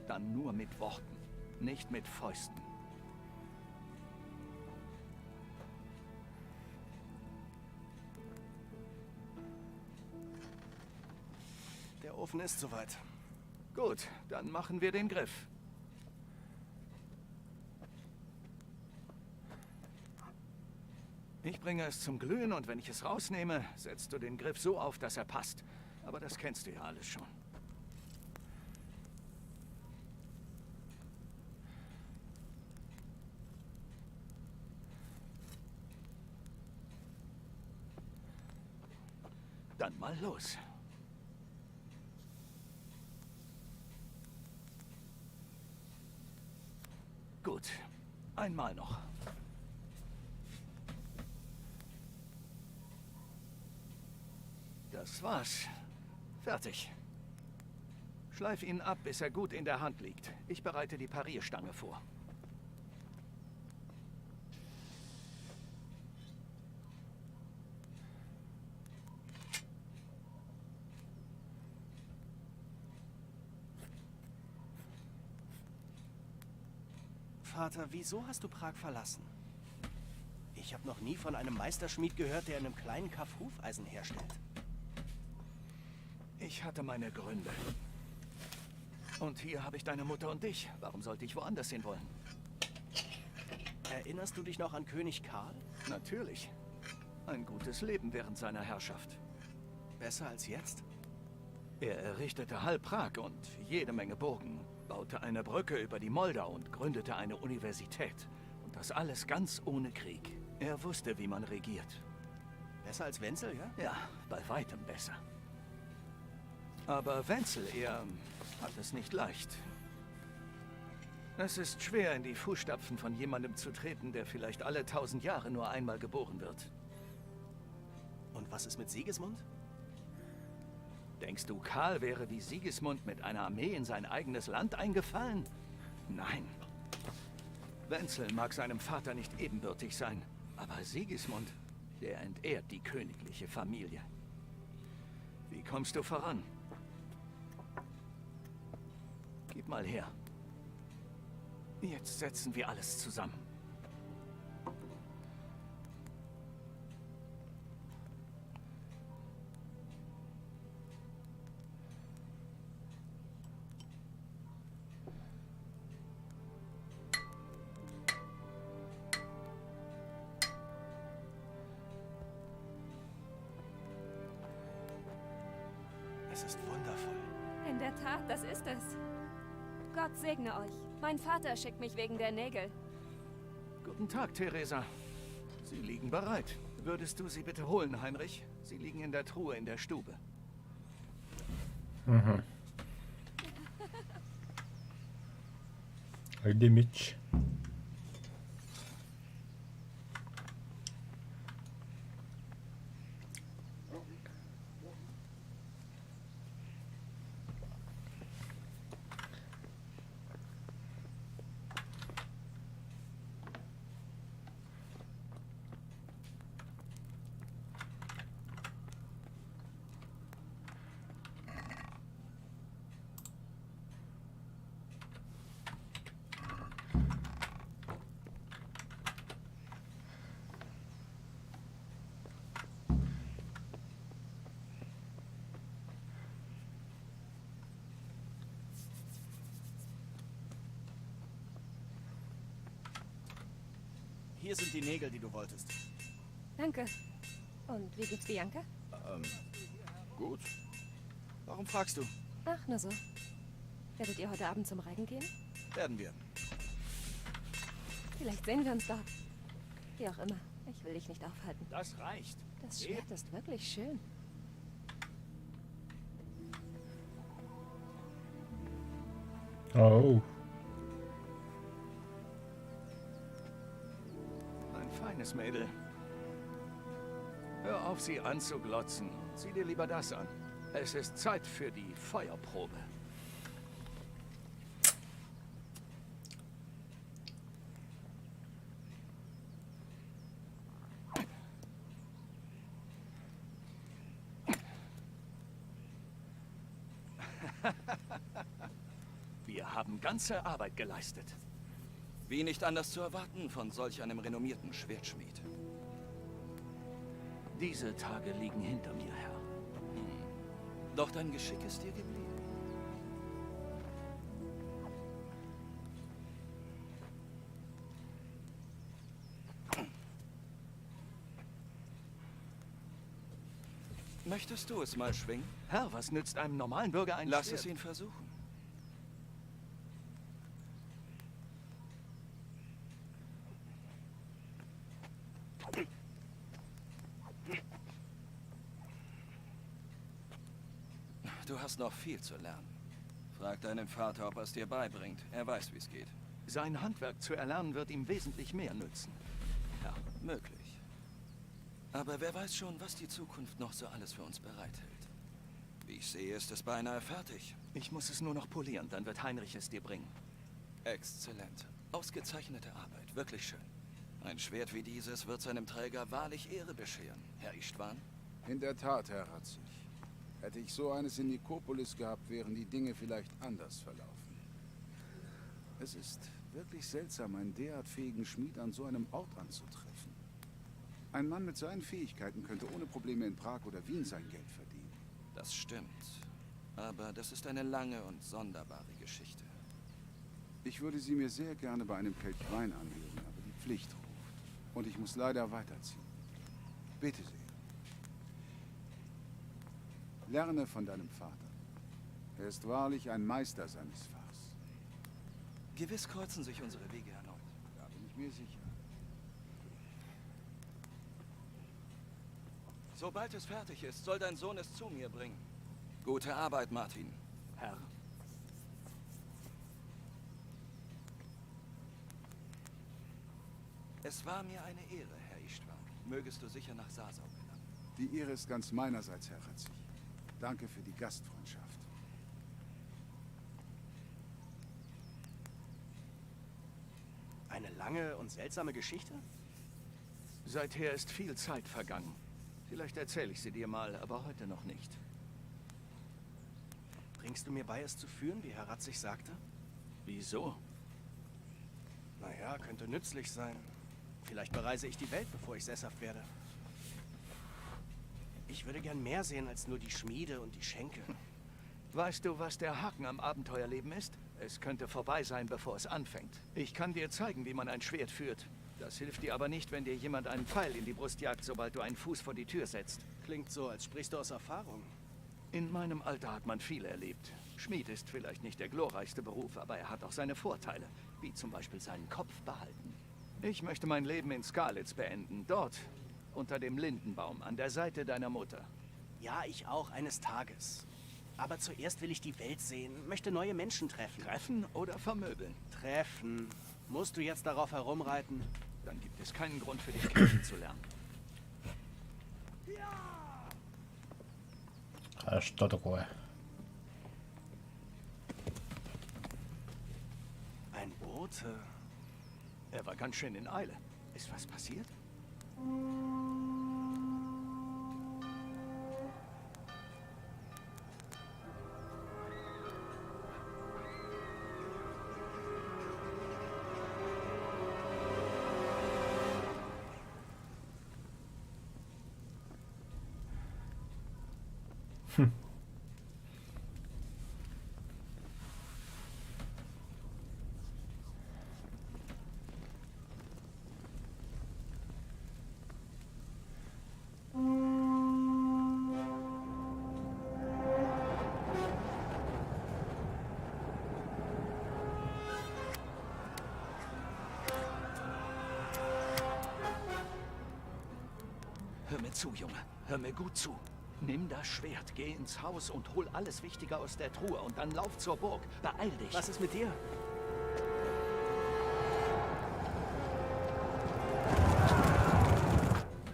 dann nur mit Worten, nicht mit Fäusten. Der Ofen ist soweit. Gut, dann machen wir den Griff. Ich bringe es zum Glühen und wenn ich es rausnehme, setzt du den Griff so auf, dass er passt. Aber das kennst du ja alles schon. Dann mal los. Gut, einmal noch. Das war's. Fertig. Schleif ihn ab, bis er gut in der Hand liegt. Ich bereite die Parierstange vor. Vater, wieso hast du Prag verlassen? Ich habe noch nie von einem Meisterschmied gehört, der in einem kleinen Kaff Hufeisen herstellt. Ich hatte meine Gründe. Und hier habe ich deine Mutter und dich. Warum sollte ich woanders hin wollen? Erinnerst du dich noch an König Karl? Natürlich. Ein gutes Leben während seiner Herrschaft. Besser als jetzt? Er errichtete halb Prag und jede Menge Burgen, baute eine Brücke über die Moldau und gründete eine Universität. Und das alles ganz ohne Krieg. Er wusste, wie man regiert. Besser als Wenzel, ja? Ja, bei weitem besser. Aber Wenzel, er hat es nicht leicht. Es ist schwer, in die Fußstapfen von jemandem zu treten, der vielleicht alle 1000 Jahre nur einmal geboren wird. Und was ist mit Sigismund? Denkst du, Karl wäre wie Sigismund mit einer Armee in sein eigenes Land eingefallen? Nein. Wenzel mag seinem Vater nicht ebenbürtig sein, aber Sigismund, der entehrt die königliche Familie. Wie kommst du voran? Gib mal her. Jetzt setzen wir alles zusammen. Es ist wundervoll. In der Tat, das ist es. Gott segne euch. Mein Vater schickt mich wegen der Nägel. Guten Tag, Theresa. Sie liegen bereit. Würdest du sie bitte holen, Heinrich? Sie liegen in der Truhe in der Stube. Mhm. Иди меч. Hier sind die Nägel, die du wolltest. Danke. Und wie geht's Bianca? Gut. Warum fragst du? Ach, nur so. Werdet ihr heute Abend zum Reigen gehen? Werden wir. Vielleicht sehen wir uns dort. Wie auch immer. Ich will dich nicht aufhalten. Das reicht. Das Schwert ist wirklich schön. Oh. Ein feines Mädel. Hör auf, sie anzuglotzen. Sieh dir lieber das an. Es ist Zeit für die Feuerprobe. Wir haben ganze Arbeit geleistet. Wie nicht anders zu erwarten von solch einem renommierten Schwertschmied. Diese Tage liegen hinter mir, Herr. Doch dein Geschick ist dir geblieben. Möchtest du es mal schwingen? Herr, was nützt einem normalen Bürger ein Lass Schwert? es ihn versuchen. Du hast noch viel zu lernen. Frag deinen Vater, ob er es dir beibringt. Er weiß, wie es geht. Sein Handwerk zu erlernen wird ihm wesentlich mehr nützen. Ja, möglich. Aber wer weiß schon, was die Zukunft noch so alles für uns bereithält. Wie ich sehe, ist es beinahe fertig. Ich muss es nur noch polieren, dann wird Heinrich es dir bringen. Exzellent. Ausgezeichnete Arbeit. Wirklich schön. Ein Schwert wie dieses wird seinem Träger wahrlich Ehre bescheren, Herr Istvan. In der Tat, Herr Ratzig. Hätte ich so eines in Nikopolis gehabt, wären die Dinge vielleicht anders verlaufen. Es ist wirklich seltsam, einen derart fähigen Schmied an so einem Ort anzutreffen. Ein Mann mit seinen Fähigkeiten könnte ohne Probleme in Prag oder Wien sein Geld verdienen. Das stimmt. Aber das ist eine lange und sonderbare Geschichte. Ich würde sie mir sehr gerne bei einem Kelch Wein anhören, aber die Pflicht ruft. Und ich muss leider weiterziehen. Bitte sehr. Lerne von deinem Vater. Er ist wahrlich ein Meister seines Fachs. Gewiss kreuzen sich unsere Wege erneut. Da bin ich mir sicher. Sobald es fertig ist, soll dein Sohn es zu mir bringen. Gute Arbeit, Martin. Herr. Es war mir eine Ehre, Herr Istvan. Mögest du sicher nach Sasau gelangen. Die Ehre ist ganz meinerseits, Herr Ratzig. Danke für die Gastfreundschaft. Eine lange und seltsame Geschichte? Seither ist viel Zeit vergangen. Vielleicht erzähle ich sie dir mal, aber heute noch nicht. Bringst du mir bei, es zu führen, wie Herr Ratzig sagte? Wieso? Naja, könnte nützlich sein. Vielleicht bereise ich die Welt, bevor ich sesshaft werde. Ich würde gern mehr sehen als nur die Schmiede und die Schenke. Weißt du, was der Haken am Abenteuerleben ist? Es könnte vorbei sein, bevor es anfängt. Ich kann dir zeigen, wie man ein Schwert führt. Das hilft dir aber nicht, wenn dir jemand einen Pfeil in die Brust jagt, sobald du einen Fuß vor die Tür setzt. Klingt so, als sprichst du aus Erfahrung. In meinem Alter hat man viel erlebt. Schmied ist vielleicht nicht der glorreichste Beruf, aber er hat auch seine Vorteile, wie zum Beispiel seinen Kopf behalten. Ich möchte mein Leben in Skalitz beenden, dort, unter dem Lindenbaum, an der Seite deiner Mutter. Ja, ich auch, eines Tages. Aber zuerst will ich die Welt sehen, möchte neue Menschen treffen. Treffen oder vermöbeln? Treffen. Musst du jetzt darauf herumreiten? Dann gibt es keinen Grund für dich, kennenzulernen. А что такое? Ein Bote. Er war ganz schön in Eile. Ist was passiert? zu, Junge. Hör mir gut zu. Nimm das Schwert, geh ins Haus und hol alles Wichtige aus der Truhe und dann lauf zur Burg. Beeil dich. Was ist mit dir?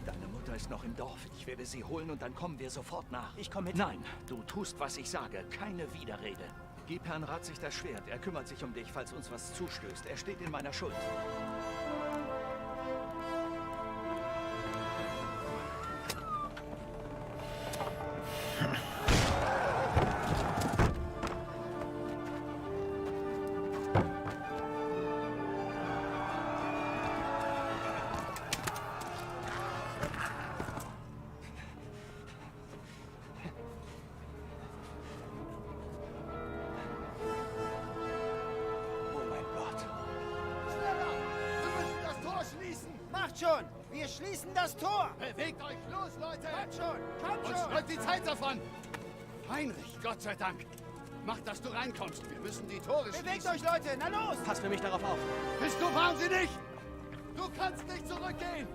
Deine Mutter ist noch im Dorf. Ich werde sie holen und dann kommen wir sofort nach. Ich komme mit. Nein, du tust, was ich sage. Keine Widerrede. Gib Herrn Ratzig das Schwert. Er kümmert sich um dich, falls uns was zustößt. Er steht in meiner Schuld. Macht schon! Wir schließen das Tor! Bewegt euch los, Leute! Kommt schon! Kommt Uns schon! läuft die Zeit davon! Heinrich, Gott sei Dank! Mach, dass du reinkommst. Wir müssen die Tore schließen. Bewegt euch, Leute! Na los! Passt für mich darauf auf. Bist du wahnsinnig? Du kannst nicht zurückgehen!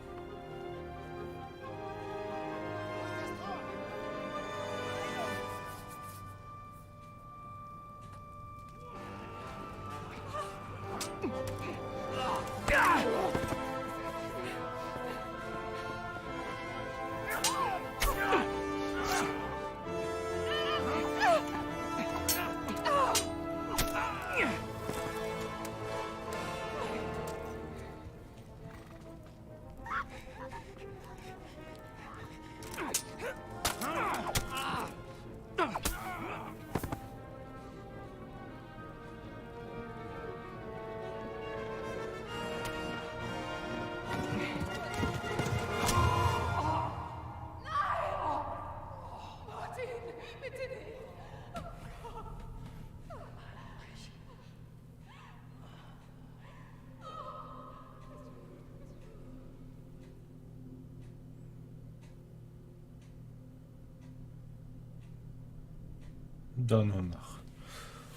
Да ну нах.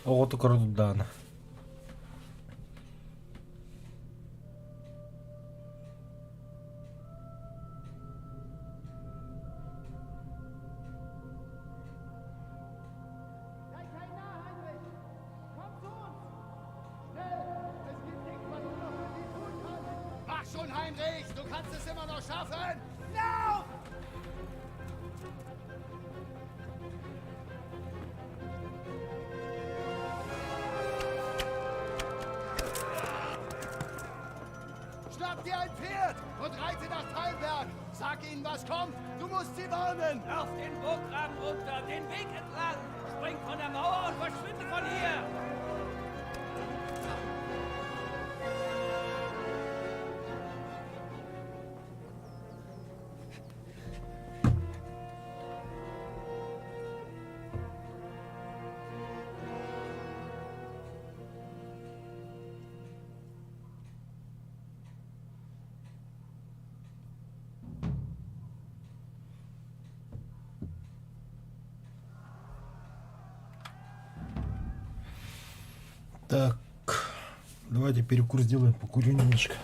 Вот только Дана. Mach schon, Heinrich! Du kannst es immer noch schaffen! Lauf! Schnapp dir ein Pferd und reite nach Talberg! Sag ihnen, was kommt! Du musst sie warnen! Lauf den Burggraben runter, den Weg entlang! Spring von der Mauer und verschwinde von hier! Так, давайте перекур сделаем, покурю немножко.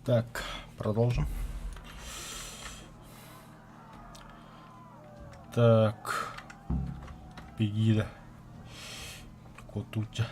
Так, продолжим. Так. Беги, Котутя.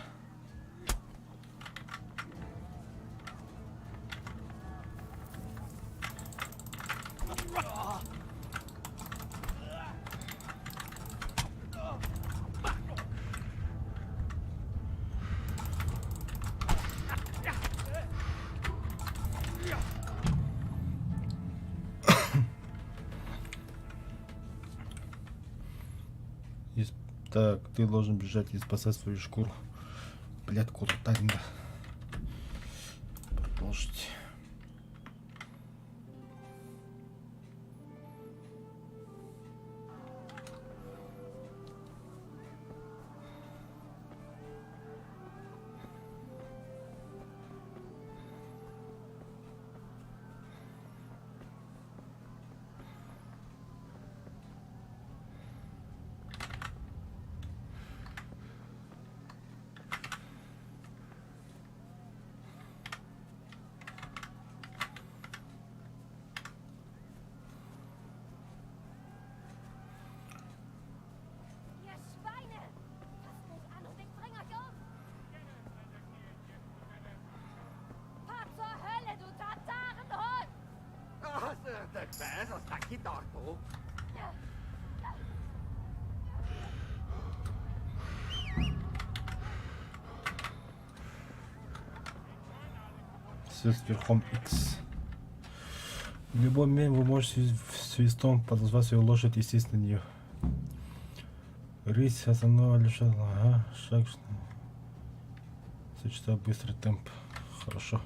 Так, ты должен бежать и спасать свою шкуру. Блядь, куда надо. Продолжить. Все сверхом X. В любой момент вы можете свистом подозвать свою лошадь и сесть на нее. Рысь основного лишь ага, шаг. Сочетаю быстрый темп. Хорошо.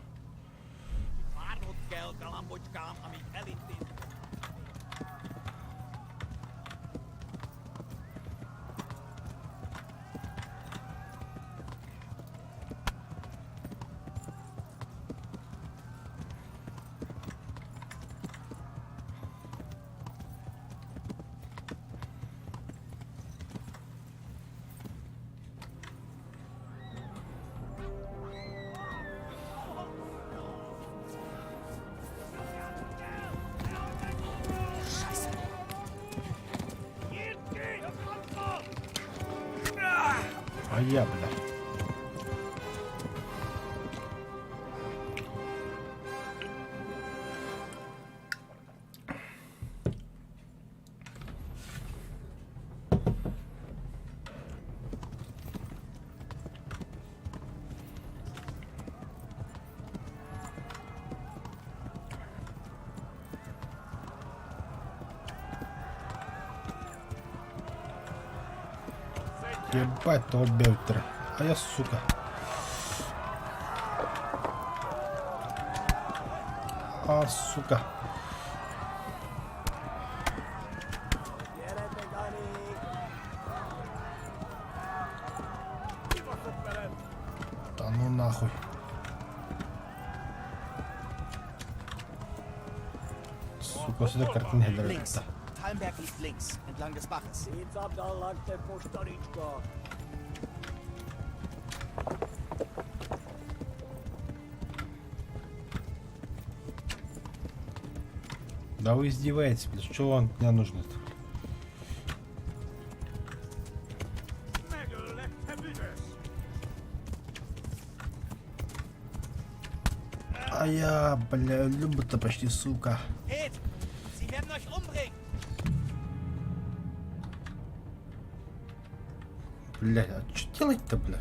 А я, бля. Ебать того Бельтера. А я, сука. А, сука. Да ну нахуй. Сука, сюда картинка Links. Talmberg liegt links, entlang des Baches. Да вы издеваетесь, блядь, что вам мне нужно-то? А я, бля, люблю-то почти, сука. Sie werden euch umbringen. Бля, а что делать-то, бля?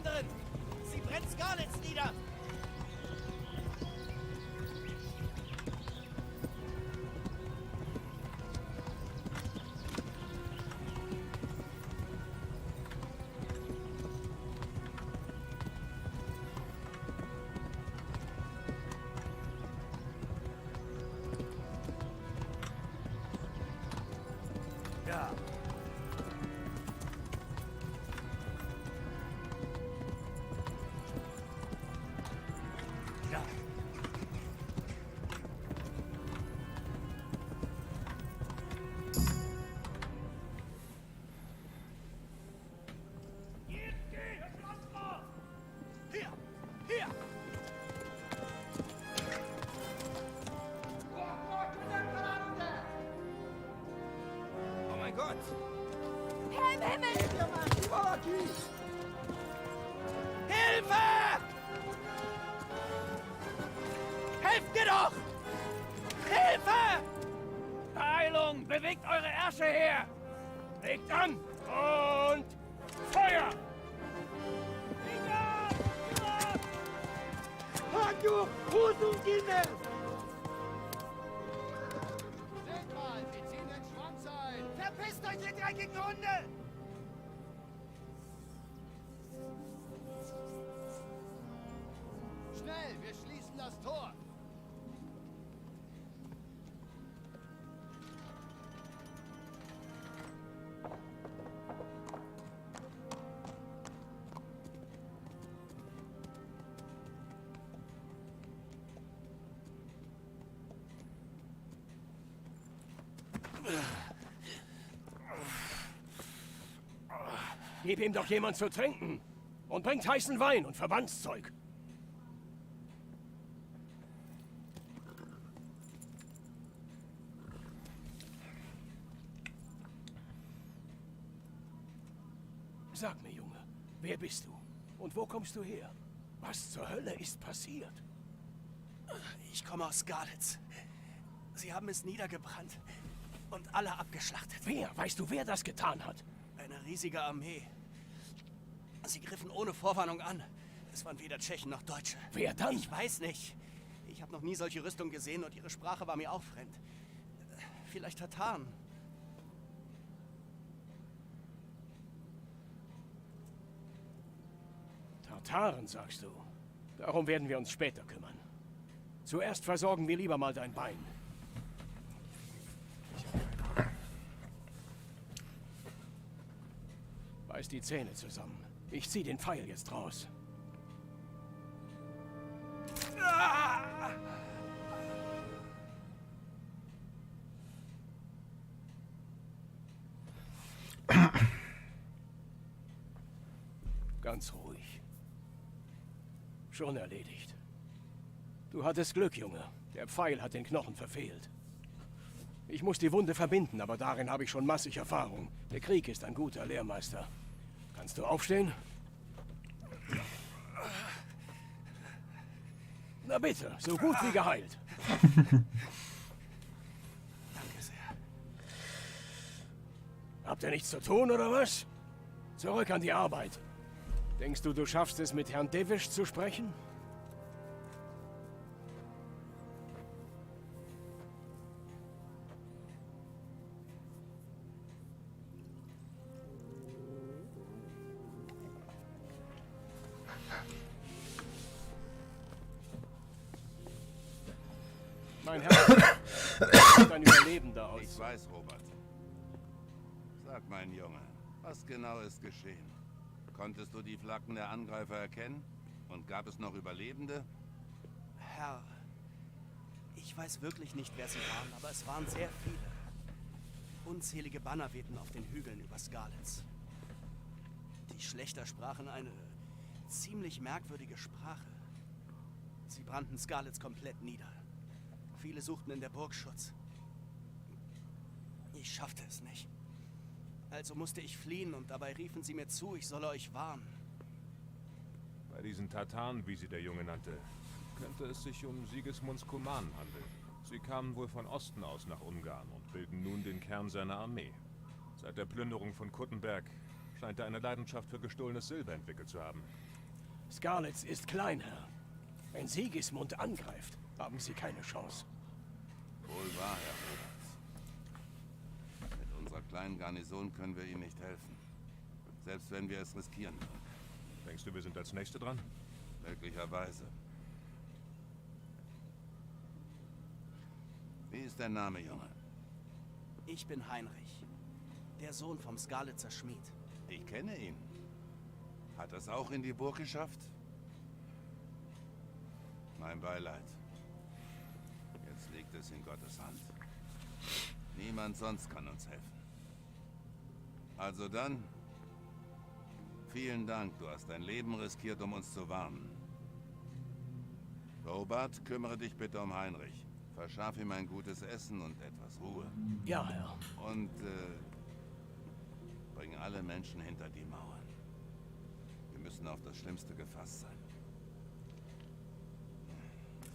anderen! Sie brennt Scarlets nieder! Ja. Ja. Hier! Hier! Oh mein Gott! Herr im Himmel! Hilfe! Helft mir doch! Hilfe! Beeilung! Bewegt eure Ärsche her! Legt an! Und Feuer! Haku, Rusungine! Seht mal, sie ziehen den Schwanz ein. Verpisst euch, ihr dreckigen Hunde! Schnell, wir schließen das Tor. Gib ihm doch jemand zu trinken. Und bringt heißen Wein und Verbandszeug. Sag mir, Junge, wer bist du? Und wo kommst du her? Was zur Hölle ist passiert? Ich komme aus Skalitz. Sie haben es niedergebrannt und alle abgeschlachtet. Wer? Weißt du, wer das getan hat? Eine riesige Armee. Sie griffen ohne Vorwarnung an. Es waren weder Tschechen noch Deutsche. Wer dann? Ich weiß nicht. Ich habe noch nie solche Rüstung gesehen und ihre Sprache war mir auch fremd. Vielleicht Tataren. Tataren, sagst du? Darum werden wir uns später kümmern. Zuerst versorgen wir lieber mal dein Bein. Beiß die Zähne zusammen. Ich zieh den Pfeil jetzt raus. Ganz ruhig. Schon erledigt. Du hattest Glück, Junge. Der Pfeil hat den Knochen verfehlt. Ich muss die Wunde verbinden, aber darin habe ich schon massig Erfahrung. Der Krieg ist ein guter Lehrmeister. Kannst du aufstehen? Na bitte, so gut wie geheilt. Danke sehr. Habt ihr nichts zu tun, oder was? Zurück an die Arbeit. Denkst du, du schaffst es, mit Herrn Devish zu sprechen? Mein Herr, ist ein Überlebender aus. Ich weiß, Robert. Sag, mein Junge, was genau ist geschehen? Konntest du die Flaggen der Angreifer erkennen? Und gab es noch Überlebende? Herr, ich weiß wirklich nicht, wer sie waren, aber es waren sehr viele. Unzählige Banner wehten auf den Hügeln über Skalitz. Die Schlächter sprachen eine ziemlich merkwürdige Sprache. Sie brannten Skalitz komplett nieder. Viele suchten in der Burg Schutz. Ich schaffte es nicht. Also musste ich fliehen und dabei riefen sie mir zu, ich solle euch warnen. Bei diesen Tataren, wie sie der Junge nannte, könnte es sich um Sigismunds Kumanen handeln. Sie kamen wohl von Osten aus nach Ungarn und bilden nun den Kern seiner Armee. Seit der Plünderung von Kuttenberg scheint er eine Leidenschaft für gestohlenes Silber entwickelt zu haben. Scarlets ist klein, Herr. Wenn Sigismund angreift, haben Sie keine Chance. Wohl wahr, Herr Roberts. Mit unserer kleinen Garnison können wir ihm nicht helfen. Selbst wenn wir es riskieren würden. Denkst du, wir sind als Nächste dran? Möglicherweise. Wie ist dein Name, Junge? Ich bin Heinrich, der Sohn vom Skalitzer Schmied. Ich kenne ihn. Hat es auch in die Burg geschafft? Mein Beileid. Jetzt liegt es in Gottes Hand. Niemand sonst kann uns helfen. Also dann, vielen Dank, du hast dein Leben riskiert, um uns zu warnen. Robert, kümmere dich bitte um Heinrich. Verschaff ihm ein gutes Essen und etwas Ruhe. Ja, Herr. Und bring alle Menschen hinter die Mauern. Wir müssen auf das Schlimmste gefasst sein.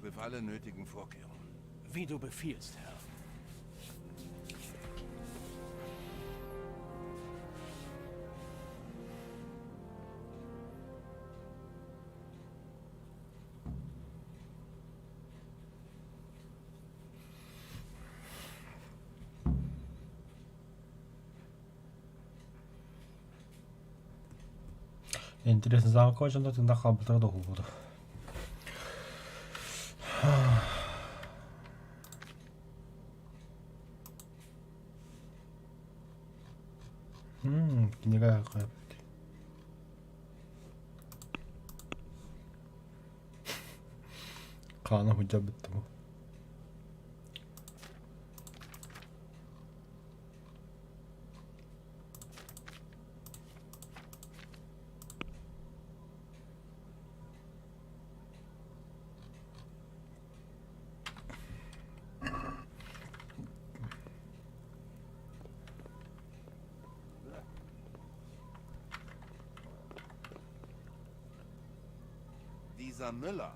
Triff alle nötigen Vorkehrungen. Wie du befiehlst, Herr. Интересно, закончено тогда хаббата до губода. Книга какая. Кана хотя бы того. Dieser Müller,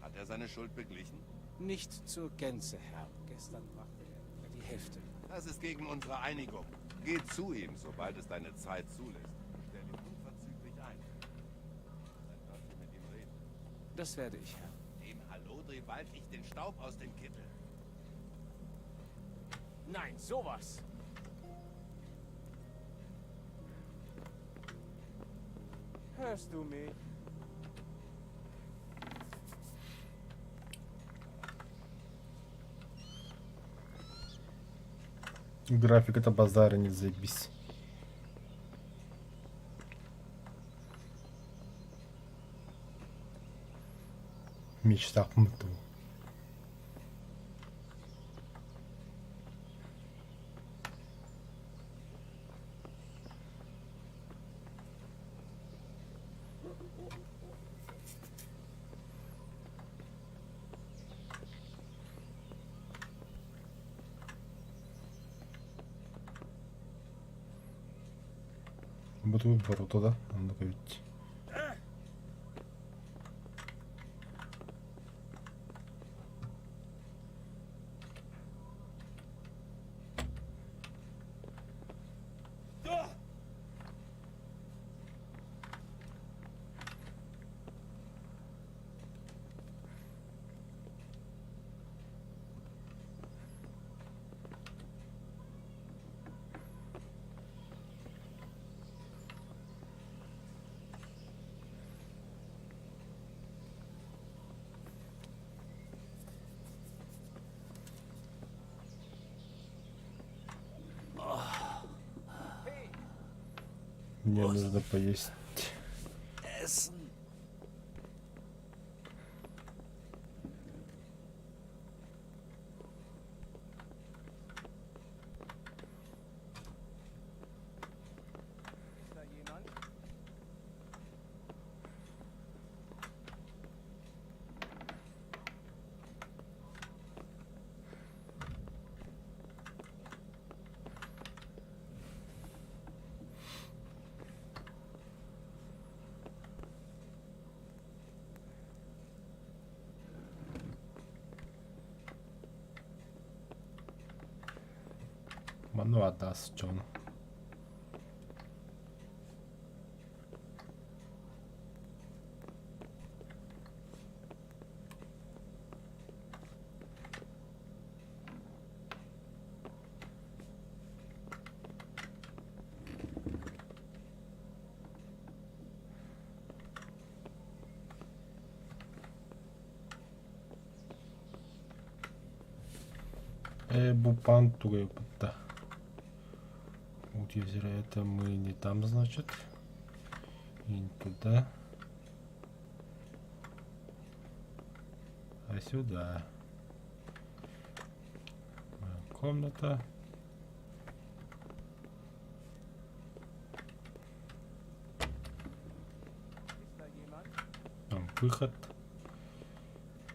hat er seine Schuld beglichen? Nicht zur Gänze, Herr. Gestern brachte er die Hälfte. Das ist gegen unsere Einigung. Geh zu ihm, sobald es deine Zeit zulässt. Stell ihn unverzüglich ein. Dann darfst du mit ihm reden. Das werde ich, Herr. Dem Hallodri walf ich den Staub aus dem Kittel. Nein, sowas! Hörst du mich? График это базара, не заебись. Мечта мыту. Буду ворота, да? Ну-ка ведь. Мне нужно поесть. Essen. Ist da jemand? Ману отдаст, Джон. Бупанту, ёпта. Вот озеро, это мы не там, значит. И не туда. А сюда. Комната. Там выход.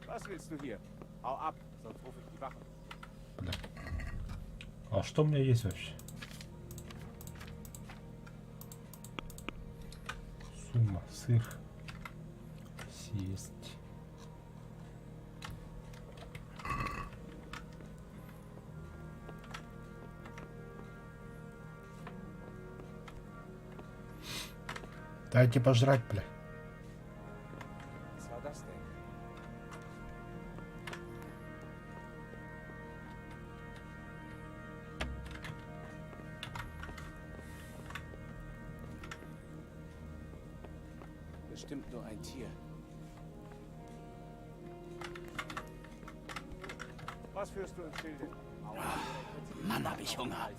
Was willst du hier? Hau ab, sonst rufe ich die Wache. Бля. А что у меня есть вообще? Сумма, сыр. Съесть. Дайте пожрать, бля. Was war das denn? Bestimmt nur ein Tier. Was führst du im Schilde? Mann, hab ich Hunger.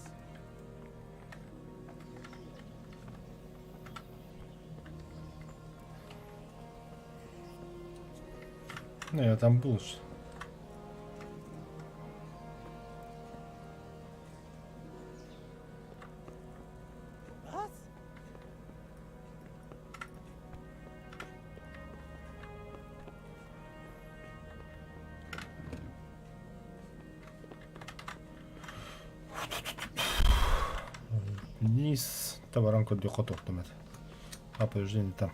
Ну, я там был. Was? Вниз. Товаранку для котов там это. А повреждение там.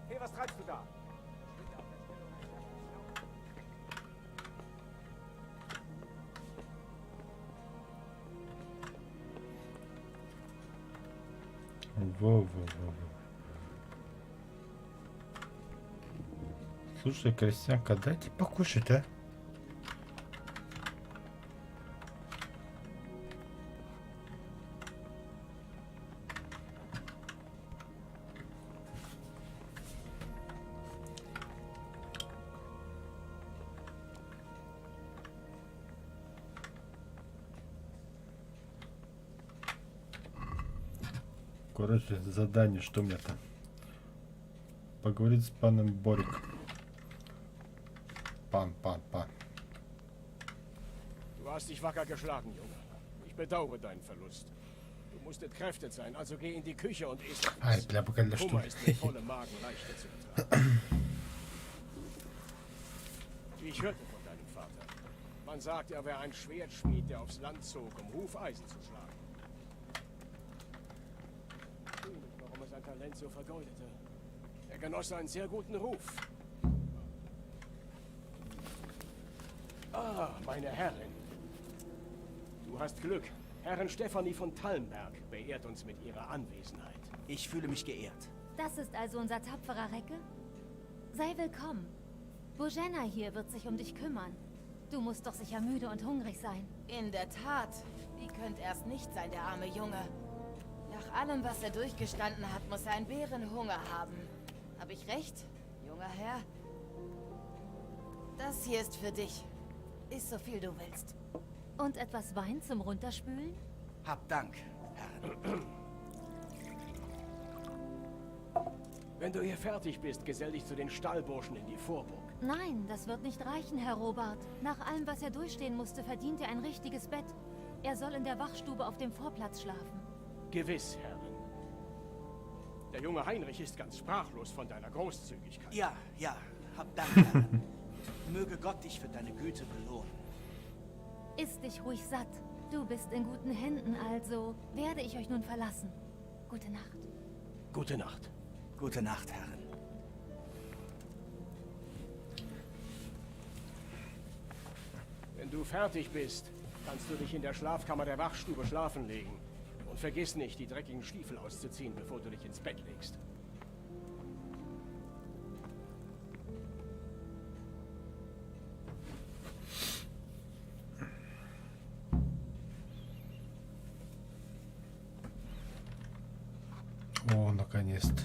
Hey, was treibst du da? Во. Слушай, крестьянка, дайте покушать, а? Короче, задание, что у меня там? Поговорить с паном Борик. Pan. Du hast dich wacker geschlagen, Junge. Ich bedauere deinen Verlust. Du musst entkräftet sein, also geh in die Küche und iss. Ай, бля, пока для Hummer что? ist mit vollem Magen leichter zu ertragen. Ich hörte von deinem Vater. Man sagt, er wäre ein Schwertschmied, der aufs Land zog, um Hufeisen zu schlagen. Warum er sein Talent so vergeudete. Er genoss einen sehr guten Ruf. Ah, meine Herrin. Du hast Glück. Herrin Stefanie von Tallenberg beehrt uns mit ihrer Anwesenheit. Ich fühle mich geehrt. Das ist also unser tapferer Recke? Sei willkommen. Bojena hier wird sich um dich kümmern. Du musst doch sicher müde und hungrig sein. In der Tat. Wie könnte er es nicht sein, der arme Junge? Nach allem, was er durchgestanden hat, muss er einen Bärenhunger haben. Habe ich recht, junger Herr? Das hier ist für dich. Iss so viel du willst. Und etwas Wein zum Runterspülen? Hab Dank, Herren. Wenn du hier fertig bist, gesell dich zu den Stallburschen in die Vorburg. Nein, das wird nicht reichen, Herr Robert. Nach allem, was er durchstehen musste, verdient er ein richtiges Bett. Er soll in der Wachstube auf dem Vorplatz schlafen. Gewiss, Herrin. Der junge Heinrich ist ganz sprachlos von deiner Großzügigkeit. Ja, hab Dank, Herren. Möge Gott dich für deine Güte belohnen. Iss dich ruhig satt. Du bist in guten Händen, also werde ich euch nun verlassen. Gute Nacht. Gute Nacht. Gute Nacht, Herren. Wenn du fertig bist, kannst du dich in der Schlafkammer der Wachstube schlafen legen. Und vergiss nicht, die dreckigen Stiefel auszuziehen, bevor du dich ins Bett legst. О, наконец-то.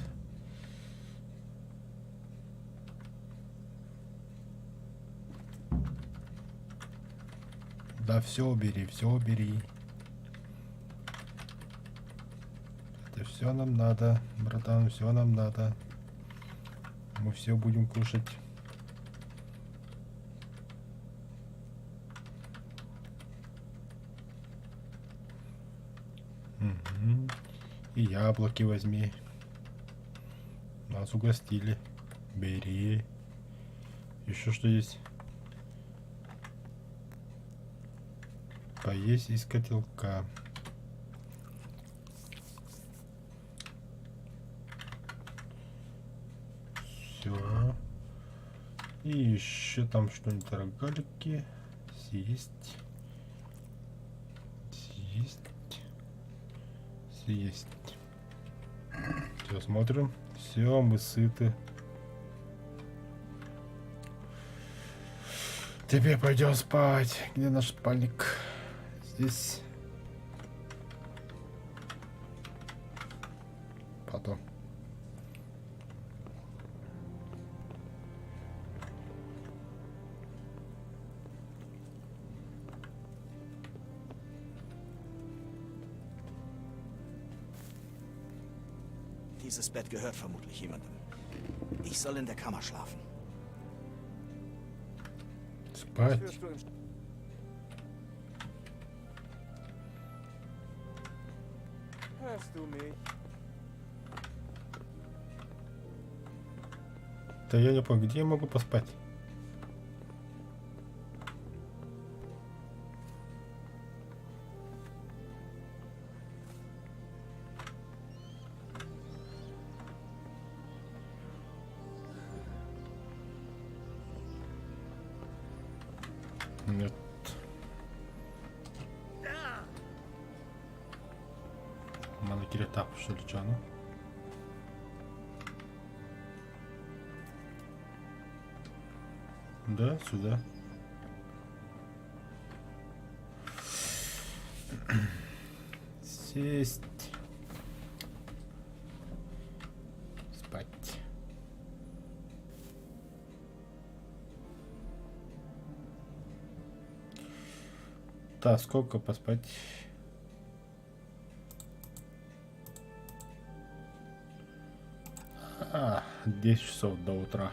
Да, все убери, все убери. Это все нам надо, братан, все нам надо. Мы все будем кушать. Угу. И яблоки возьми. Нас угостили. Бери. Еще что есть? Поесть из котелка. Все. И еще там что-нибудь рогалики. Съесть. Съесть. Съесть. Все, смотрим. Все, мы сыты. Теперь пойдем спать. Где наш спальник? Здесь. Потом. Dieses Bett gehört vermutlich jemandem. Ich soll in der Kammer schlafen. Спать. Hörst du mich? Да я не понял, где я могу поспать? Нет. Надо киритап, что ли, чё, ну? Да, сюда. Сесть. Спать. Да, сколько поспать? А, 10 часов до утра.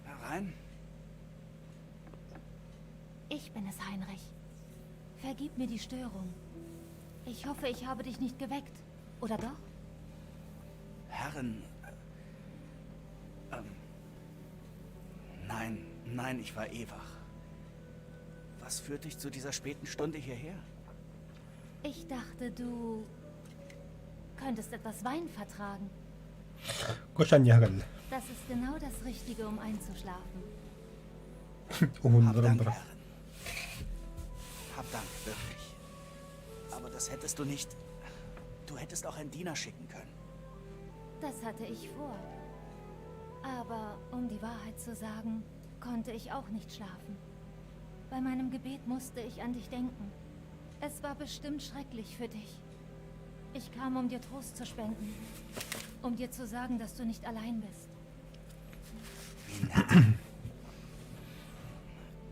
Herein? Ich bin es, Heinrich. Vergib mir die Störung. Ich hoffe, ich habe dich nicht geweckt. Oder doch? Herren. Nein, ich war eh wach. Was führt dich zu dieser späten Stunde hierher? Ich dachte, du könntest etwas Wein vertragen. Das ist genau das Richtige, um einzuschlafen. Hab Dank, Herren. Hab Dank, wirklich. Aber das hättest du nicht... Du hättest auch einen Diener schicken können. Das hatte ich vor. Aber um die Wahrheit zu sagen, konnte ich auch nicht schlafen. Bei meinem Gebet musste ich an dich denken. Es war bestimmt schrecklich für dich. Ich kam, um dir Trost zu spenden. Um dir zu sagen, dass du nicht allein bist. Wie nett.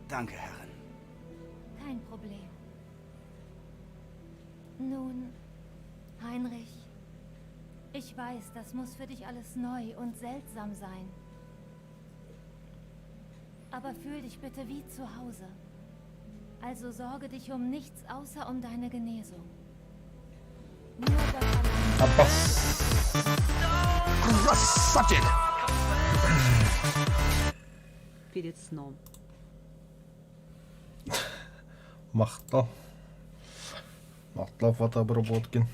Danke, Herren. Kein Problem. Nun, Heinrich, ich weiß, das muss für dich alles neu und seltsam sein. Aber fühl dich bitte wie zu Hause. Also sorge dich um nichts außer um deine Genesung. Nur Gott Красавчик! Перед сном. Махтал фотообработки.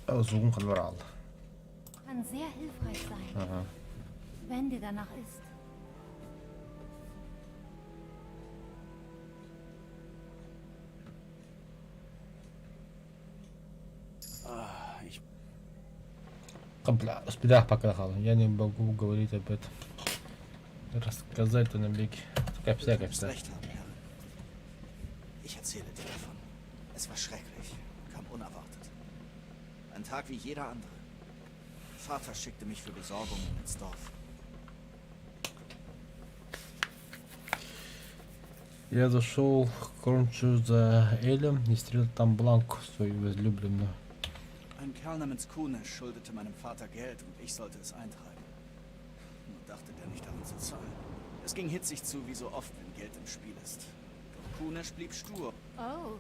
Suchen wir alle. kann sehr hilfreich sein, Aha. wenn dir danach ist. Бля, спидах покахал. Я не могу говорить об этом. Рассказать на беге. Как всякое. Recht haben, Herr. Ich erzähle dir davon. Es war schrecklich, kam unerwartet. Ein Tag wie jeder andere. Vater schickte mich für Besorgungen ins Dorf. Я зашел к Крончу за Элем и встретил там Бланку, свою возлюбленную. Ein Kerl namens Kuhne schuldete meinem Vater Geld und ich sollte es eintreiben. Nur dachte der nicht daran zu zahlen. Es ging hitzig zu, wie so oft, wenn Geld im Spiel ist. Doch Kuhne blieb stur. Oh.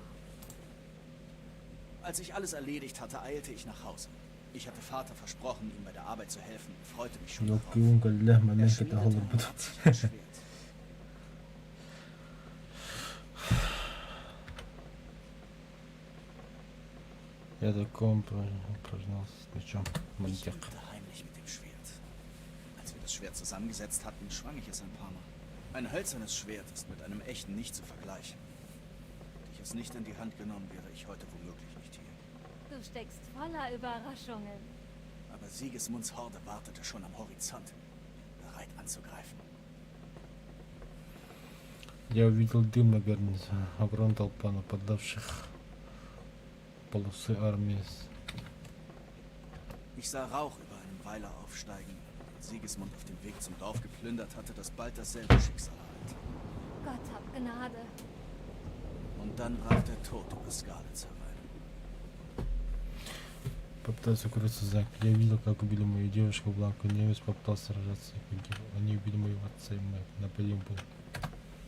Als ich alles erledigt hatte, eilte ich nach Hause. Ich hatte Vater versprochen, ihm bei der Arbeit zu helfen und freute mich schon darauf. Er schmiedete ein Schwert. Я таком упражнялся с мечом. Ich übte heimlich mit dem Schwert. Als wir das Schwert zusammengesetzt hatten, schwang ich es ein paar Mal. Ein hölzernes Schwert ist mit einem echten nicht zu vergleichen. Hätte ich es nicht in die Hand genommen, wäre ich heute womöglich nicht hier. Du steckst voller Überraschungen. Aber Sigismunds Horde wartete schon am Horizont, bereit anzugreifen. Я увидел дым на гарнизе, огромная толпа нападавших полосы армии. Ich sah Rauch über einem Weiler aufsteigen, als Sigismund auf dem Weg zum Dorf geplündert hatte, das bald dasselbe Schicksal ereilt. Gott hab Gnade. Und dann brach der Tod über Skalitz herein. Попытался укрыться за. Я видел, как убили мою девушку Бланку. Немец попытался сражаться и погиб. Они убили моего отца и мать. Нападение было.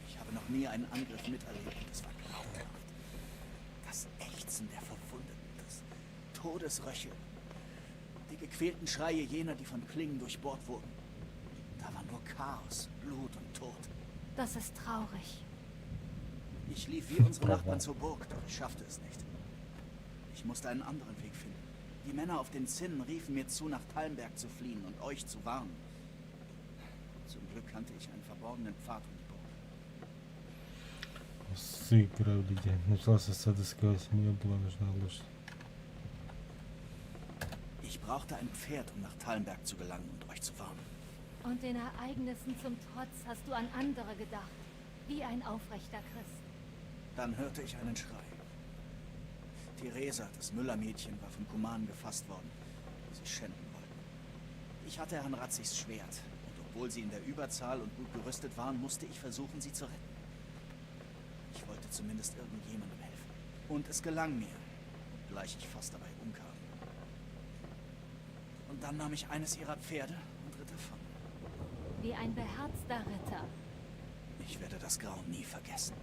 Ich habe noch nie einen Angriff miterlebt und es war grauenhaft. Das Ächzen der Verwundeten, das Todesröcheln, die gequälten Schreie jener, die von Klingen durchbohrt wurden. Da war nur Chaos, Blut und Tod. Das ist traurig. Ich lief wie unsere Nachbarn zur Burg, doch ich schaffte es nicht. Ich musste einen anderen Weg finden. Die Männer auf den Zinnen riefen mir zu, nach Talmberg zu fliehen und euch zu warnen. Zum Glück kannte ich einen verborgenen Pfad um die Burg. Сыграл людей. Началась осада сказать, мне была нужна лошадь. Ich brauchte ein Pferd, um nach Talmberg zu gelangen und euch zu warnen. Und den Ereignissen zum Trotz hast du an andere gedacht. Wie ein aufrechter Christ. Dann hörte ich einen Schrei. Theresa, das Müllermädchen, war von Kumanen gefasst worden, die sie schänden wollten. Ich hatte Herrn Ratzigs Schwert, und obwohl sie in der Überzahl und gut gerüstet waren, musste ich versuchen, sie zu retten. Ich wollte zumindest irgendjemandem helfen. Und es gelang mir, obgleich ich fast dabei umkam. Und dann nahm ich eines ihrer Pferde und ritt davon. Wie ein beherzter Ritter. Ich werde das Grauen nie vergessen.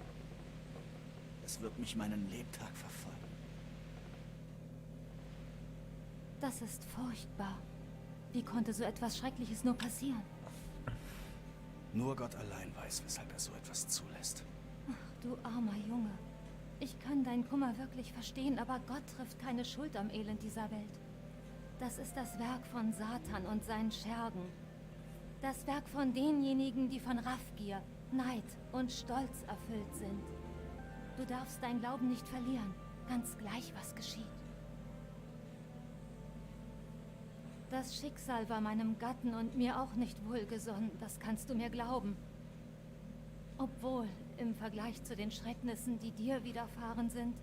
Es wird mich meinen Lebtag verfolgen. Das ist furchtbar. Wie konnte so etwas Schreckliches nur passieren? Nur Gott allein weiß, weshalb er so etwas zulässt. Ach, du armer Junge. Ich kann deinen Kummer wirklich verstehen, aber Gott trifft keine Schuld am Elend dieser Welt. Das ist das Werk von Satan und seinen Schergen. Das Werk von denjenigen, die von Raffgier, Neid und Stolz erfüllt sind. Du darfst deinen Glauben nicht verlieren, ganz gleich, was geschieht. Das Schicksal war meinem Gatten und mir auch nicht wohlgesonnen, das kannst du mir glauben. Obwohl, im Vergleich zu den Schrecknissen, die dir widerfahren sind,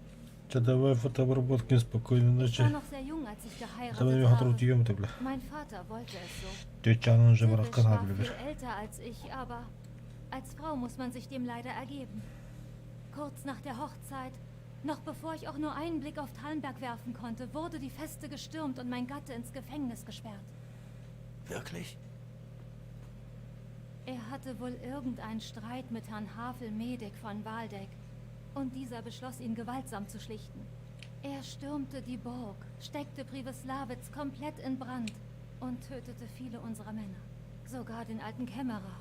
Давай фотообработки, спокойной ich ночи. war noch sehr jung, als ich geheiratet Давай я habe. готов бля. Mein Vater wollte es so. Тетя уже Philipp war рассказала, viel älter als ich, aber als Frau muss man sich dem leider ergeben. Kurz nach der Hochzeit, noch bevor ich auch nur einen Blick auf Talmberg werfen konnte, wurde die Feste gestürmt und mein Gatte ins Gefängnis gesperrt. Wirklich? Er hatte wohl irgendeinen Streit mit Herrn Havel-Medik von Waldeck und dieser beschloss, ihn gewaltsam zu schlichten. Er stürmte die Burg, steckte Privislawitz komplett in Brand und tötete viele unserer Männer, sogar den alten Kämmerer.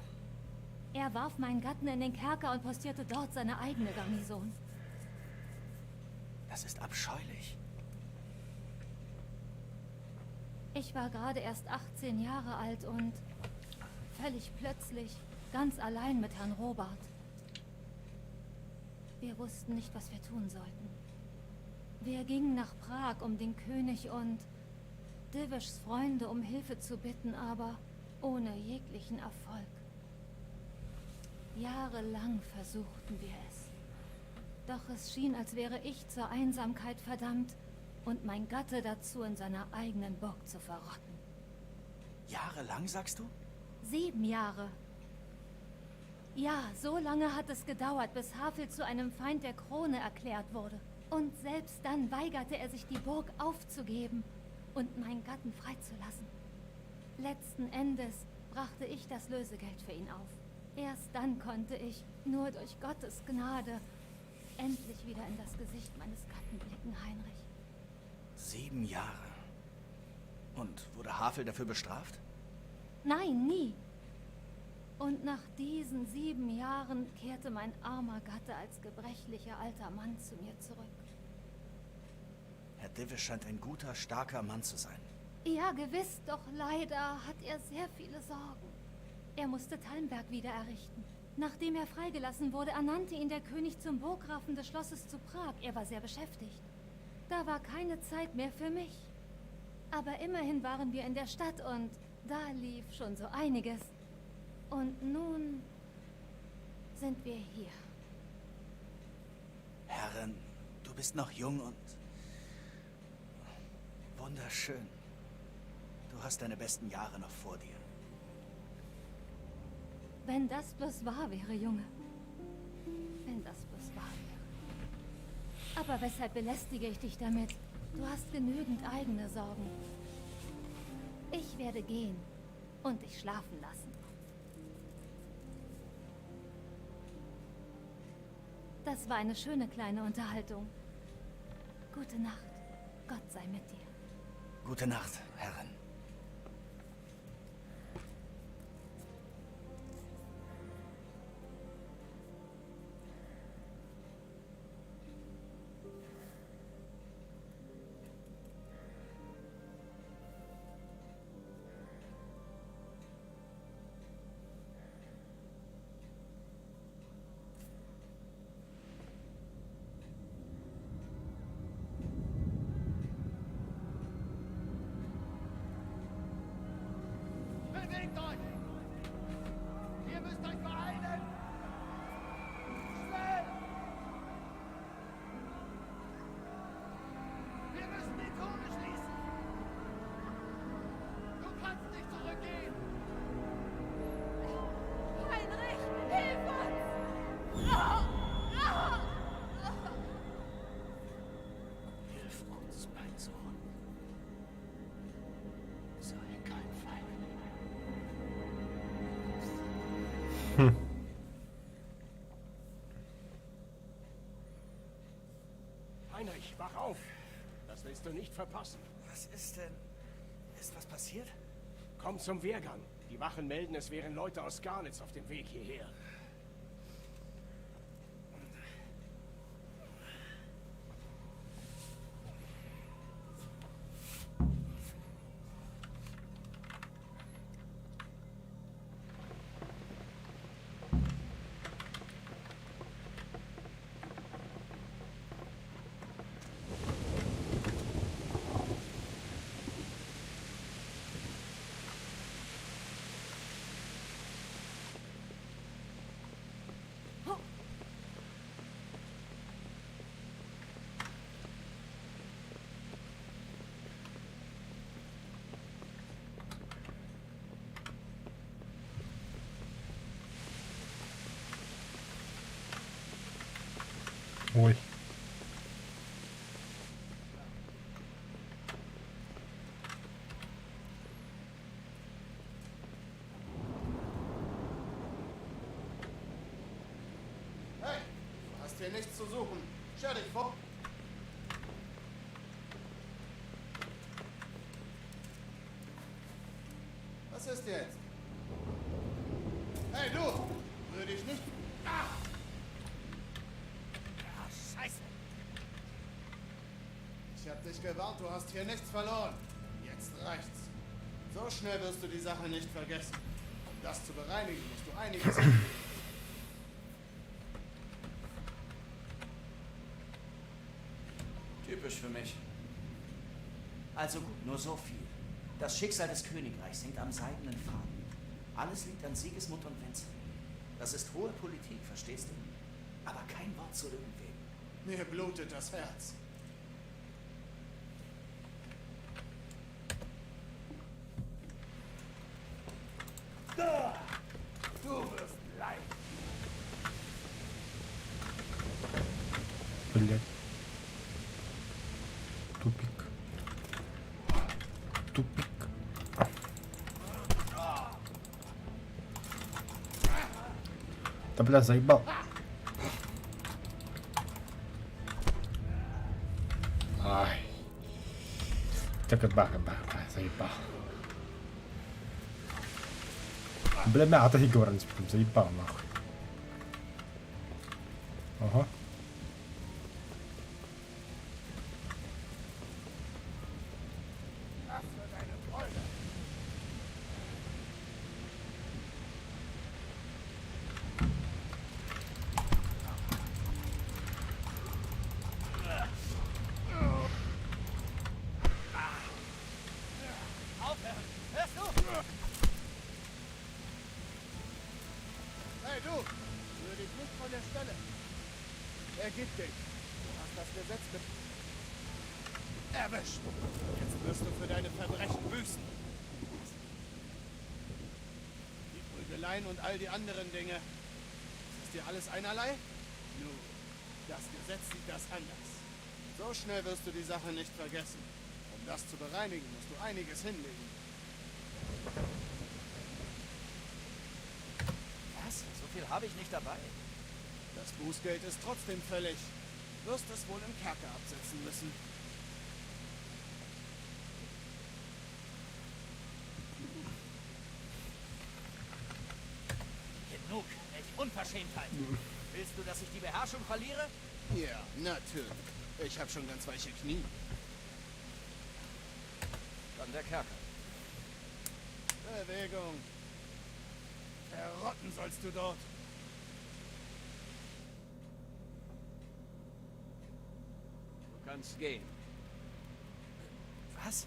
Er warf meinen Gatten in den Kerker und postierte dort seine eigene Garnison. Das ist abscheulich. Ich war gerade erst 18 Jahre alt und völlig plötzlich ganz allein mit Herrn Robert. Wir wussten nicht, was wir tun sollten. Wir gingen nach Prag, um den König und Divishs Freunde um Hilfe zu bitten, aber ohne jeglichen Erfolg. Jahrelang versuchten wir es. Doch es schien, als wäre ich zur Einsamkeit verdammt und mein Gatte dazu, in seiner eigenen Burg zu verrotten. Jahrelang, sagst du? 7 Jahre. Ja, so lange hat es gedauert, bis Havel zu einem Feind der Krone erklärt wurde. Und selbst dann weigerte er sich, die Burg aufzugeben und meinen Gatten freizulassen. Letzten Endes brachte ich das Lösegeld für ihn auf. Erst dann konnte ich, nur durch Gottes Gnade, endlich wieder in das Gesicht meines Gatten blicken, Heinrich. 7 Jahre. Und wurde Havel dafür bestraft? Nein, nie. Und nach diesen 7 Jahren kehrte mein armer Gatte als gebrechlicher alter Mann zu mir zurück. Herr Divish scheint ein guter, starker Mann zu sein. Ja, gewiss, doch leider hat er sehr viele Sorgen. Er musste Talmberg wieder errichten. Nachdem er freigelassen wurde, ernannte ihn der König zum Burggrafen des Schlosses zu Prag. Er war sehr beschäftigt. Da war keine Zeit mehr für mich. Aber immerhin waren wir in der Stadt und da lief schon so einiges. Und nun sind wir hier. Herrin, du bist noch jung und wunderschön. Du hast deine besten Jahre noch vor dir. Wenn das bloß wahr wäre, Junge. Wenn das bloß wahr wäre. Aber weshalb belästige ich dich damit? Du hast genügend eigene Sorgen. Ich werde gehen und dich schlafen lassen. Das war eine schöne kleine Unterhaltung. Gute Nacht. Gott sei mit dir. Gute Nacht, Herrin. Bewegt euch! Ihr müsst euch beeilen! Schnell! Wir müssen die Tore schließen! Du kannst nicht zurückgehen! Heinrich, hilf uns! Hilf uns, mein Sohn. Sei kein Feind. Heinrich, wach auf! Das willst du nicht verpassen. Was ist denn? Ist was passiert? Komm zum Wehrgang. Die Wachen melden, es wären Leute aus Garnitz auf dem Weg hierher. Ruhig. Hey, du hast hier nichts zu suchen. Stell dich vor. Was ist jetzt? Hey, du! Rühr dich nicht. Ah! Ah, Scheiße! Ich hab dich gewarnt, du hast hier nichts verloren. Jetzt reicht's. So schnell wirst du die Sache nicht vergessen. Um das zu bereinigen, musst du einiges tun. Typ Typisch für mich. Also gut, nur so viel. Das Schicksal des Königreichs hängt am seidenen Faden. Alles liegt an Sigismund und Wenzel. Das ist hohe Politik, verstehst du? Aber kein Wort zu irgendwem. Mir blutet das Herz. Du wirst leiden. Блять. Тупик. Тупик. Да бля, заебал. Ай. Так это баха, заебал. Бля, мята и говорит, заебал нахуй. Ага. Hey du! Rühr dich nicht von der Stelle. Ergib dich. Du hast das Gesetz mit... erwischt. Jetzt wirst du für deine Verbrechen büßen. Die Prügeleien und all die anderen Dinge. Ist dir alles einerlei? Nun, das Gesetz sieht das anders. So schnell wirst du die Sache nicht vergessen. Um das zu bereinigen, musst du einiges hinlegen. Was? So viel habe ich nicht dabei. Das Bußgeld ist trotzdem fällig. Du wirst es wohl im Kerker absetzen müssen. Genug, welche Unverschämtheit. Willst du, dass ich die Beherrschung verliere? Ja, natürlich. Ich habe schon ganz weiche Knie. Dann der Kerker. Bewegung. Verrotten sollst du dort. Du kannst gehen. Was?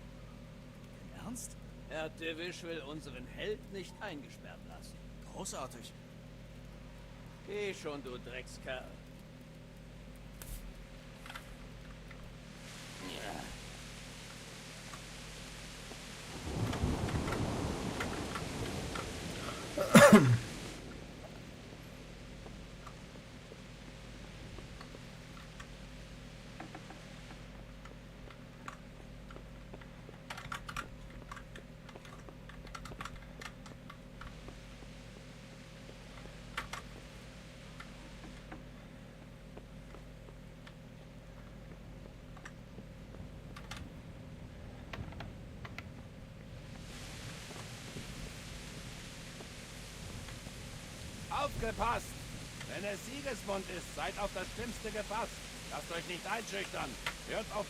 Im Ernst? Herr Devish will unseren Held nicht eingesperrt lassen. Großartig. Geh schon, du Dreckskerl. Aufgepasst! Wenn es Sigismund ist, seid auf das Schlimmste gefasst. Lasst euch nicht einschüchtern. Hört auf...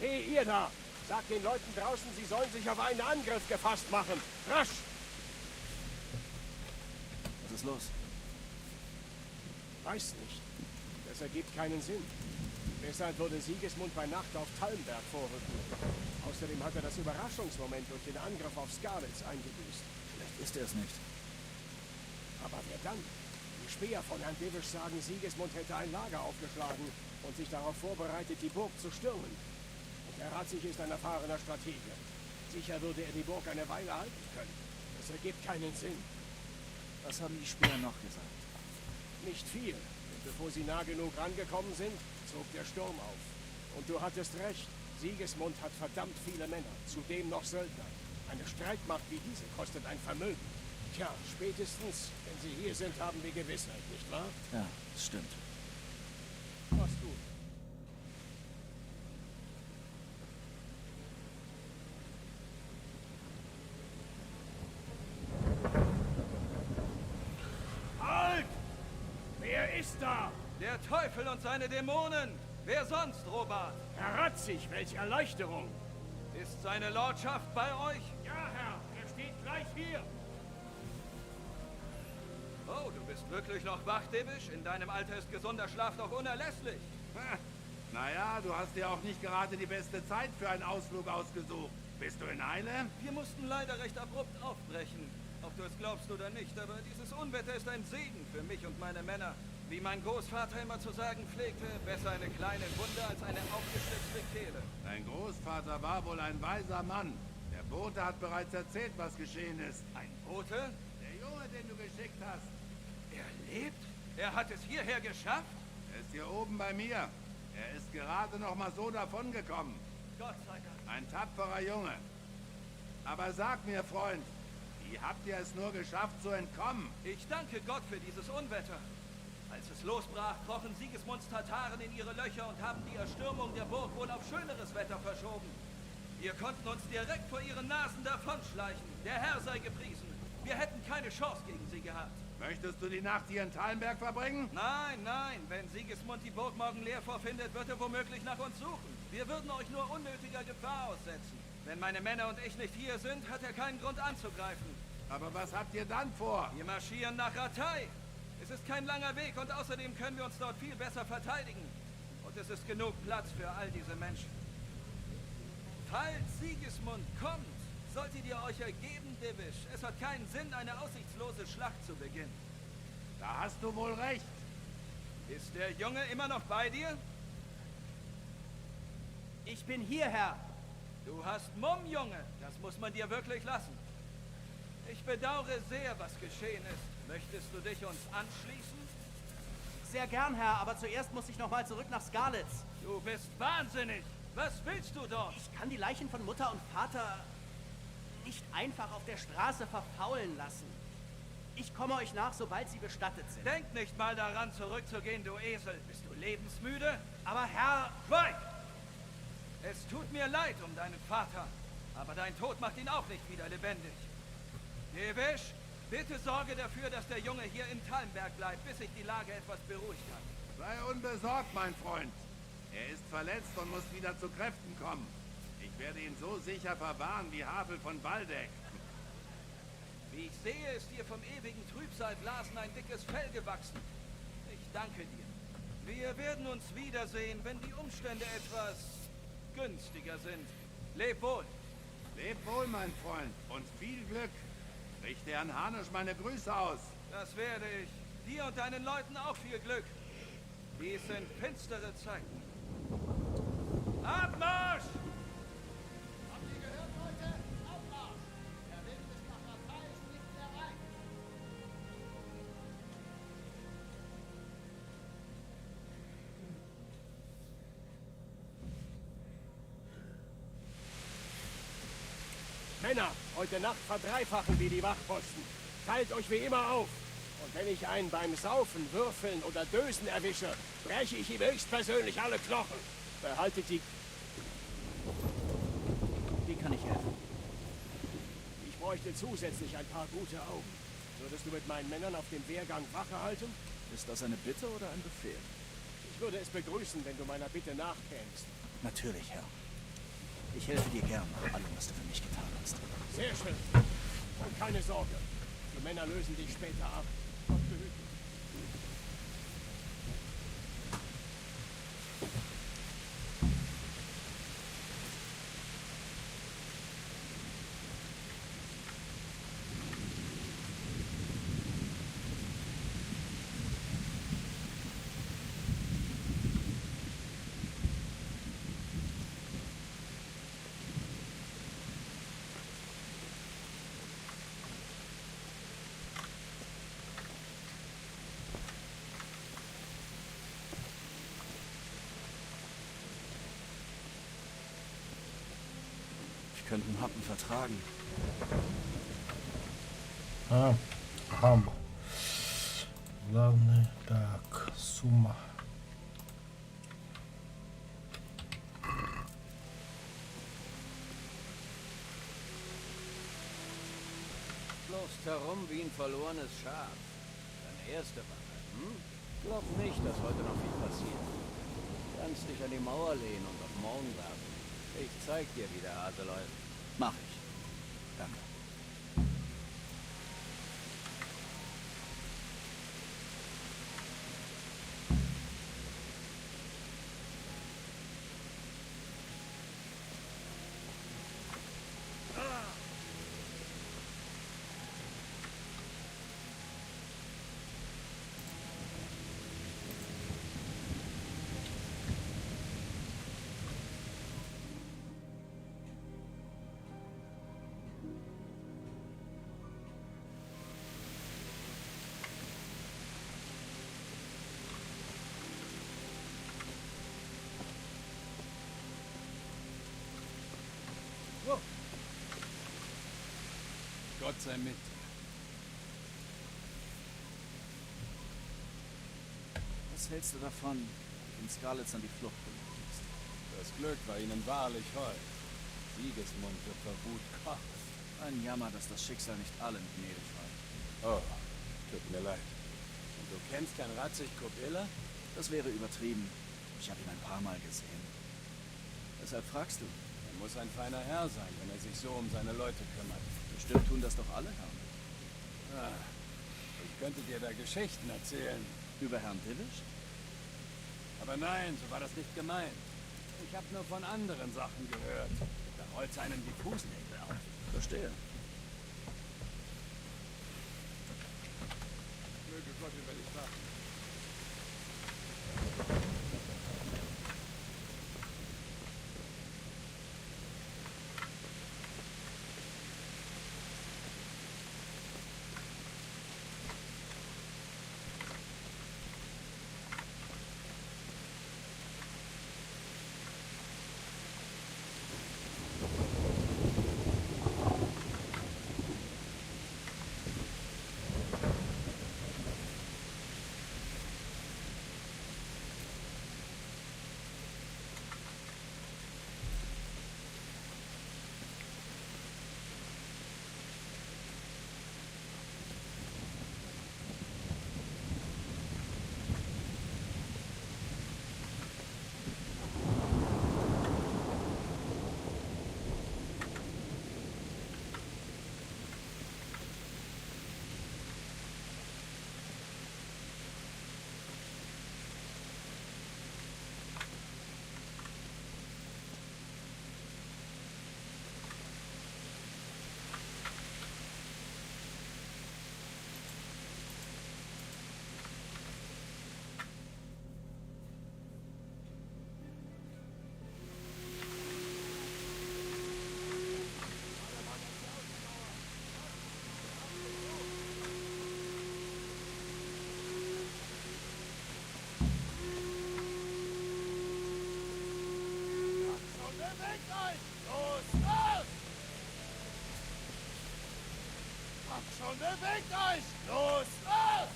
Hey, ihr da! Sagt den Leuten draußen, sie sollen sich auf einen Angriff gefasst machen. Rasch! Was ist los? Weiß nicht. Das ergibt keinen Sinn. Deshalb würde Sigismund bei Nacht auf Talmberg vorrücken. Außerdem hat er das Überraschungsmoment durch den Angriff auf Skalitz eingebüßt. Vielleicht ist er es nicht. Aber wer dann? Die Späher von Herrn Devish sagen, Sigismund hätte ein Lager aufgeschlagen und sich darauf vorbereitet, die Burg zu stürmen. Und Herr Ratzig ist ein erfahrener Stratege. Sicher würde er die Burg eine Weile halten können. Das ergibt keinen Sinn. Was haben die Späher noch gesagt? Nicht viel. Denn bevor sie nah genug rangekommen sind, zog der Sturm auf. Und du hattest recht. Sigismund hat verdammt viele Männer, zudem noch Söldner. Eine Streitmacht wie diese kostet ein Vermögen. Tja, spätestens, wenn sie hier sind, haben wir Gewissheit, nicht wahr? Ja, das stimmt. Mach's gut. Halt! Wer ist da? Der Teufel und seine Dämonen! Wer sonst, Robert? Herr Ratzig, welche Erleichterung! Ist seine Lordschaft bei euch? Ja, Herr, er steht gleich hier. Oh, du bist bist wirklich noch wach, Divish? In deinem Alter ist gesunder Schlaf doch unerlässlich. Naja, du hast dir auch nicht gerade die beste Zeit für einen Ausflug ausgesucht. Bist du in Eile? Wir mussten leider recht abrupt aufbrechen. Ob du es glaubst oder nicht, aber dieses Unwetter ist ein Segen für mich und meine Männer. Wie mein Großvater immer zu sagen pflegte, besser eine kleine Wunde als eine aufgeschlitzte Kehle. Dein Großvater war wohl ein weiser Mann. Der Bote hat bereits erzählt, was geschehen ist. Ein Bote? Der Junge, den du geschickt hast. Er lebt? Er hat es hierher geschafft? Er ist hier oben bei mir. Er ist gerade noch mal so davongekommen. Gott sei Dank. Ein tapferer Junge. Aber sag mir, Freund, wie habt ihr es nur geschafft zu entkommen? Ich danke Gott für dieses Unwetter. Als es losbrach, krochen Sigismunds Tataren in ihre Löcher und haben die Erstürmung der Burg wohl auf schöneres Wetter verschoben. Wir konnten uns direkt vor ihren Nasen davonschleichen. Der Herr sei gepriesen. Wir hätten keine Chance gegen sie gehabt. Möchtest du die Nacht hier in Tallenberg verbringen? Nein, nein. Wenn Sigismund die Burg morgen leer vorfindet, wird er womöglich nach uns suchen. Wir würden euch nur unnötiger Gefahr aussetzen. Wenn meine Männer und ich nicht hier sind, hat er keinen Grund anzugreifen. Aber was habt ihr dann vor? Wir marschieren nach Ratay. Es ist kein langer Weg und außerdem können wir uns dort viel besser verteidigen. Und es ist genug Platz für all diese Menschen. Falls Sigismund kommt, solltet ihr euch ergeben, Divish. Es hat keinen Sinn, eine aussichtslose Schlacht zu beginnen. Da hast du wohl recht. Ist der Junge immer noch bei dir? Ich bin hier, Herr. Du hast Mumm, Junge. Das muss man dir wirklich lassen. Ich bedauere sehr, was geschehen ist. Möchtest du dich uns anschließen? Sehr gern, Herr, aber zuerst muss ich noch mal zurück nach Skalitz. Du bist wahnsinnig. Was willst du dort? Ich kann die Leichen von Mutter und Vater nicht einfach auf der Straße verfaulen lassen. Ich komme euch nach, sobald sie bestattet sind. Denk nicht mal daran, zurückzugehen, du Esel. Bist du lebensmüde? Aber Herr... Schweig! Es tut mir leid um deinen Vater, aber dein Tod macht ihn auch nicht wieder lebendig. Divish, bitte sorge dafür, dass der Junge hier in Tallenberg bleibt, bis sich die Lage etwas beruhigt hat. Sei unbesorgt, mein Freund. Er ist verletzt und muss wieder zu Kräften kommen. Ich werde ihn so sicher verwahren wie Havel von Waldeck. Wie ich sehe, ist dir vom ewigen Trübsalblasen ein dickes Fell gewachsen. Ich danke dir. Wir werden uns wiedersehen, wenn die Umstände etwas günstiger sind. Leb wohl. Leb wohl, mein Freund, und viel Glück. Richte Herrn Hanusch meine Grüße aus. Das werde ich. Dir und deinen Leuten auch viel Glück. Dies sind finstere Zeiten. Abmarsch! Habt ihr gehört, Leute? Abmarsch! Der Weg bis nach Ratay ist nicht mehr weit. Männer, heute Nacht verdreifachen wir die Wachposten. Teilt euch wie immer auf. Und wenn ich einen beim Saufen, Würfeln oder Dösen erwische, breche ich ihm höchstpersönlich alle Knochen. Behaltet die... Wie kann ich helfen? Ich bräuchte zusätzlich ein paar gute Augen. Würdest du mit meinen Männern auf dem Wehrgang Wache halten? Ist das eine Bitte oder ein Befehl? Ich würde es begrüßen, wenn du meiner Bitte nachkämst. Natürlich, Herr. Ich helfe dir gern nach allem, was du für mich getan hast. Sehr schön. Und keine Sorge. Die Männer lösen dich später ab. Gott behüte. Ich könnte einen Happen vertragen. Хам. Главный, так, сумма. Läufst herum wie ein verlorenes Schaf. Deine erste Wache, hm? Glaub nicht, dass heute noch viel passiert. Kannst dich an die Mauer lehnen und auf morgen warten. Ich zeig dir, wie der Hase läuft. Mach ich. Danke. Gott sei mit dir. Was hältst du davon, den Scarlets an die Flucht bringen? Das Glück war ihnen wahrlich hold. Sigismund wird vor Wut kochen. Ein Jammer, dass das Schicksal nicht allen gnädig war. Oh, tut mir leid. Und du kennst Herrn Ratzig Kobilla? Das wäre übertrieben. Ich habe ihn ein paar Mal gesehen. Weshalb fragst du? Er muss ein feiner Herr sein, wenn er sich so um seine Leute kümmert. Bestimmt tun das doch alle Herren. Ah, ich könnte dir da Geschichten erzählen. Über Herrn Divish? Aber nein, so war das nicht gemeint. Ich habe nur von anderen Sachen gehört. Da rollt einem die Fußnägel auf. Verstehe. Möge Gott über dich wachen. Schon bewegt euch! Los! Los!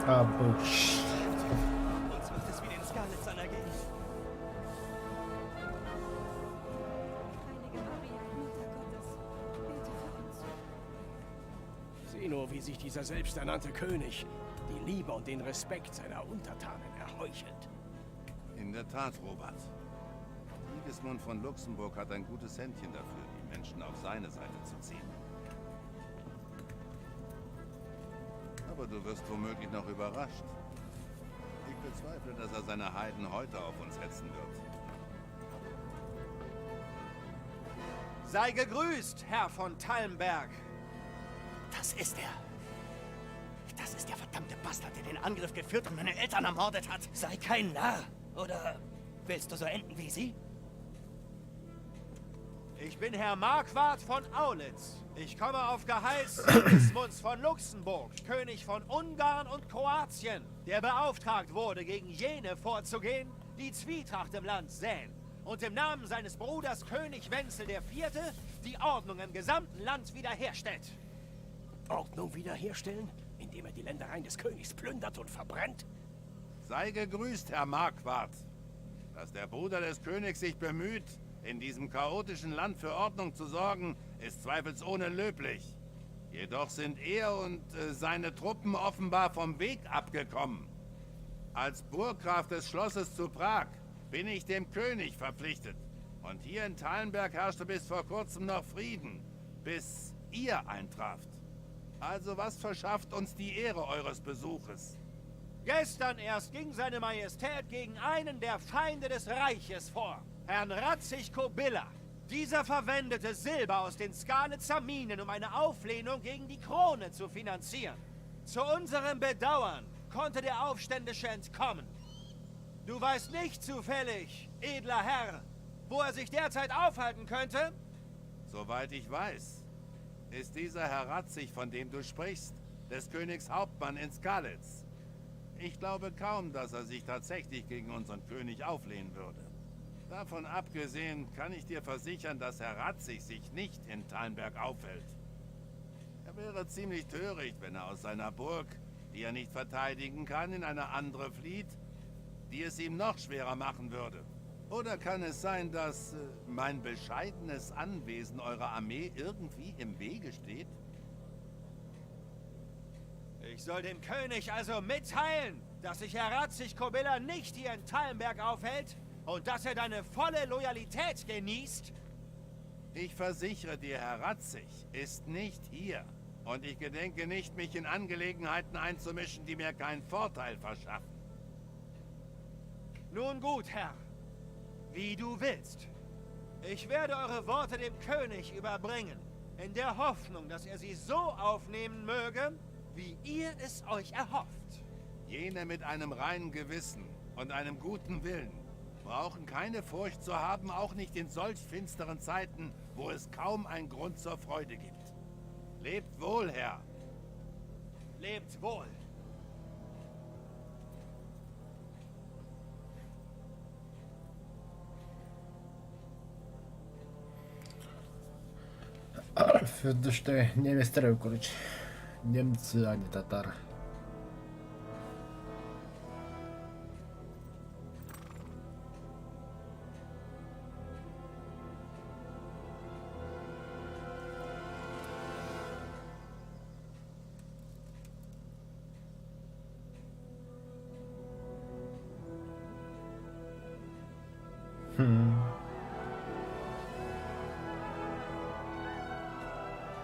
Ah, Bullshit. Uns wird es wie den Scarlets anergehen. Sieh nur, wie sich dieser selbsternannte König die Liebe und den Respekt seiner Untertanen erheuchelt. In der Tat, Robert. Sigismund von Luxemburg hat ein gutes Händchen dafür, die Menschen auf seine Seite zu ziehen. Aber du wirst womöglich noch überrascht. Ich bezweifle, dass er seine Heiden heute auf uns hetzen wird. Sei gegrüßt, Herr von Talmberg. Das ist er. Das ist der verdammte Bastard, der den Angriff geführt und meine Eltern ermordet hat. Sei kein Narr. Oder willst du so enden wie sie? Ich bin Herr Marquard von Aulitz. Ich komme auf Geheiß Sigismunds von Luxemburg, König von Ungarn und Kroatien, der beauftragt wurde, gegen jene vorzugehen, die Zwietracht im Land säen und im Namen seines Bruders König Wenzel IV. Die Ordnung im gesamten Land wiederherstellt. Ordnung wiederherstellen, indem er die Ländereien des Königs plündert und verbrennt? Sei gegrüßt, Herr Marquard. Dass der Bruder des Königs sich bemüht, in diesem chaotischen Land für Ordnung zu sorgen, ist zweifelsohne löblich. Jedoch sind er und seine Truppen offenbar vom Weg abgekommen. Als Burggraf des Schlosses zu Prag bin ich dem König verpflichtet. Und hier in Talmberg herrschte bis vor kurzem noch Frieden, bis ihr eintraft. Also was verschafft uns die Ehre eures Besuches? Gestern erst ging seine Majestät gegen einen der Feinde des Reiches vor, Herrn Ratzig Kobilla. Dieser verwendete Silber aus den Skalitzer Minen, um eine Auflehnung gegen die Krone zu finanzieren. Zu unserem Bedauern konnte der Aufständische entkommen. Du weißt nicht zufällig, edler Herr, wo er sich derzeit aufhalten könnte? Soweit ich weiß, ist dieser Herr Ratzig, von dem du sprichst, des Königs Hauptmann in Skalitz. Ich glaube kaum, dass er sich tatsächlich gegen unseren König auflehnen würde. Davon abgesehen kann ich dir versichern, dass Herr Ratzig sich nicht in Talnberg aufhält. Er wäre ziemlich töricht, wenn er aus seiner Burg, die er nicht verteidigen kann, in eine andere flieht, die es ihm noch schwerer machen würde. Oder kann es sein, dass mein bescheidenes Anwesen eurer Armee irgendwie im Wege steht? Ich soll dem König also mitteilen, dass sich Herr Ratzig Kobilla nicht hier in Tallenberg aufhält und dass er deine volle Loyalität genießt? Ich versichere dir, Herr Ratzig ist nicht hier. Und ich gedenke nicht, mich in Angelegenheiten einzumischen, die mir keinen Vorteil verschaffen. Nun gut, Herr. Wie du willst. Ich werde eure Worte dem König überbringen, in der Hoffnung, dass er sie so aufnehmen möge, wie ihr es euch erhofft. Jene mit einem reinen Gewissen und einem guten Willen brauchen keine Furcht zu haben, auch nicht in solch finsteren Zeiten, wo es kaum einen Grund zur Freude gibt. Lebt wohl, Herr. Lebt wohl. Потому что немец строю, короче. Немцы, а не татары.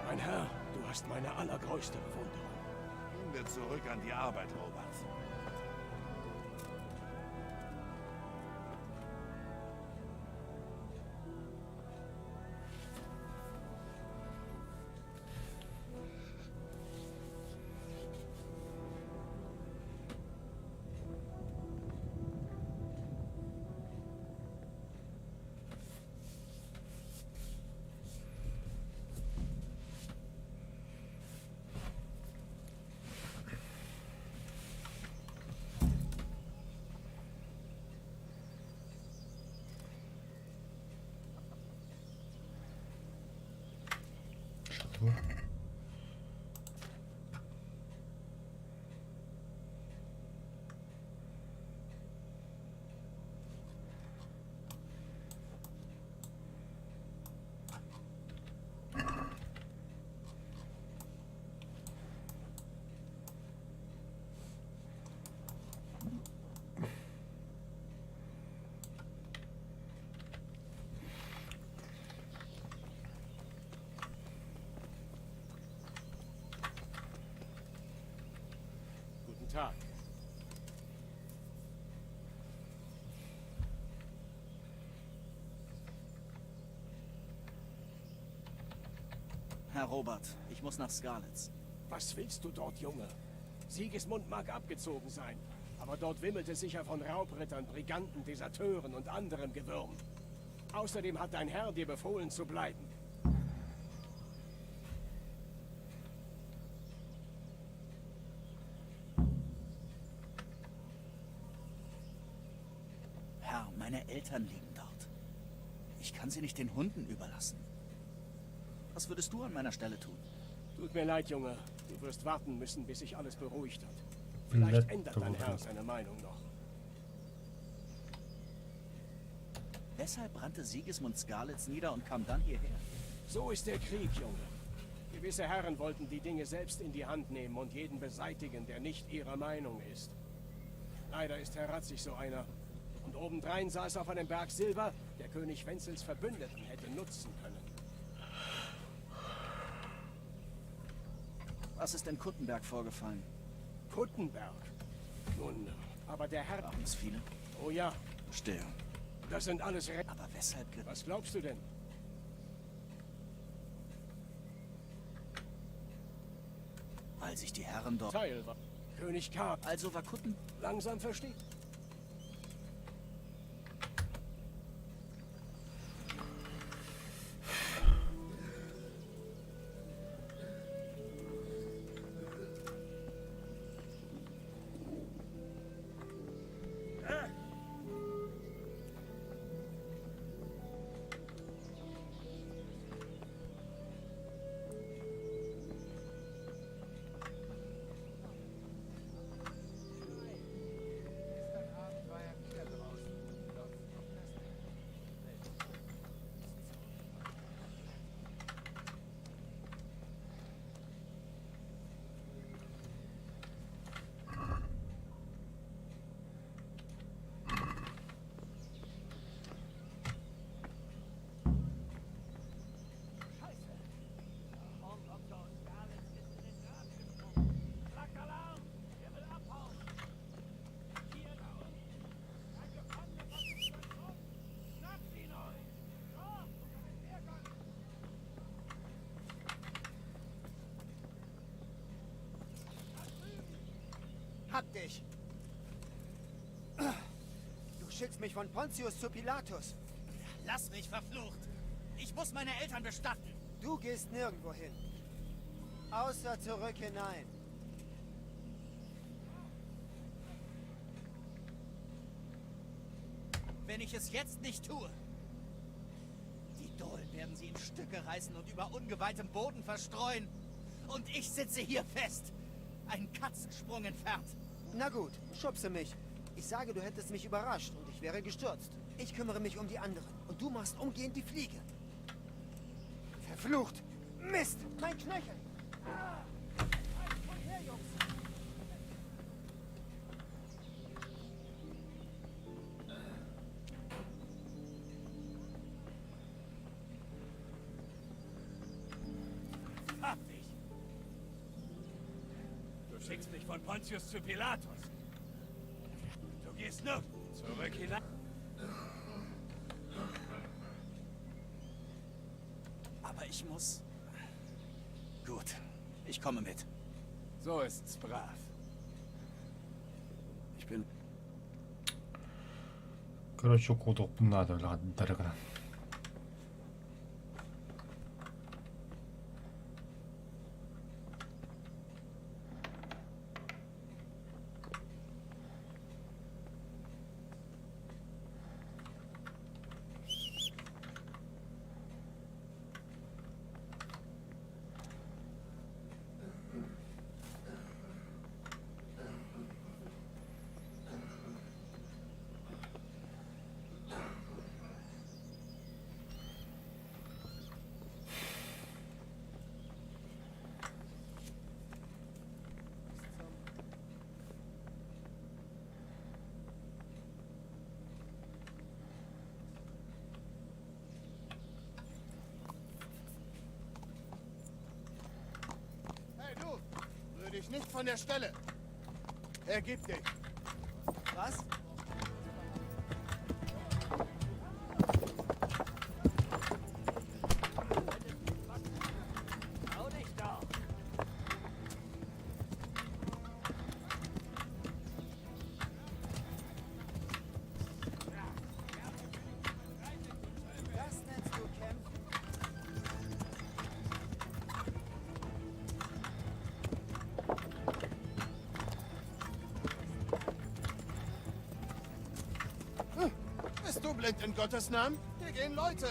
Mein Herr, du hast meine allergrößte Bewunderung. Gehen wir zurück an die Arbeit, Robert. Guten Tag. Herr Robert, ich muss nach Skalitz. Was willst du dort, Junge? Sigismund mag abgezogen sein, aber dort wimmelt es sicher von Raubrittern, Briganten, Deserteuren und anderem Gewürm. Außerdem hat dein Herr dir befohlen zu bleiben. Herr, meine Eltern liegen dort. Ich kann sie nicht den Hunden überlassen. Was würdest du an meiner Stelle tun? Tut mir leid, Junge. Du wirst warten müssen, bis sich alles beruhigt hat. Vielleicht ändert dein Herr seine Meinung noch. Weshalb brannte Sigismund Skalitz nieder und kam dann hierher? So ist der Krieg, Junge. Gewisse Herren wollten die Dinge selbst in die Hand nehmen und jeden beseitigen, der nicht ihrer Meinung ist. Leider ist Herr Ratzig so einer. Und obendrein saß auf einem Berg Silber, der König Wenzels Verbündeten hätte nutzen können. Was ist in Kuttenberg vorgefallen? Kuttenberg? Nun, aber der Herr... Waren es viele? Oh ja. Verstehe. Das sind alles... Aber weshalb... Was glaubst du denn? Weil sich die Herren dort... Teil war... König Karl. Also war Kutten... Langsam versteht. hab dich. Du schickst mich von Pontius zu Pilatus. Lass mich, verflucht. Ich muss meine Eltern bestatten. Du gehst nirgendwo hin. Außer zurück hinein. Wenn ich es jetzt nicht tue, die Dohlen werden sie in Stücke reißen und über ungeweihtem Boden verstreuen. Und ich sitze hier fest, einen Katzensprung entfernt. Na gut, schubse mich. Ich sage, du hättest mich überrascht und ich wäre gestürzt. Ich kümmere mich um die anderen und du machst umgehend die Fliege. Verflucht! Mist! Mein Knöchel! Komm her, Jungs! Hab dich! Du schickst mich von Pontius zu Pilatus. Du gehst nirgendwo zurück hinein. Aber ich muss... Gut, ich komme mit. So ist's brav. Ich bin... Короче, около надо, дорога. Hey du, rühr dich nicht von der Stelle. Ergib dich. Was? Hau dich doch! Das nennst du Kämpfen? Bist du blind in Gottes Namen? Hier gehen Leute.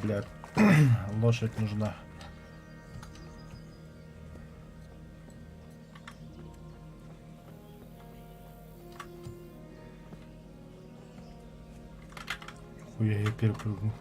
Бля, лошадь нужна. Хуя, я перепрыгнул.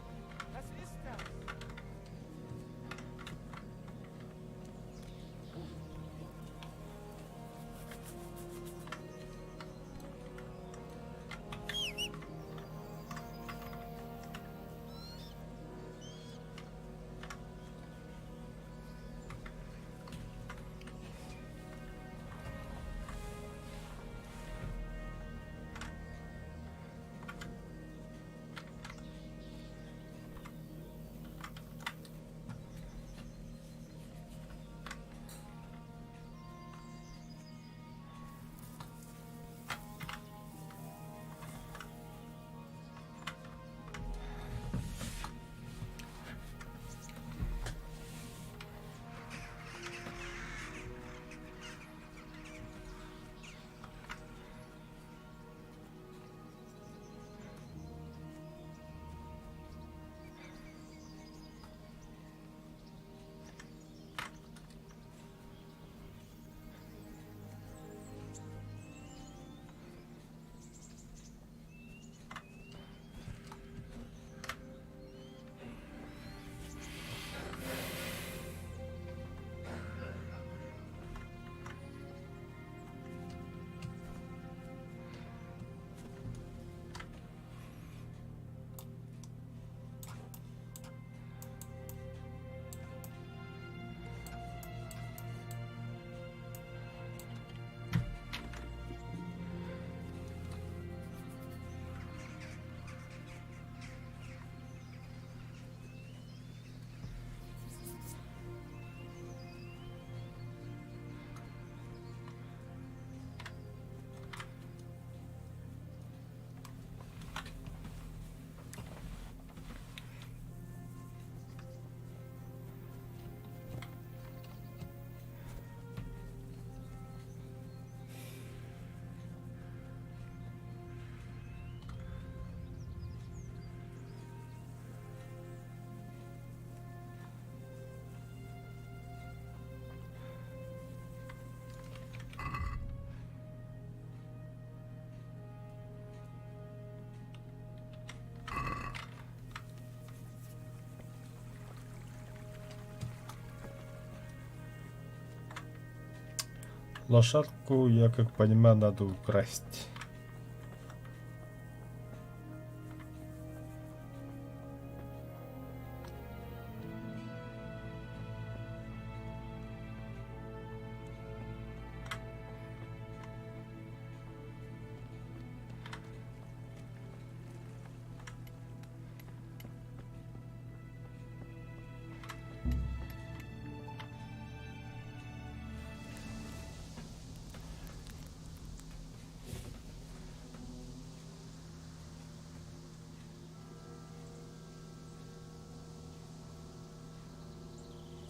Лошадку, я как понимаю, надо украсть.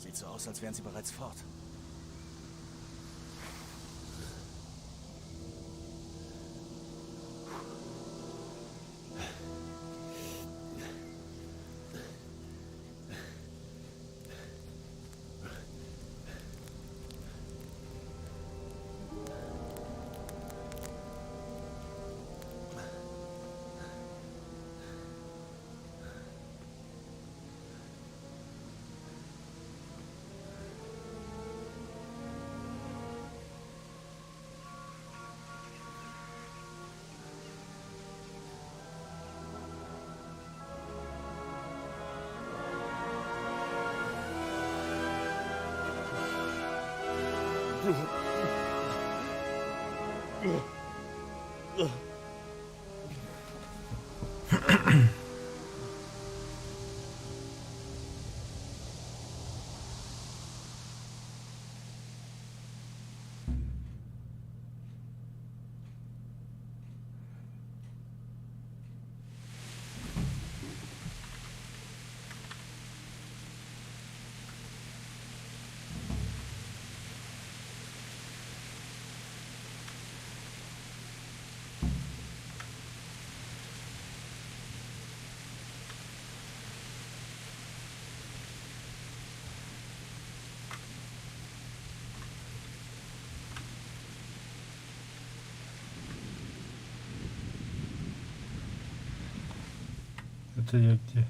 Sieht so aus, als wären sie bereits fort. Это я где?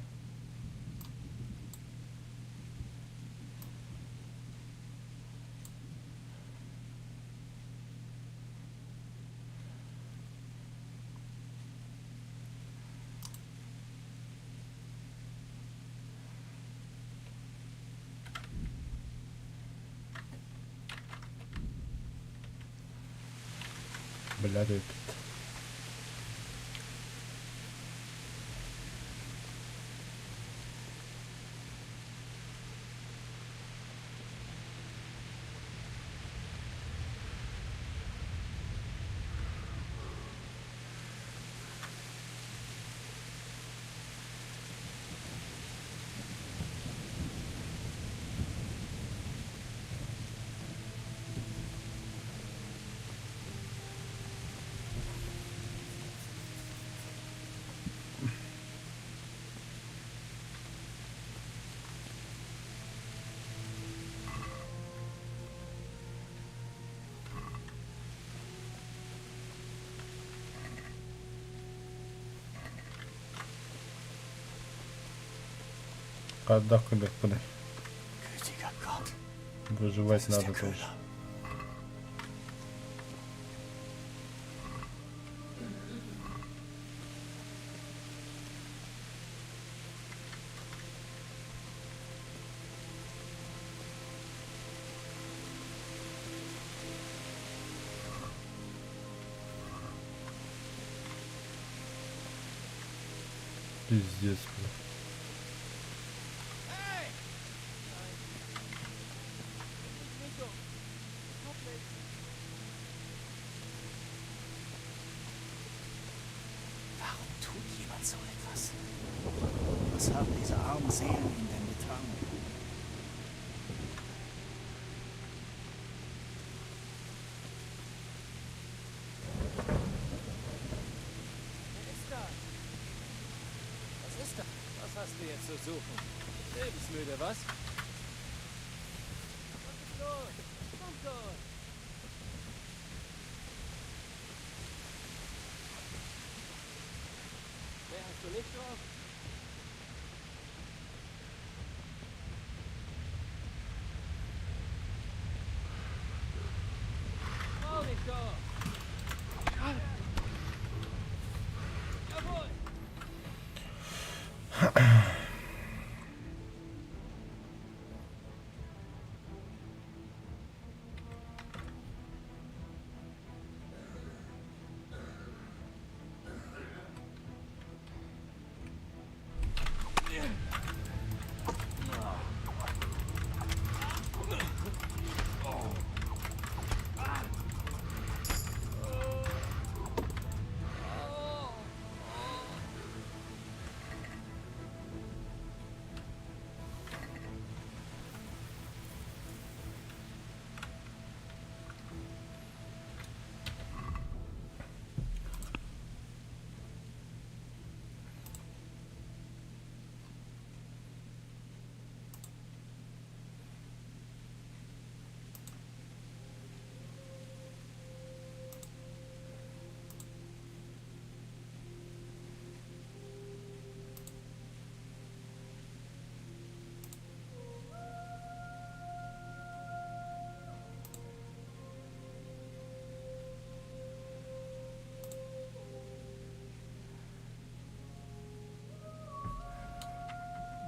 Бля, репет. Отдохнуть куда. Выживать надо тоже. Пиздец, бля. So etwas. Was haben diese armen Seelen ihm denn getan? Wer ist da? Was ist da? Was hast du jetzt zu suchen? Lebensmüde, was? Was ist los? Komm schon! Hast du nicht drauf?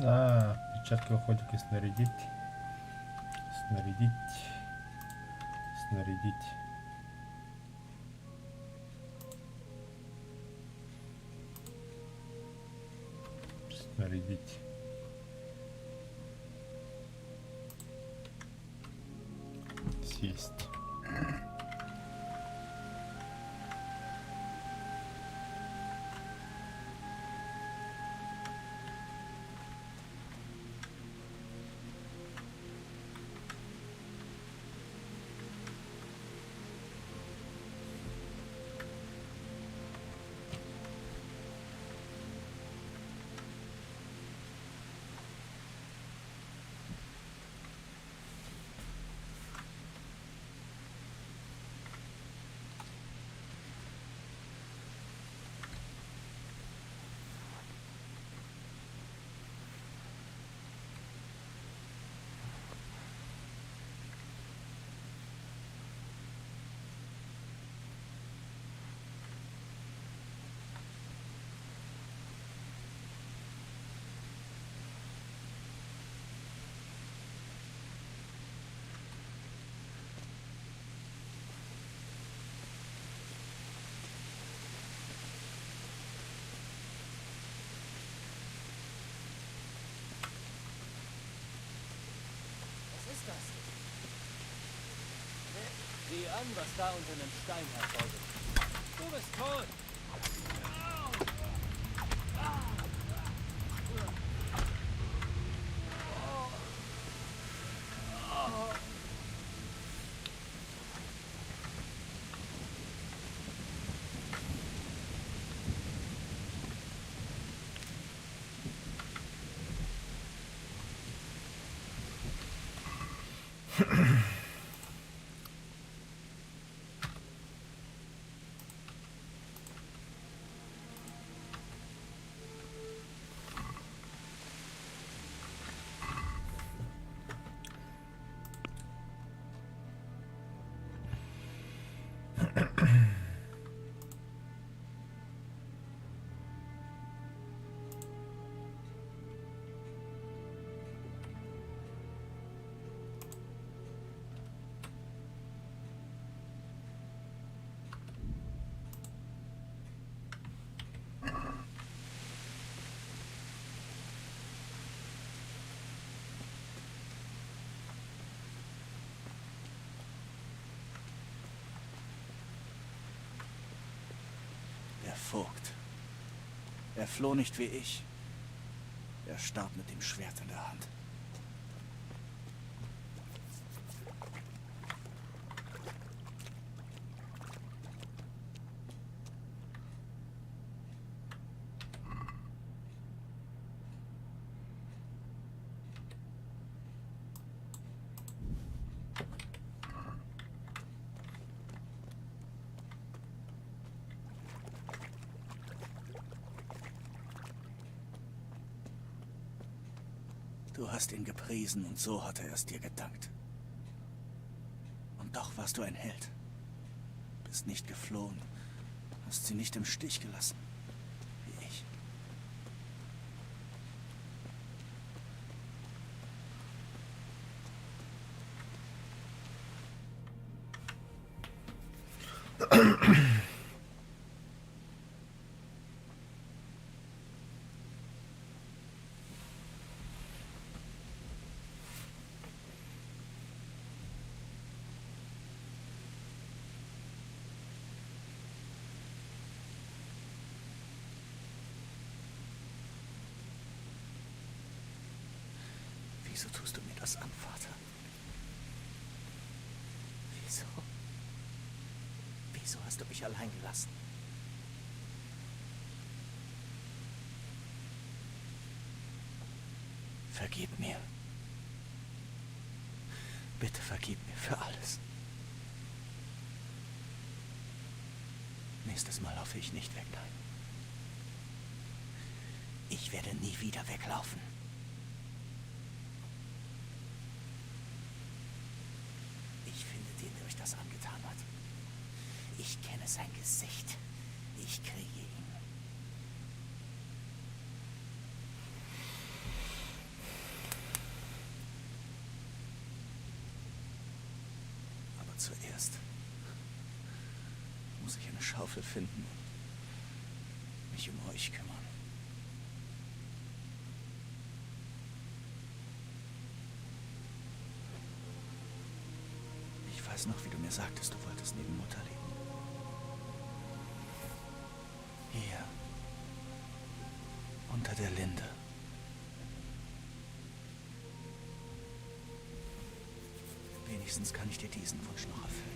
Перчатки охотника снарядить. Снарядить. Снарядить. Снарядить. Съесть. Sieh an, was da unter dem Stein hervorgeht. Du bist tot! Der Vogt. Er floh nicht wie ich. Er starb mit dem Schwert in der Hand. Du hast ihn gepriesen und so hat er es dir gedankt. Und doch warst du ein Held. Bist nicht geflohen, hast sie nicht im Stich gelassen, wie ich. Wieso tust du mir das an, Vater? Wieso? Wieso hast du mich allein gelassen? Vergib mir. Bitte vergib mir für alles. Nächstes Mal laufe ich nicht weg, nein. Ich werde nie wieder weglaufen. Ich finde den, der euch das angetan hat. Ich kenne sein Gesicht. Ich kriege ihn. Aber zuerst muss ich eine Schaufel finden und mich um euch kümmern. Ich weiß noch, wie du mir sagtest, du wolltest neben Mutter leben. Hier. Unter der Linde. Wenigstens kann ich dir diesen Wunsch noch erfüllen.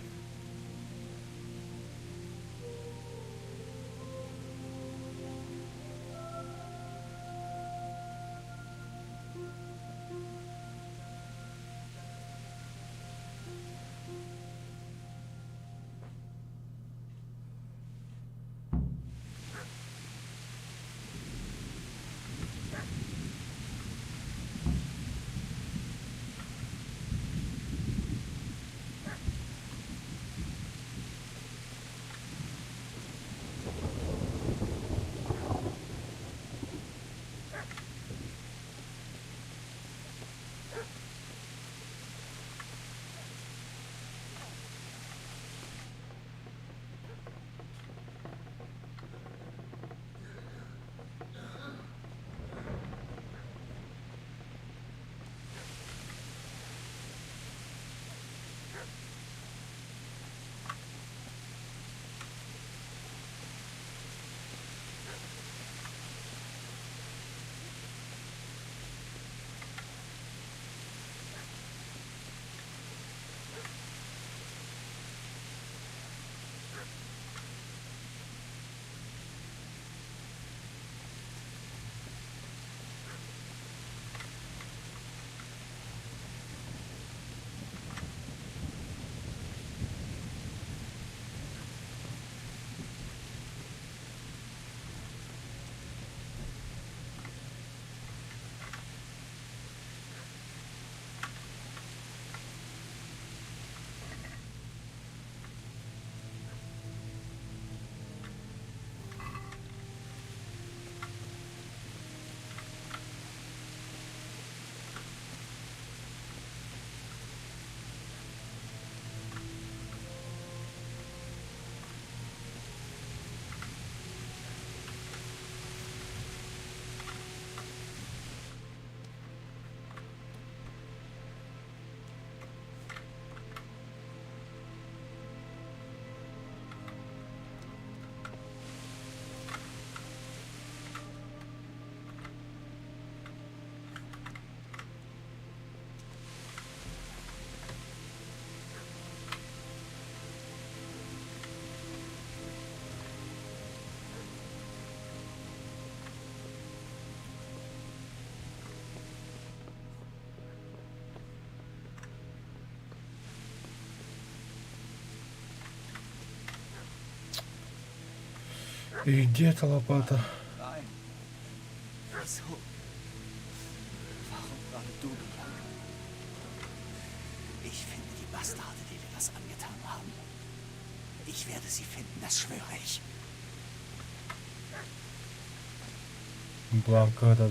И где эта лопата? Nein. Wieso? Warum gerade du, Bianca? Ich finde die Bastarde, die dir das angetan haben. Ich werde sie finden, das schwöre ich. Бланка, да.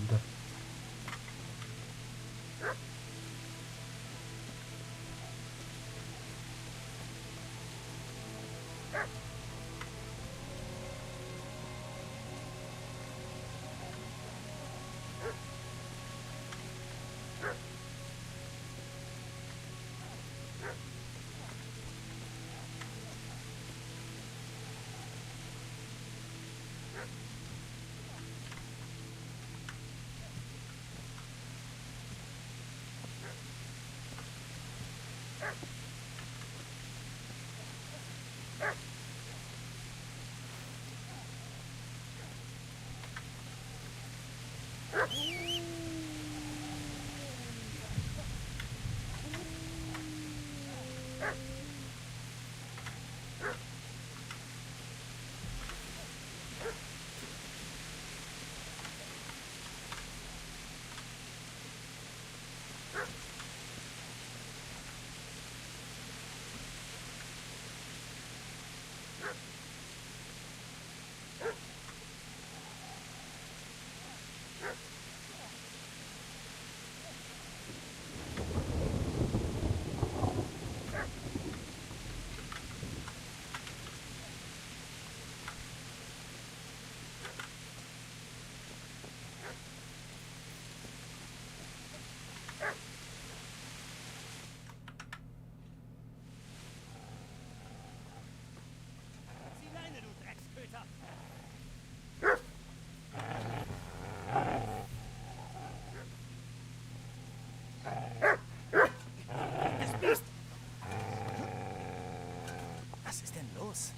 denn los?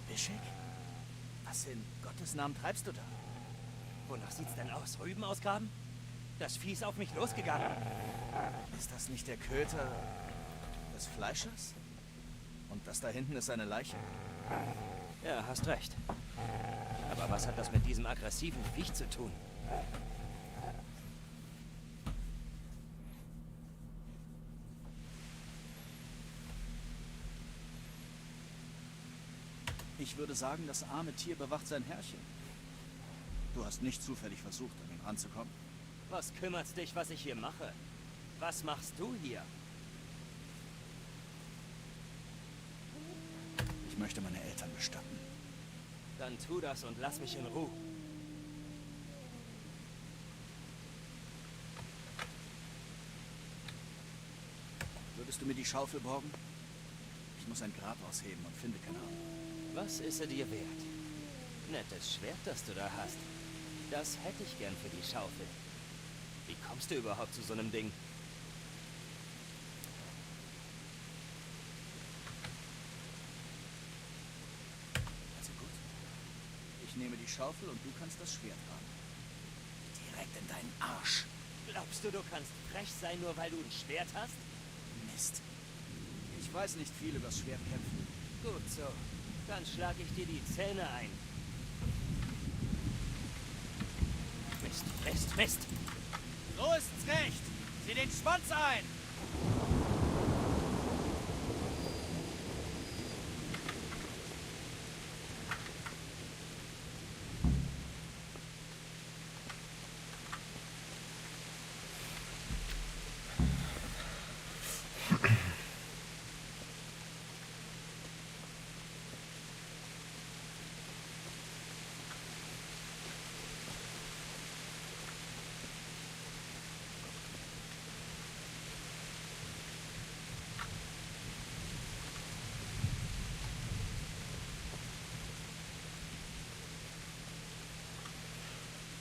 Bischek? Was in Gottes Namen treibst du da? Wonach sieht's denn aus? Rüben ausgraben? Das Vieh ist auf mich losgegangen. Ist das nicht der Köter des Fleischers? Und das da hinten ist seine Leiche? Ja, hast recht. Aber was hat das mit diesem aggressiven Viech zu tun? Ich würde sagen, das arme Tier bewacht sein Herrchen. Du hast nicht zufällig versucht, an ihn ranzukommen? Was kümmert's dich, was ich hier mache? Was machst du hier? Ich möchte meine Eltern bestatten. Dann tu das und lass mich in Ruhe. Würdest du mir die Schaufel borgen? Ich muss ein Grab ausheben und finde keine Ahnung. Was ist er dir wert? Nettes Schwert, das du da hast. Das hätte ich gern für die Schaufel. Wie kommst du überhaupt zu so einem Ding? Also gut. Ich nehme die Schaufel und du kannst das Schwert haben. Direkt in deinen Arsch. Glaubst du, du kannst frech sein, nur weil du ein Schwert hast? Mist. Ich weiß nicht viel über das Schwertkämpfen. Gut so. Dann schlage ich dir die Zähne ein. Mist, Mist, Mist! So ist's recht! Sieh den Schwanz ein!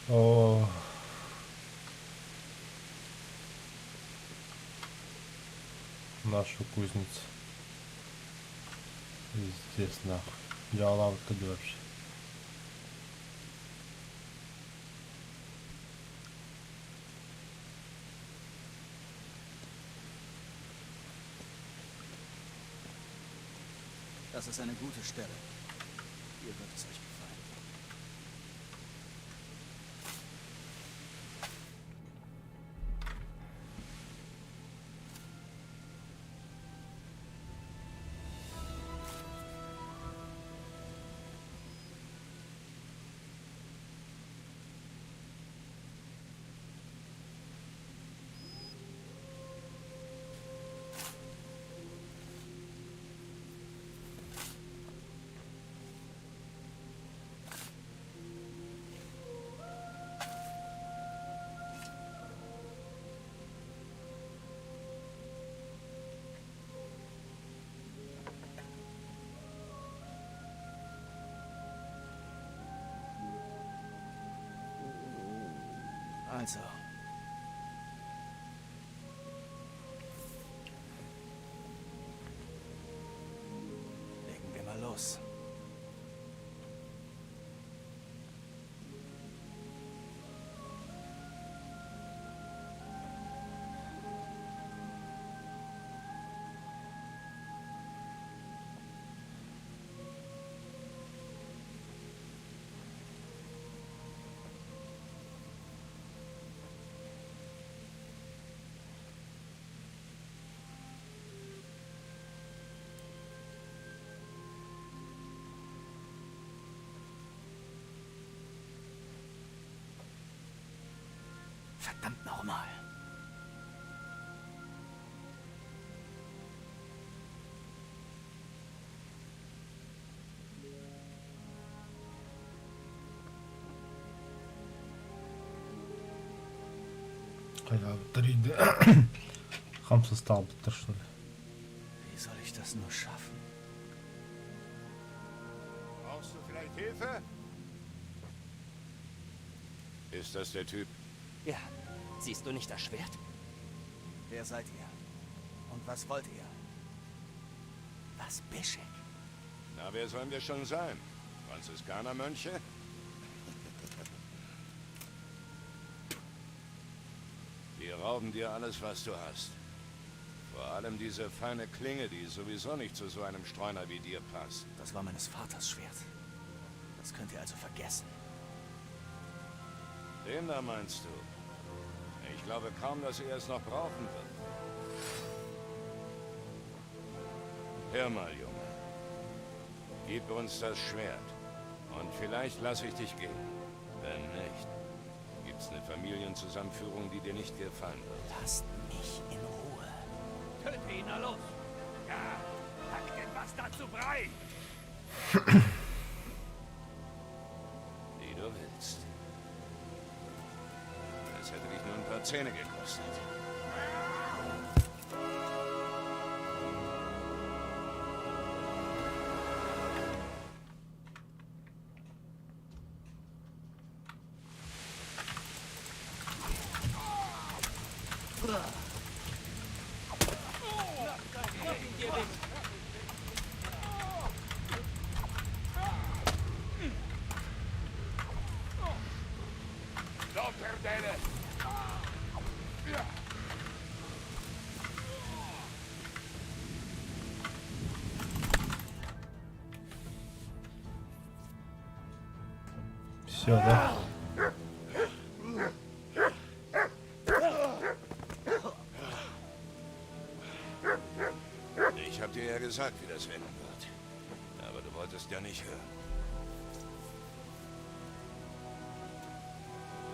Oh. Нашу кузницу. Здесь нахуй. Я лавка вообще. Das ist eine gute Stelle. Hier wird es euch gefallen. Also. Legen wir mal los. Verdammt nochmal. Хотя 3D. Хамса стал bitte, что ли? Wie soll ich das nur schaffen? Brauchst du vielleicht Hilfe? Ist das der Typ? Ja. Siehst du nicht das Schwert? Wer seid ihr? Und was wollt ihr? Was, Bischek? Na, wer sollen wir schon sein? Franziskanermönche? Wir rauben dir alles, was du hast. Vor allem diese feine Klinge, die sowieso nicht zu so einem Streuner wie dir passt. Das war meines Vaters Schwert. Das könnt ihr also vergessen. Den da meinst du? Ich glaube kaum, dass er es noch brauchen wird. Hör mal, Junge. Gib uns das Schwert. Und vielleicht lasse ich dich gehen. Wenn nicht, gibt's eine Familienzusammenführung, die dir nicht gefallen wird. Lasst mich in Ruhe. Töte ihn, na los! Ja, hack den Bastard zu Brei! Wie du willst. Das hätte dich nur ein paar Zähne gekostet. Все, да? Ich hab dir ja gesagt, wie das enden wird. Aber du wolltest ja nicht hören.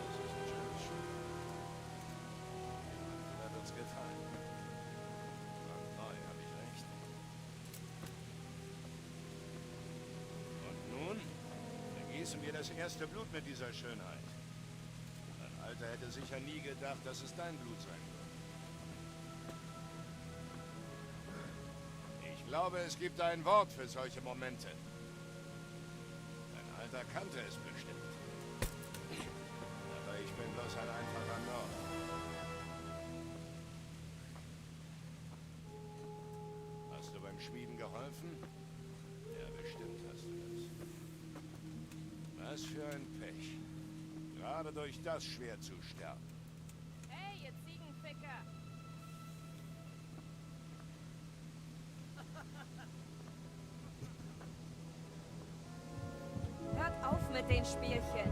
Das ist ein schönes Schuh. Hat uns gefallen. Neu, hab ich recht. Und nun vergießen wir das erste Blut mit dieser Schönheit. Dein Alter hätte sicher nie gedacht, dass es dein Blut sein wird. Ich glaube, es gibt ein Wort für solche Momente. Dein Alter kannte es bestimmt. Aber ich bin bloß ein einfacher Nord. Hast du beim Schmieden geholfen? Ja, bestimmt hast du das. Was für ein Pech. Gerade durch das Schwert zu sterben. Hey, ihr Ziegenficker! Hört auf mit den Spielchen.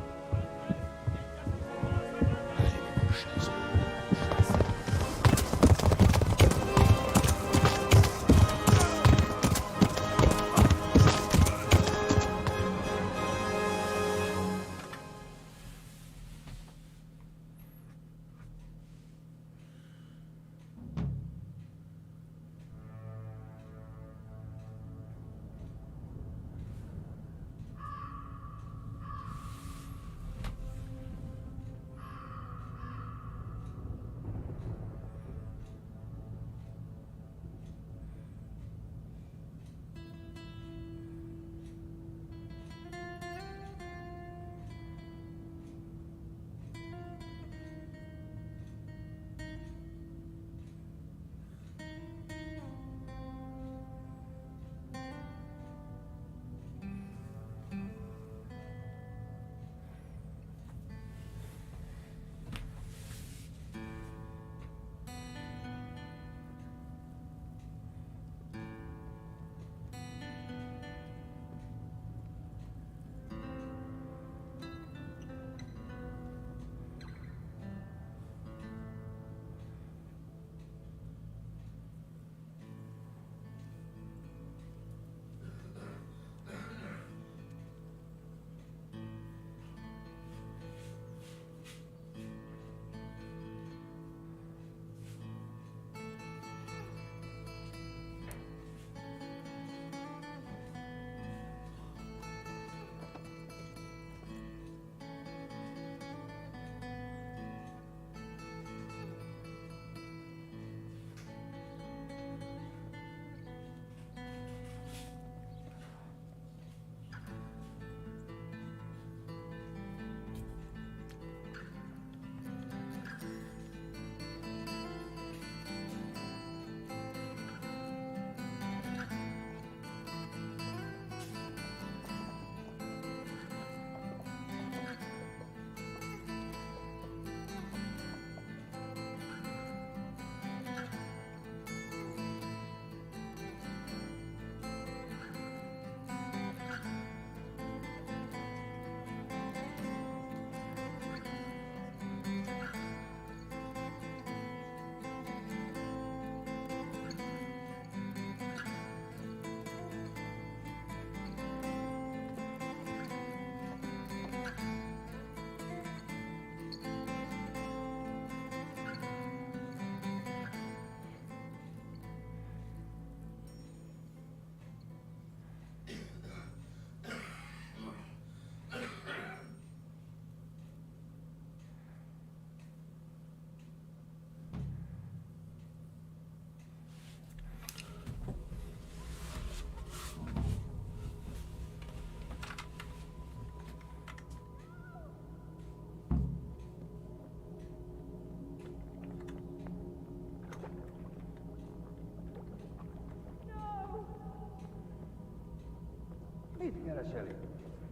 Mit kereseli?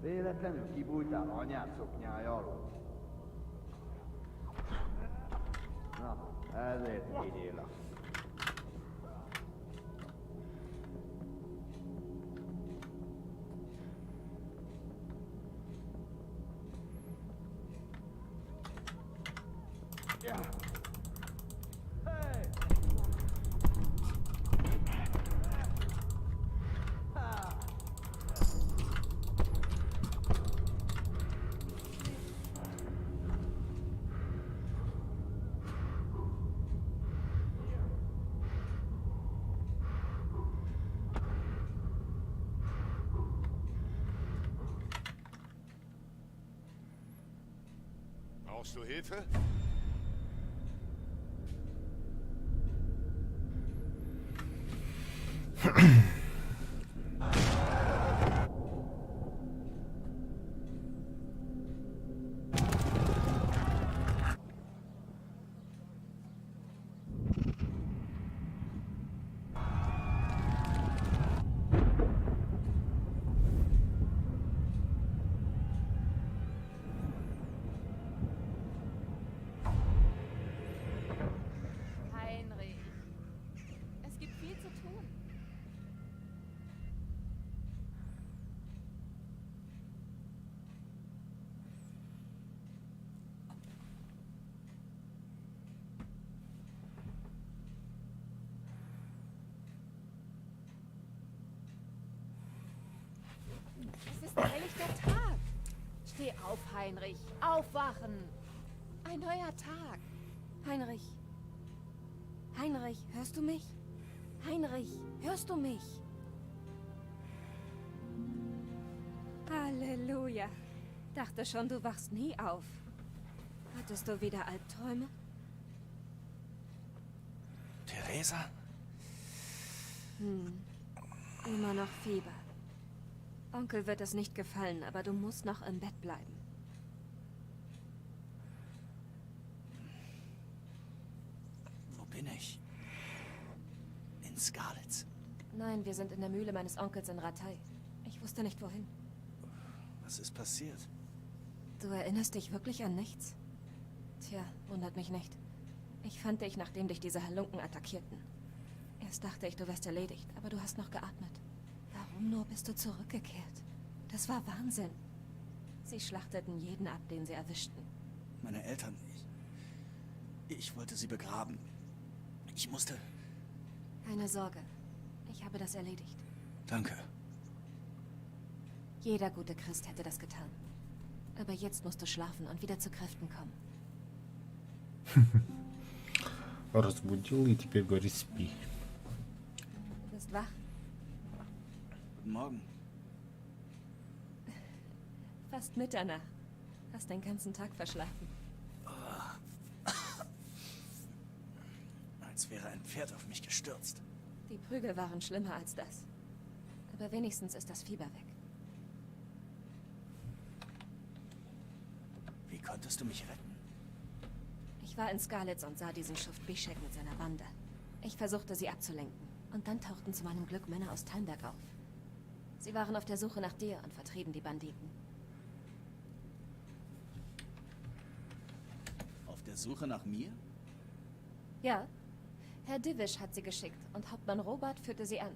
Véletlenül kibújtál anyád szoknyája alól? Na, ezért vigyél. Brauchst du Hilfe? Heinrich, es gibt viel zu tun. Es ist eilig der Tag. Steh auf, Heinrich. Aufwachen. Ein neuer Tag. Heinrich. Heinrich, hörst du mich? Heinrich, hörst du mich? Halleluja. Dachte schon, du wachst nie auf. Hattest du wieder Albträume? Theresa? Immer noch Fieber. Onkel wird es nicht gefallen, aber du musst noch im Bett bleiben. Wo bin ich? In Skalitz. Nein, wir sind in der Mühle meines Onkels in Ratay. Ich wusste nicht, wohin. Was ist passiert? Du erinnerst dich wirklich an nichts? Tja, wundert mich nicht. Ich fand dich, nachdem dich diese Halunken attackierten. Erst dachte ich, du wärst erledigt, aber du hast noch geatmet. Warum nur bist du zurückgekehrt? Das war Wahnsinn. Sie schlachteten jeden ab, den sie erwischten. Meine Eltern. Ich wollte sie begraben. Ich musste... Keine Sorge. Ich habe das erledigt. Danke. Jeder gute Christ hätte das getan. Aber jetzt musst du schlafen und wieder zu Kräften kommen. Разбудил и теперь говорит спи. Du bist wach? Guten Morgen. Fast Mitternacht. Hast den ganzen Tag verschlafen. Als wäre ein Pferd auf mich gestürzt. Die Prügel waren schlimmer als das. Aber wenigstens ist das Fieber weg. Wie konntest du mich retten? Ich war in Skalitz und sah diesen Schuft Bischek mit seiner Bande. Ich versuchte, sie abzulenken. Und dann tauchten zu meinem Glück Männer aus Talmberg auf. Sie waren auf der Suche nach dir und vertrieben die Banditen. Auf der Suche nach mir? Ja. Herr Divisch hat sie geschickt und Hauptmann Robert führte sie an.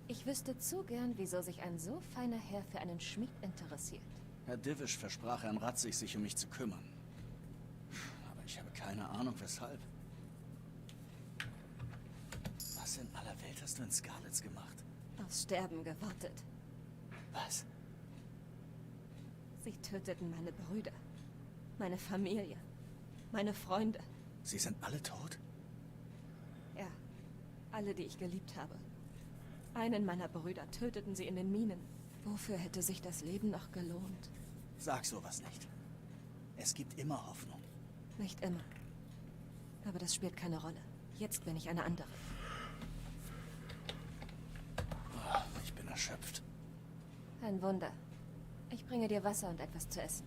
Ich wüsste zu gern, wieso sich ein so feiner Herr für einen Schmied interessiert. Herr Divisch versprach Herrn Ratzig, sich um mich zu kümmern. Aber ich habe keine Ahnung, weshalb. Was in aller Welt hast du in Skalitz gemacht? Aufs Sterben gewartet. Was? Sie töteten meine Brüder, meine Familie, meine Freunde. Sie sind alle tot? Ja, alle, die ich geliebt habe. Einen meiner Brüder töteten sie in den Minen. Wofür hätte sich das Leben noch gelohnt? Sag sowas nicht. Es gibt immer Hoffnung. Nicht immer. Aber das spielt keine Rolle. Jetzt bin ich eine andere. Ich bin erschöpft. Ein Wunder. Ich bringe dir Wasser und etwas zu essen.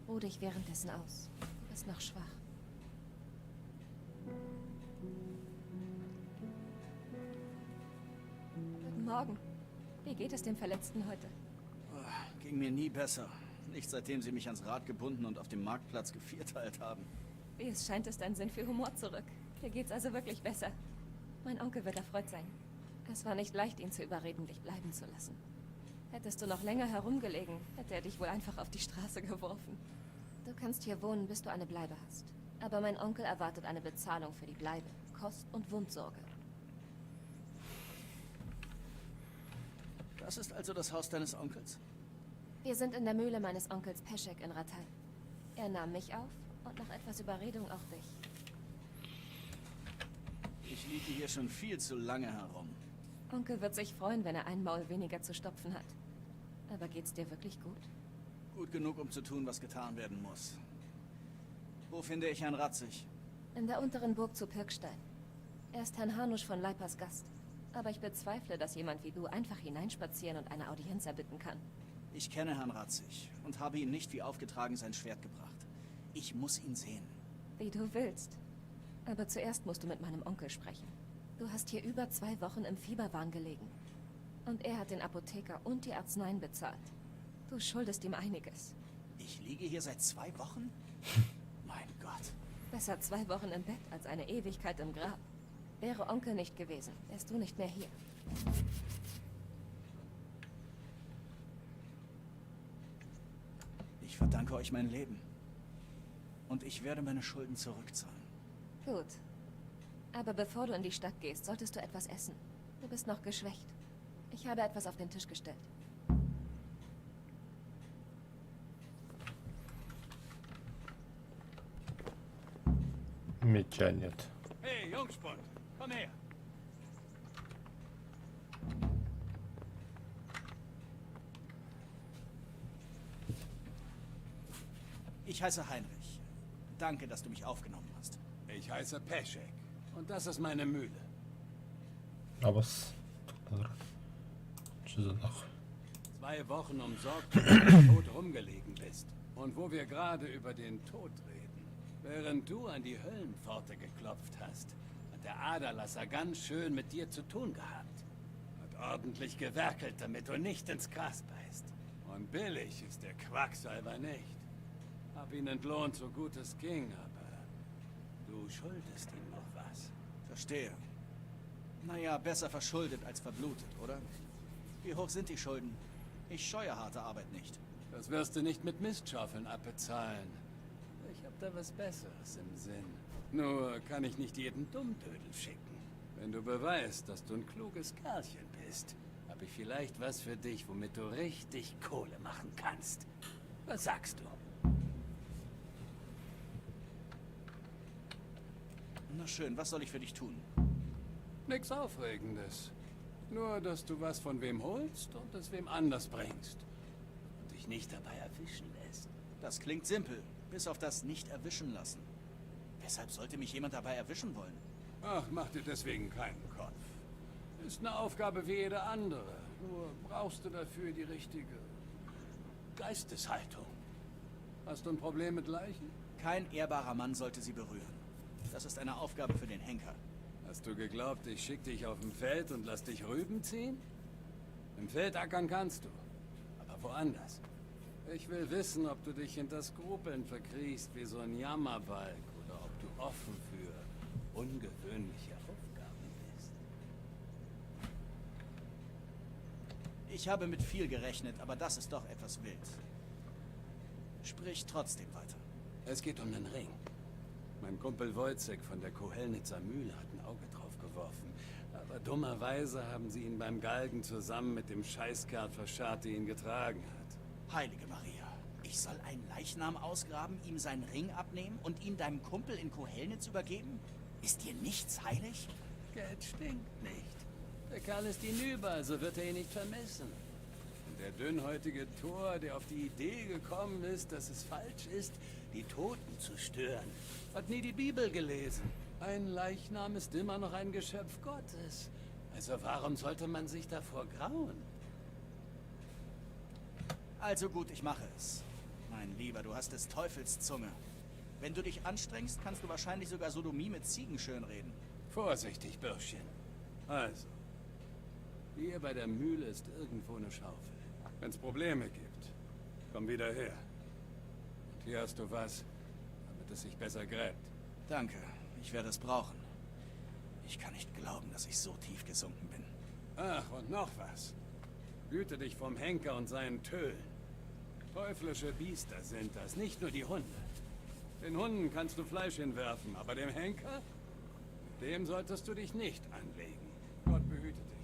Ruh dich währenddessen aus. Du bist noch schwach. Guten Morgen. Wie geht es dem Verletzten heute? Ging mir nie besser. Nicht seitdem sie mich ans Rad gebunden und auf dem Marktplatz gevierteilt haben. Wie es scheint, ist dein Sinn für Humor zurück. Dir geht's also wirklich besser. Mein Onkel wird erfreut sein. Es war nicht leicht, ihn zu überreden, dich bleiben zu lassen. Hättest du noch länger herumgelegen, hätte er dich wohl einfach auf die Straße geworfen. Du kannst hier wohnen, bis du eine Bleibe hast. Aber mein Onkel erwartet eine Bezahlung für die Bleibe. Kost- und Wundsorge. Das ist also das Haus deines Onkels? Wir sind in der Mühle meines Onkels Peschek in Ratay. Er nahm mich auf und nach etwas Überredung auch dich. Ich liege hier schon viel zu lange herum. Onkel wird sich freuen, wenn er ein Maul weniger zu stopfen hat. Aber geht's dir wirklich gut? Gut genug, um zu tun, was getan werden muss. Wo finde ich Herrn Ratzig? In der unteren Burg zu Pirkstein. Er ist Herrn Hanusch von Leipers Gast. Aber ich bezweifle, dass jemand wie du einfach hineinspazieren und eine Audienz erbitten kann. Ich kenne Herrn Ratzig und habe ihm nicht wie aufgetragen sein Schwert gebracht. Ich muss ihn sehen. Wie du willst. Aber zuerst musst du mit meinem Onkel sprechen. Du hast hier über 2 Wochen im Fieberwahn gelegen. Und er hat den Apotheker und die Arzneien bezahlt. Du schuldest ihm einiges. Ich liege hier seit 2 Wochen? Mein Gott. Besser 2 Wochen im Bett als eine Ewigkeit im Grab. Wäre Onkel nicht gewesen, wärst du nicht mehr hier. Ich verdanke euch mein Leben. Und ich werde meine Schulden zurückzahlen. Gut. Aber bevor du in die Stadt gehst, solltest du etwas essen. Du bist noch geschwächt. Ich habe etwas auf den Tisch gestellt. Меча нет. Hey, Jungspund, komm her. Ich heiße Heinrich. Danke, dass du mich aufgenommen hast. Ich heiße Peschek. Und das ist meine Mühle. А вас что за нахуй? 2 Wochen umsorgt, wo du tot rumgelegen bist. Und wo wir gerade über den Tod reden. Während du an die Höllenpforte geklopft hast, hat der Aderlasser ganz schön mit dir zu tun gehabt. Hat ordentlich gewerkelt, damit du nicht ins Gras beißt. Und billig ist der Quacksalber nicht. Hab ihn entlohnt, so gut es ging, aber du schuldest ihm noch was. Verstehe. Naja, besser verschuldet als verblutet, oder? Wie hoch sind die Schulden? Ich scheue harte Arbeit nicht. Das wirst du nicht mit Mistschaufeln abbezahlen. Ich hab da was Besseres im Sinn. Nur kann ich nicht jeden Dummdödel schicken. Wenn du beweist, dass du ein kluges Kerlchen bist, hab ich vielleicht was für dich, womit du richtig Kohle machen kannst. Was sagst du? Na schön, was soll ich für dich tun? Nix Aufregendes. Nur, dass du was von wem holst und es wem anders bringst. Und dich nicht dabei erwischen lässt. Das klingt simpel, bis auf das Nicht-Erwischen lassen. Weshalb sollte mich jemand dabei erwischen wollen? Ach, mach dir deswegen keinen Kopf. Ist eine Aufgabe wie jede andere. Nur brauchst du dafür die richtige Geisteshaltung. Hast du ein Problem mit Leichen? Kein ehrbarer Mann sollte sie berühren. Das ist eine Aufgabe für den Henker. Hast du geglaubt, ich schick dich auf dem Feld und lass dich Rüben ziehen? Im Feld ackern kannst du, aber woanders. Ich will wissen, ob du dich hinter Skrupeln verkriechst wie so ein Jammerbalg oder ob du offen für ungewöhnliche Aufgaben bist. Ich habe mit viel gerechnet, aber das ist doch etwas wild. Sprich trotzdem weiter. Es geht um den Ring. Mein Kumpel Wojciech von der Kohelnitzer Mühle hat ein Auge drauf geworfen. Aber dummerweise haben sie ihn beim Galgen zusammen mit dem Scheißkerl verscharrt, der ihn getragen hat. Heilige Maria, ich soll einen Leichnam ausgraben, ihm seinen Ring abnehmen und ihn deinem Kumpel in Kohelnitz übergeben? Ist dir nichts heilig? Geld stinkt nicht. Der Kerl ist hinüber, also wird er ihn nicht vermissen. Und der dünnhäutige Tor, der auf die Idee gekommen ist, dass es falsch ist, die Toten zu stören, hat nie die Bibel gelesen. Ein Leichnam ist immer noch ein Geschöpf Gottes. Also warum sollte man sich davor grauen? Also gut, ich mache es. Mein Lieber, du hast des Teufels Zunge. Wenn du dich anstrengst, kannst du wahrscheinlich sogar Sodomie mit Ziegen schönreden. Vorsichtig, Bürschchen. Also, Hier bei der Mühle ist irgendwo eine Schaufel. Wenn es Probleme gibt, komm wieder her. Und hier hast du was, damit es sich besser gräbt. Danke, ich werde es brauchen. Ich kann nicht glauben, dass ich so tief gesunken bin. Ach, und noch was. Hüte dich vom Henker und seinen Tölen. Teuflische Biester sind das, nicht nur die Hunde. Den Hunden kannst du Fleisch hinwerfen, aber dem Henker? Dem solltest du dich nicht anlegen. Gott behüte dich.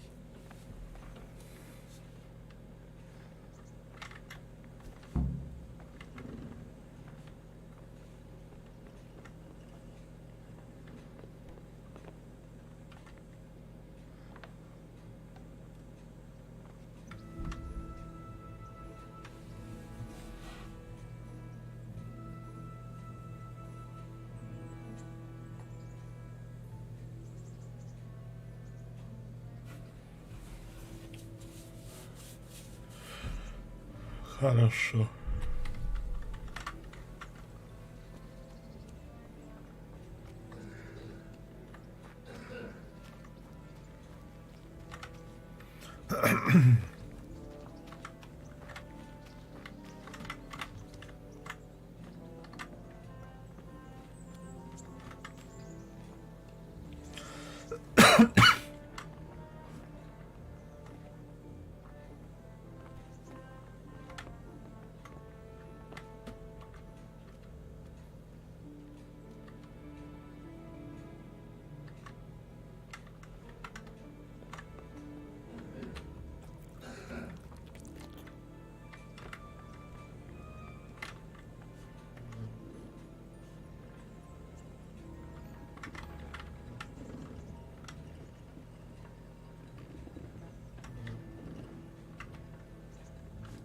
Хорошо.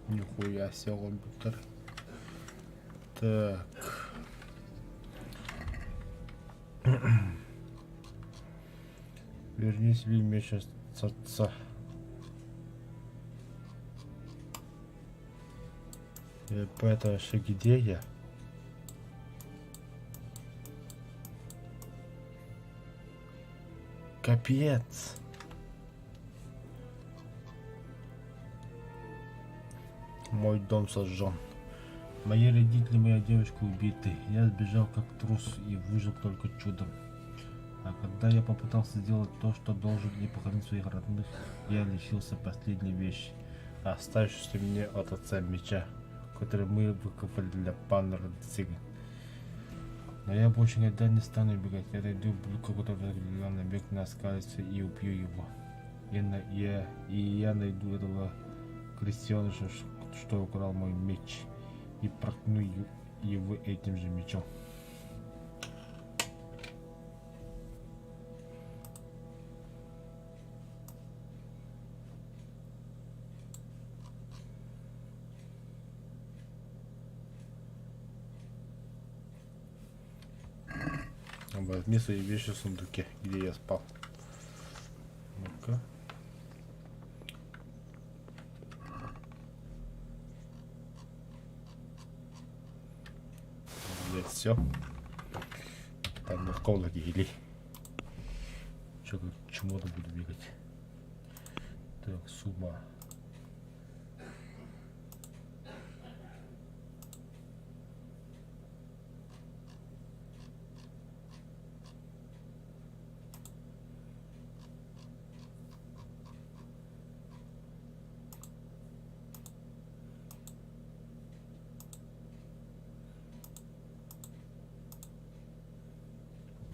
Нихуя себе, компьютер. Так. Верни себе меч от отца. Это вообще где я? Капец. Мой дом сожжен. Мои родители, моя девочка убиты. Я сбежал как трус и выжил только чудом. А когда я попытался сделать то, что должен, и похоронить своих родных, я лишился последней вещи, оставшейся мне от отца меча, который мы выкопали для пана Радзига. Но я больше никогда не стану бегать. Я найду Блюка, который разглядел набег на скалицу, и убью его. И я найду этого крестьяныша, что украл мой меч, и проткну его этим же мечом. Возьми свои вещи в сундуке, где я спал. Ну-ка. Здесь все. Там в комнате или. Че, как чему-то буду бегать. Так, сумма.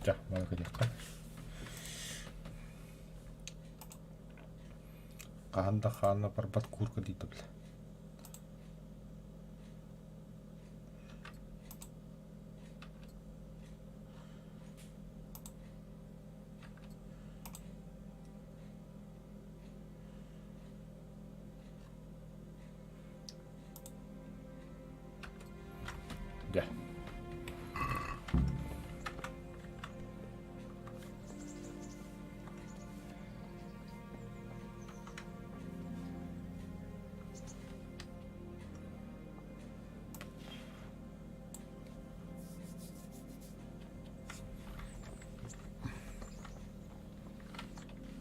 Ja, mana kejakkan. Қанда парбат курка дейді бля. Да.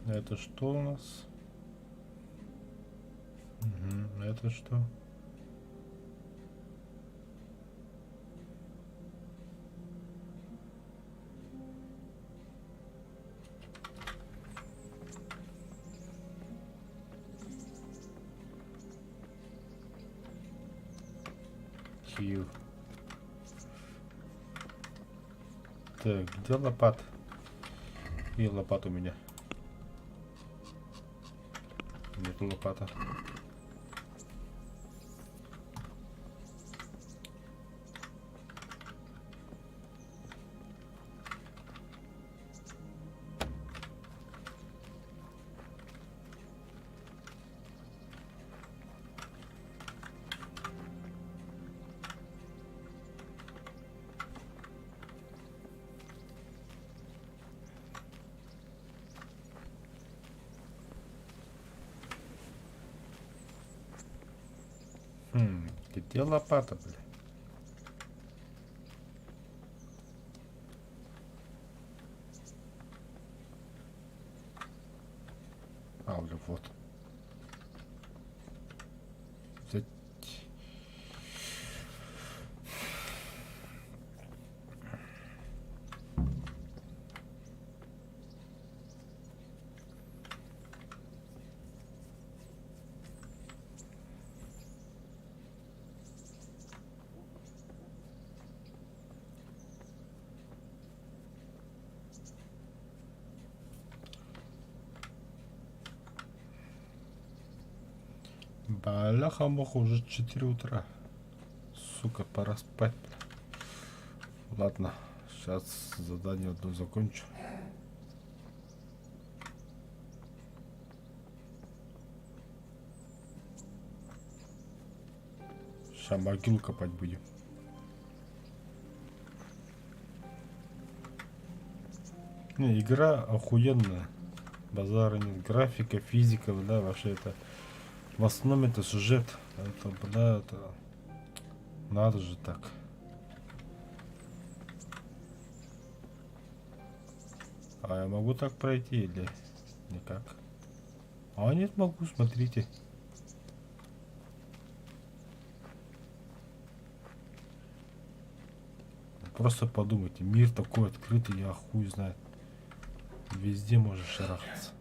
Это что у нас? это что? Хил. Так, где лопата? И лопата у меня. Нет лопата. Где лопата, бля? А, бля, вот. Взять. Бляха-муха, уже 4 утра. Сука, пора спать. Ладно, сейчас задание одно закончу. Сейчас могилу копать будем. Не, игра охуенная. Базара нет. Графика, физика, да, вообще это... В основном это сюжет. Это, бля, это... Надо же так. А я могу так пройти или никак? А нет, могу, смотрите. Просто подумайте, мир такой открытый, я хуй знает. Везде можешь шарахаться.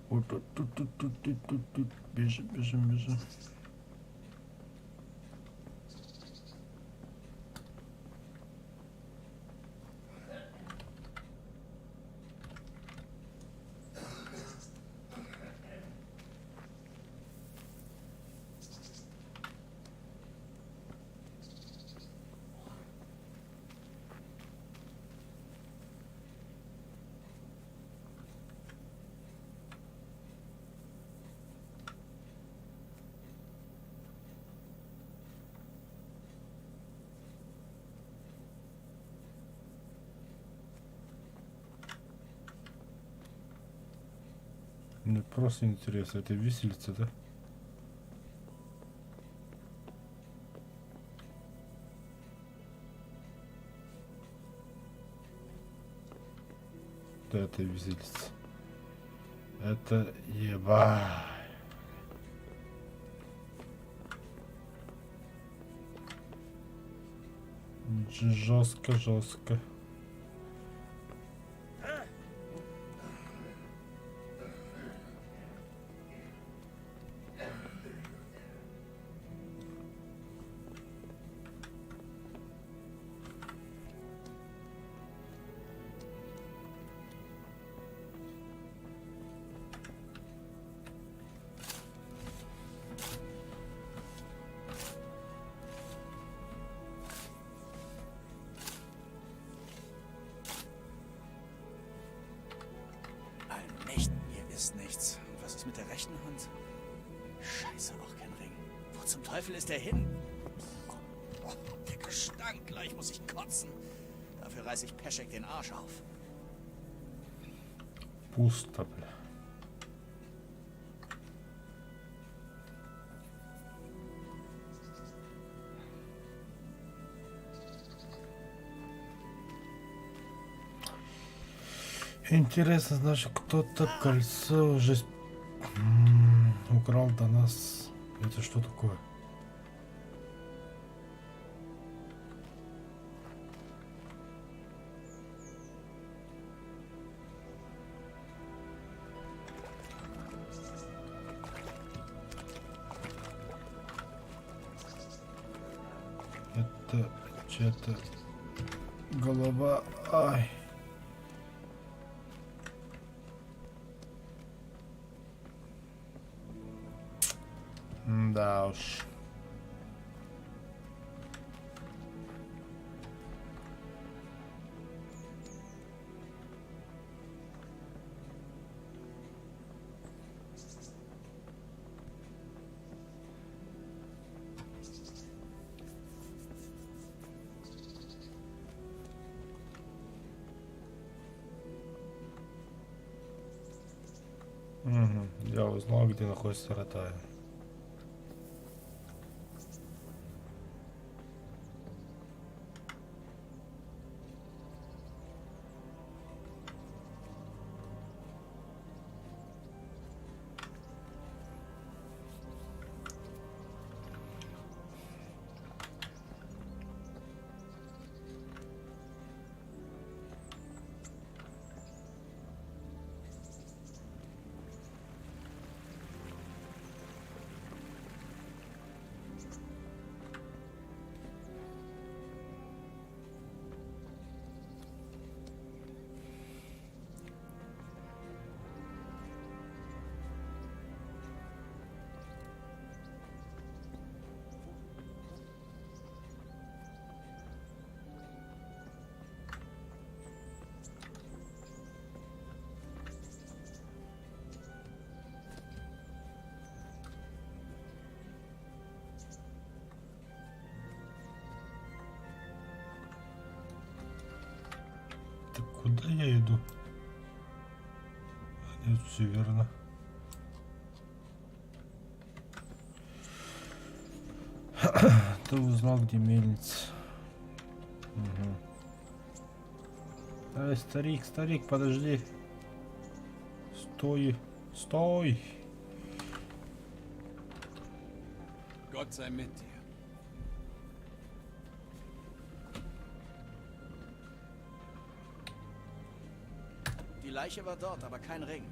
Вот тут. Бежим, бежим, бежим. Мне просто интересно, это виселица, да? Да, это виселица. Это еба. Жестко, жестко. Nichts. Und was ist mit der rechten Hand? Scheiße, auch kein Ring. Wo zum Teufel ist der hin? Oh, der Gestank, gleich muss ich kotzen. Dafür reiß ich Peschek den Arsch auf. Пусто, бля. Интересно, значит, кто-то кольцо уже украл до нас. Это что такое? Это чья-то голова. Ай. Да уж. Я узнал, где находится Ратая. Куда я иду? Нет, все верно. Ты узнал, где мельница. Угу. Эй, старик, старик, подожди. Стой, стой. Gott sei mit dir. Die Leiche war dort, aber kein Ring.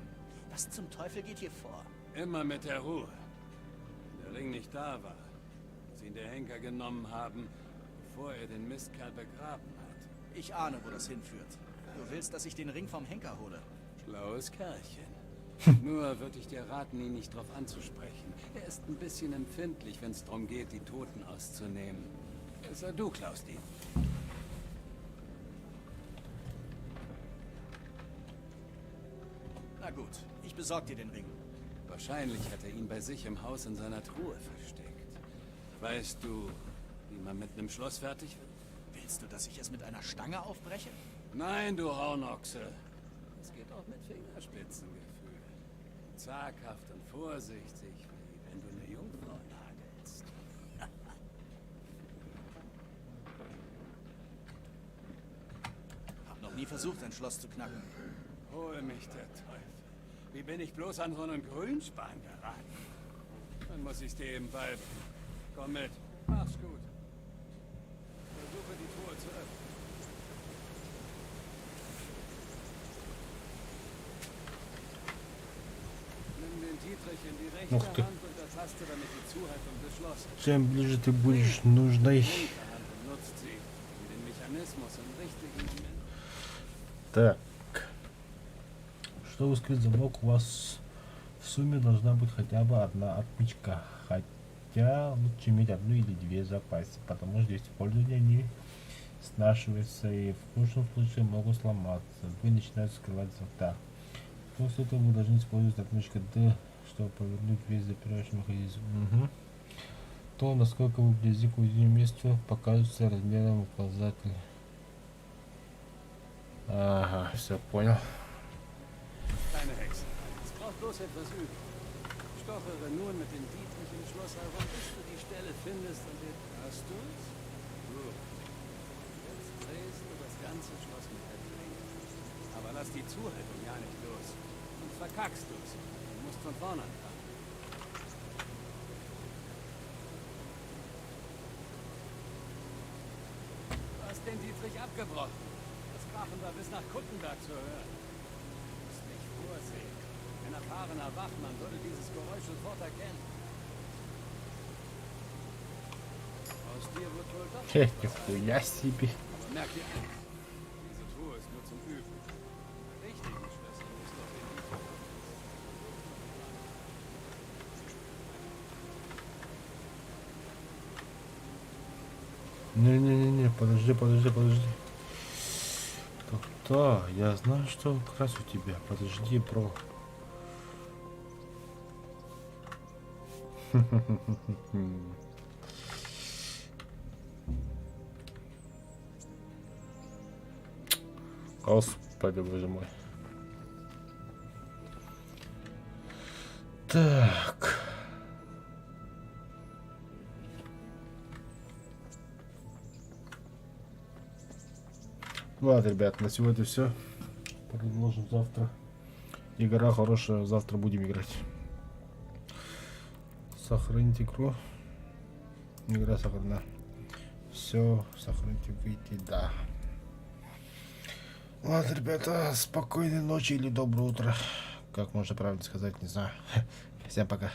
Was zum Teufel geht hier vor? Immer mit der Ruhe. Wenn der Ring nicht da war, muss ihn der Henker genommen haben, bevor er den Mistkerl begraben hat. Ich ahne, wo das hinführt. Du willst, dass ich den Ring vom Henker hole? Schlaues Kerlchen. Nur würde ich dir raten, ihn nicht drauf anzusprechen. Er ist ein bisschen empfindlich, wenn es darum geht, die Toten auszunehmen. Besser du klaust ihn. Na gut, ich besorge dir den Ring. Wahrscheinlich hat er ihn bei sich im Haus in seiner Truhe versteckt. Weißt du, wie man mit einem Schloss fertig wird? Willst du, dass ich es mit einer Stange aufbreche? Nein, du Hornochse. Es geht auch mit Fingerspitzengefühl. Zaghaft und vorsichtig, wie wenn du eine Jungfrau nagelst. Hab noch nie versucht, ein Schloss zu knacken. Hol mich der Teufel. Wie bin ich bloß an so einen Grünspan geraten? Dann muss ich's dir eben beibringen. Komm mit. Mach's gut. Versuche die Truhe zu öffnen. Nimm den Dietrich in die rechte Hand und ertaste damit die Zuhaltung des Schlosses. Чем ближе ты будешь нужной. Nutzt sie, um den Mechanismus im richtigen Moment. Так. Чтобы скрыть замок, у вас в сумме должна быть хотя бы одна отмычка. Хотя лучше иметь одну или две в запасе, потому что использование они снашиваются и в худшем случае могут сломаться. Вы начинаете скрывать замок. После этого вы должны использовать отмычку D, чтобы повернуть весь запирающий механизм. Угу. То, насколько вы вблизи к уязвимому месту, показывается размером указателя. Ага, все понял. Keine Hexe. Es braucht bloß etwas Übung. Stochere nun mit dem Dietrich im Schloss herum, bis du die Stelle findest und den... Hast du's? Gut. Jetzt drehst du das ganze Schloss mit der Klinge. Aber lass die Zuhältung ja nicht los. Sonst verkackst du's. Du musst von vorne anfangen. Du hast den Dietrich abgebrochen. Das Krachen war bis nach Kuttenberg zu hören. Du musst nicht vorsehen. Ein erfahrener Wachmann würde dieses Geräusch sofort erkennen. Aus dir wird wohl doch Хе, was sein. нихуя себе. Aber merk dir eins. Diese Truhe ist nur zum Üben. Richtigen Schlüssel musst du auf den Dietrich. Не-не-не, подожди. Да, я знаю, что как раз у тебя. Подожди, бро. Господи, боже мой. Так. Ладно, ребят, на сегодня все. Продолжим завтра. Игра хорошая, завтра будем играть. Сохранить игру. Игра сохранена. Все, сохраните, выйти, да. Ладно, ребята, спокойной ночи или доброе утро. Как можно правильно сказать, не знаю. Всем пока.